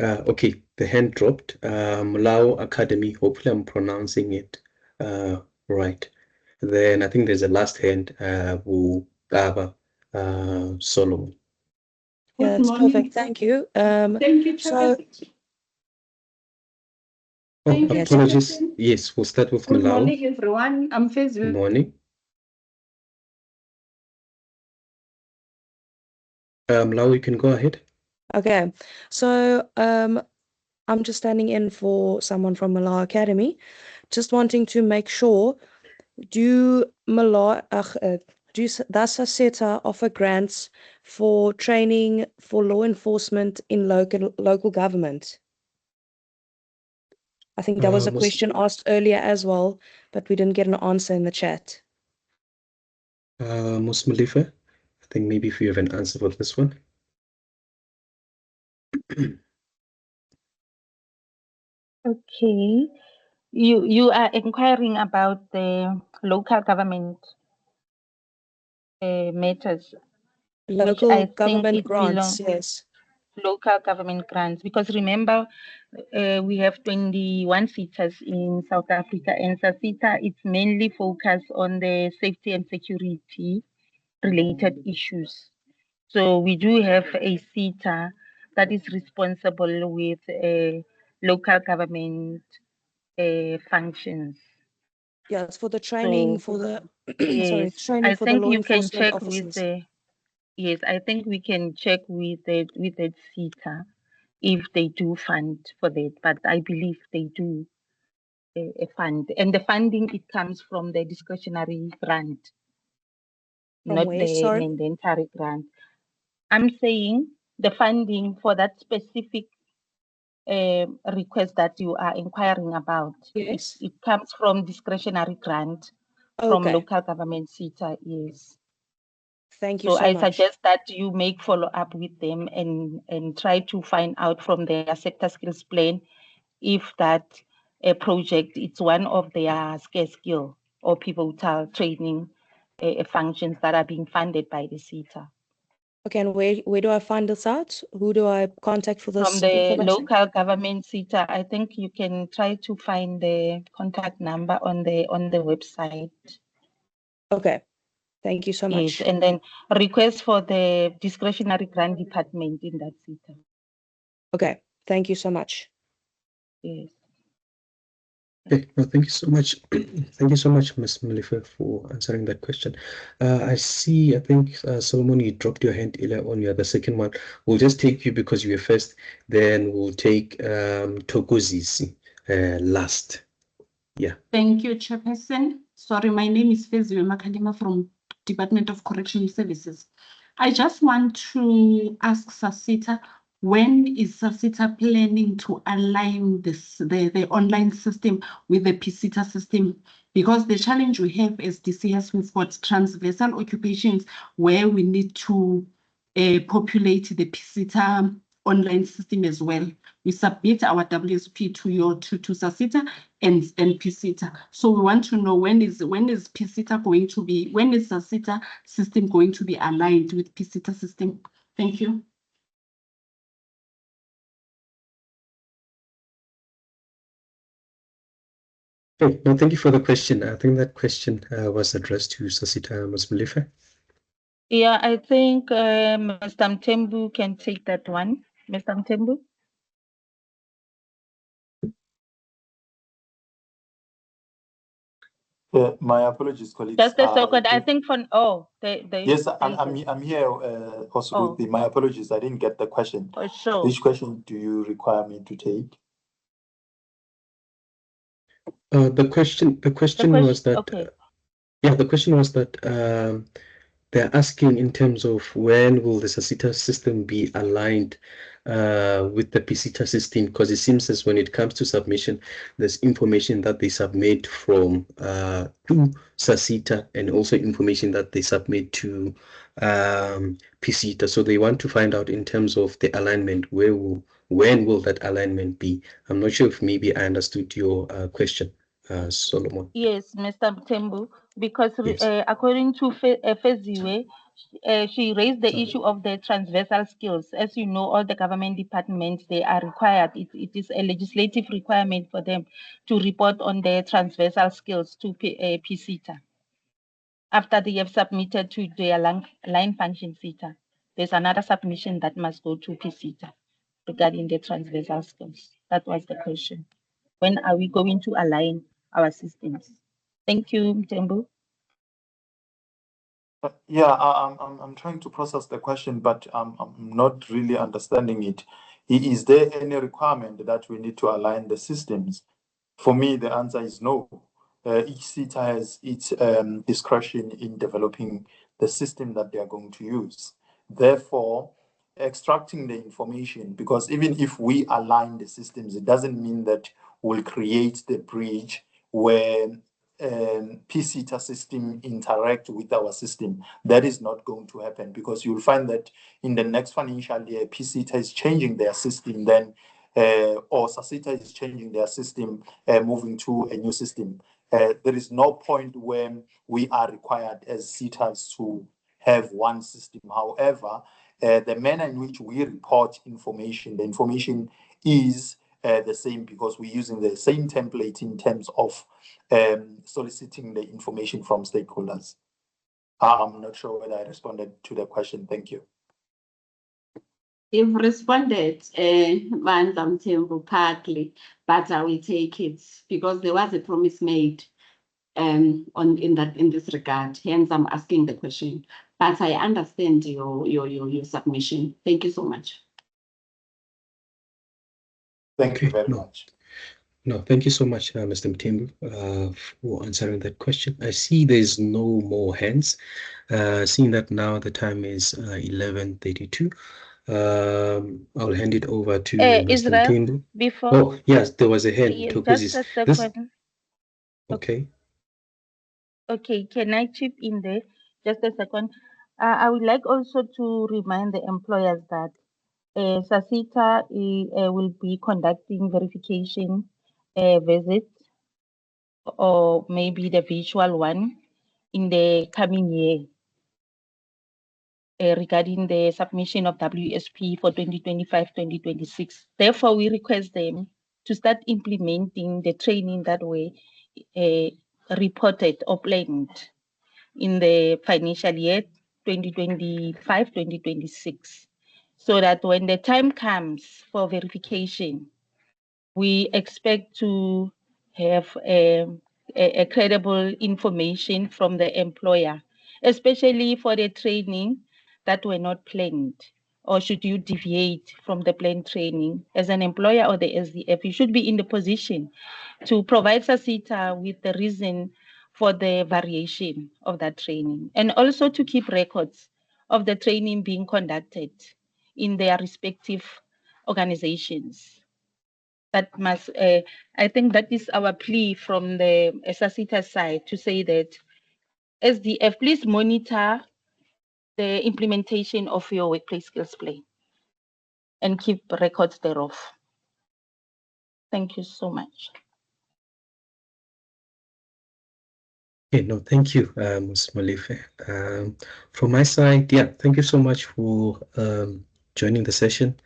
Okay, the hand dropped. Mulao Academy, hopefully I'm pronouncing it right. Then I think there's a last hand, Gaba Solomon. Yeah, that's perfect. Thank you. Thank you, so, Apologies. Yes, we'll start with Good Mulao. morning, everyone. I'm Fez. Good morning. Mulao, you can go ahead. Okay, so I'm just standing in for someone from Malawi Academy, just wanting to make sure, does SASETA offer grants for training for law enforcement in local government? I think that was a question asked earlier as well, but we didn't get an answer in the chat. Ms. Malifa, I think maybe if you have an answer for this one. Okay. You are inquiring about the local government matters, which Local I think government it grants, belongs yes. local government grants, because remember we have 21 SETAs in South Africa, and SETA it's mainly focused on the safety and security related issues. So we do have a SETA that is responsible with local government functions. Yes, for the training, So for the yes, sorry, training I for the think law you can enforcement check with officers. the yes, I think we can check with the SETA if they do fund for that, but I believe they do a fund, and the funding it comes from the discretionary grant, From not where, the sorry? mandatory grant. I'm saying the funding for that specific request that you are inquiring about, Yes. it comes from discretionary grant from Okay. local government SETA, yes. Thank you So so I much. suggest that you make follow up with them and try to find out from their sector skills plan if that project it's one of their scarce skill or pivotal training functions that are being funded by the SETA. Okay, and where do I find this out? Who do I contact for From this the information? local government SETA, I think you can try to find the contact number on the website. Okay, thank you so Yes, much. and then request for the discretionary grant department in that SETA. Okay, thank you so much. Yes. Okay, well, thank you so much. Thank you so much, Ms. Malifa, for answering that question. I see, I think, Solomon, you dropped your hand earlier on. You're the second one. We'll just take you because you were first, then we'll take Tokozisi last. Yeah. Thank you, Chairperson. Sorry, my name is Feziwe Makhalima from Department of Correctional Services. I just want to ask SASITA, when is SASITA planning to align the online system with the PSITA system? Because the challenge we have as DCS, we've got transversal occupations where we need to populate the PSITA online system as well. We submit our WSP to SASITA and PSITA. So we want to know when is PSITA going to be, when is SASITA system going to be aligned with PSITA system? Thank you. Okay, no, thank you for the question. I think that question was addressed to Sasita Ms. Malifa. Yeah, I think Mr. Mtembu can take that one. Mr. Mtembu? My apologies, colleagues. Just a second. I think for Yes, I'm here, also with my apologies. I didn't get the question. For sure. Which question do you require me to take? The question was that okay. Yeah, the question was that they're asking in terms of when will the SASITA system be aligned with the PSITA system, because it seems as when it comes to submission, there's information that they submit from to SASITA and also information that they submit to PSITA. So they want to find out in terms of the alignment, when will that alignment be? I'm not sure if maybe I understood your question, Solomon. Yes, Mr. Mtembu, because Yes. according to Feziwe, she raised the issue of the transversal skills. As you know, all the government departments, they are required. It is a legislative requirement for them to report on their transversal skills to PSITA. After they have submitted to their line function SITA, there's another submission that must go to PSITA regarding the transversal skills. That was the question. When are we going to align our systems? Thank you, Mtembu. Yeah, I'm trying to process the question, but I'm not really understanding it. Is there any requirement that we need to align the systems? For me, the answer is no. Each SITA has its discretion in developing the system that they are going to use. Therefore, extracting the information, because even if we align the systems, it doesn't mean that we'll create the bridge where PSITA system interact with our system. That is not going to happen, because you'll find that in the next financial year, PSITA is changing their system, then or SASITA is changing their system, moving to a new system. There is no point when we are required as SETAs to have one system. However, the manner in which we report information, the information is the same because we're using the same template in terms of soliciting the information from stakeholders. I'm not sure whether I responded to the question. Thank you. You've responded, Mandla Mthembu, partly, but I will take it because there was a promise made in this regard. Hence, I'm asking the question. But I understand your submission. Thank you so much. Thank you very much. No, thank you so much, Mr. Mthembu, for answering that question. I see there's no more hands. Seeing that now the time is 11:32. I'll hand it over to Mr. Israel, Mthembu. before. Oh, yes, there was a hand. Yeah, Thokozis. just a This, second. okay. Okay, can I chip in there? Just a second. I would like also to remind the employers that SASITA will be conducting verification visits or maybe the virtual one in the coming year regarding the submission of WSP for 2025-2026. Therefore, we request them to start implementing the training that way reported or planned in the financial year 2025-2026, so that when the time comes for verification, we expect to have a credible information from the employer, especially for the training that were not planned. Or should you deviate from the planned training as an employer or the SDF, you should be in the position to provide SASITA with the reason for the variation of that training, and also to keep records of the training being conducted in their respective organizations. That must, I think that is our plea from the SASITA side to say that SDF, please monitor the implementation of your workplace skills plan and keep records thereof. Thank you so much. Okay, no, thank you, Ms. Malife. From my side, yeah, thank you so much for joining the session.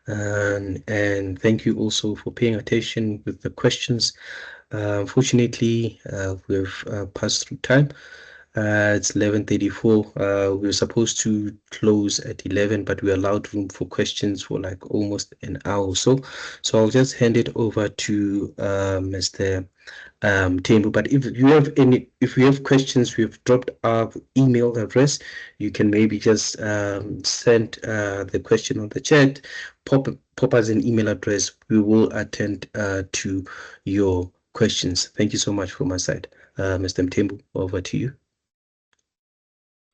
And thank you also for paying attention with the questions. Unfortunately, we've passed through time. It's 11:34. We were supposed to close at 11, but we allowed room for questions for like almost an hour or so. So I'll just hand it over to Mr. Mthembu. But if you have questions, we've dropped our email address. You can maybe just send the question on the chat, pop us an email address. We will attend to your questions. Thank you so much from my side. Mr. Mthembu, over to you.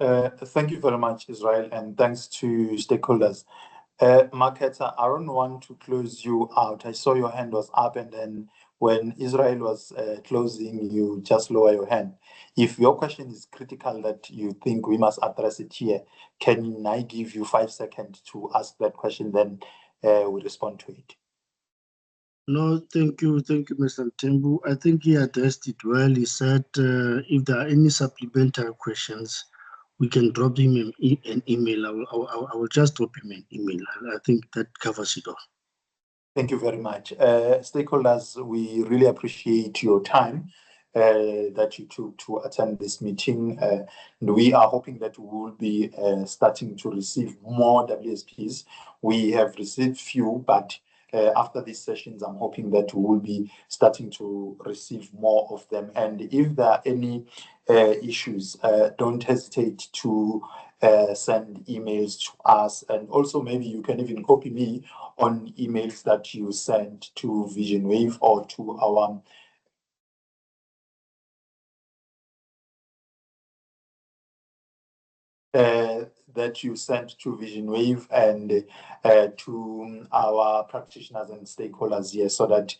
Thank you very much, Israel, and thanks to stakeholders. Marketa, I don't want to close you out. I saw your hand was up, and then when Israel was closing, you just lower your hand. If your question is critical that you think we must address it here, can I give you 5 seconds to ask that question, then we respond to it? No, thank you, Mr. Mthembu. I think he addressed it well. He said if there are any supplementary questions, we can drop him an email. I will just drop him an email. I think that covers it all. Thank you very much. Stakeholders, we really appreciate your time that you took to attend this meeting. And we are hoping that we will be starting to receive more WSPs. We have received few, but after these sessions, I'm hoping that we will be starting to receive more of them. And if there are any issues, don't hesitate to send emails to us. And also maybe you can even copy me on emails that you send to Vision Wave or to our that you sent to Vision Wave and to our practitioners and stakeholders here, so that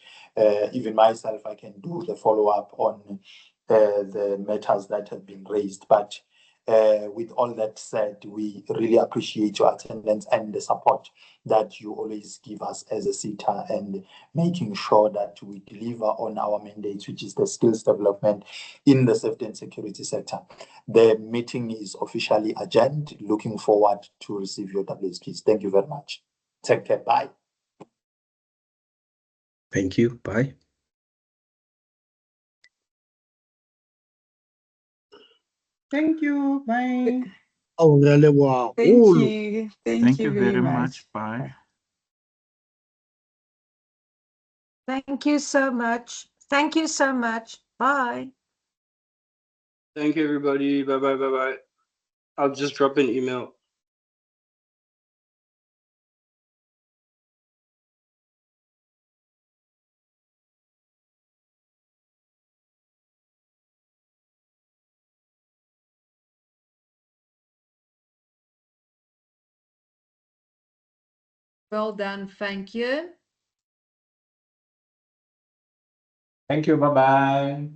even myself, I can do the follow-up on the matters that have been raised. But With all that said, we really appreciate your attendance and the support that you always give us as a SETA, and making sure that we deliver on our mandates, which is the skills development in the safety and security sector. The meeting is officially adjourned. Looking forward to receive your WSPs. Thank you very much. Take care. Bye. Thank you. Bye. Thank you. Bye. Oh, really? Wow. Thank you. Thank you very much. Bye. Thank you so much. Thank you so much. Bye. Thank you, everybody. Bye bye. Bye bye. I'll just drop an email. Well done. Thank you. Thank you. Bye-bye.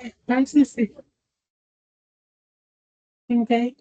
Hi, Sissy. Okay.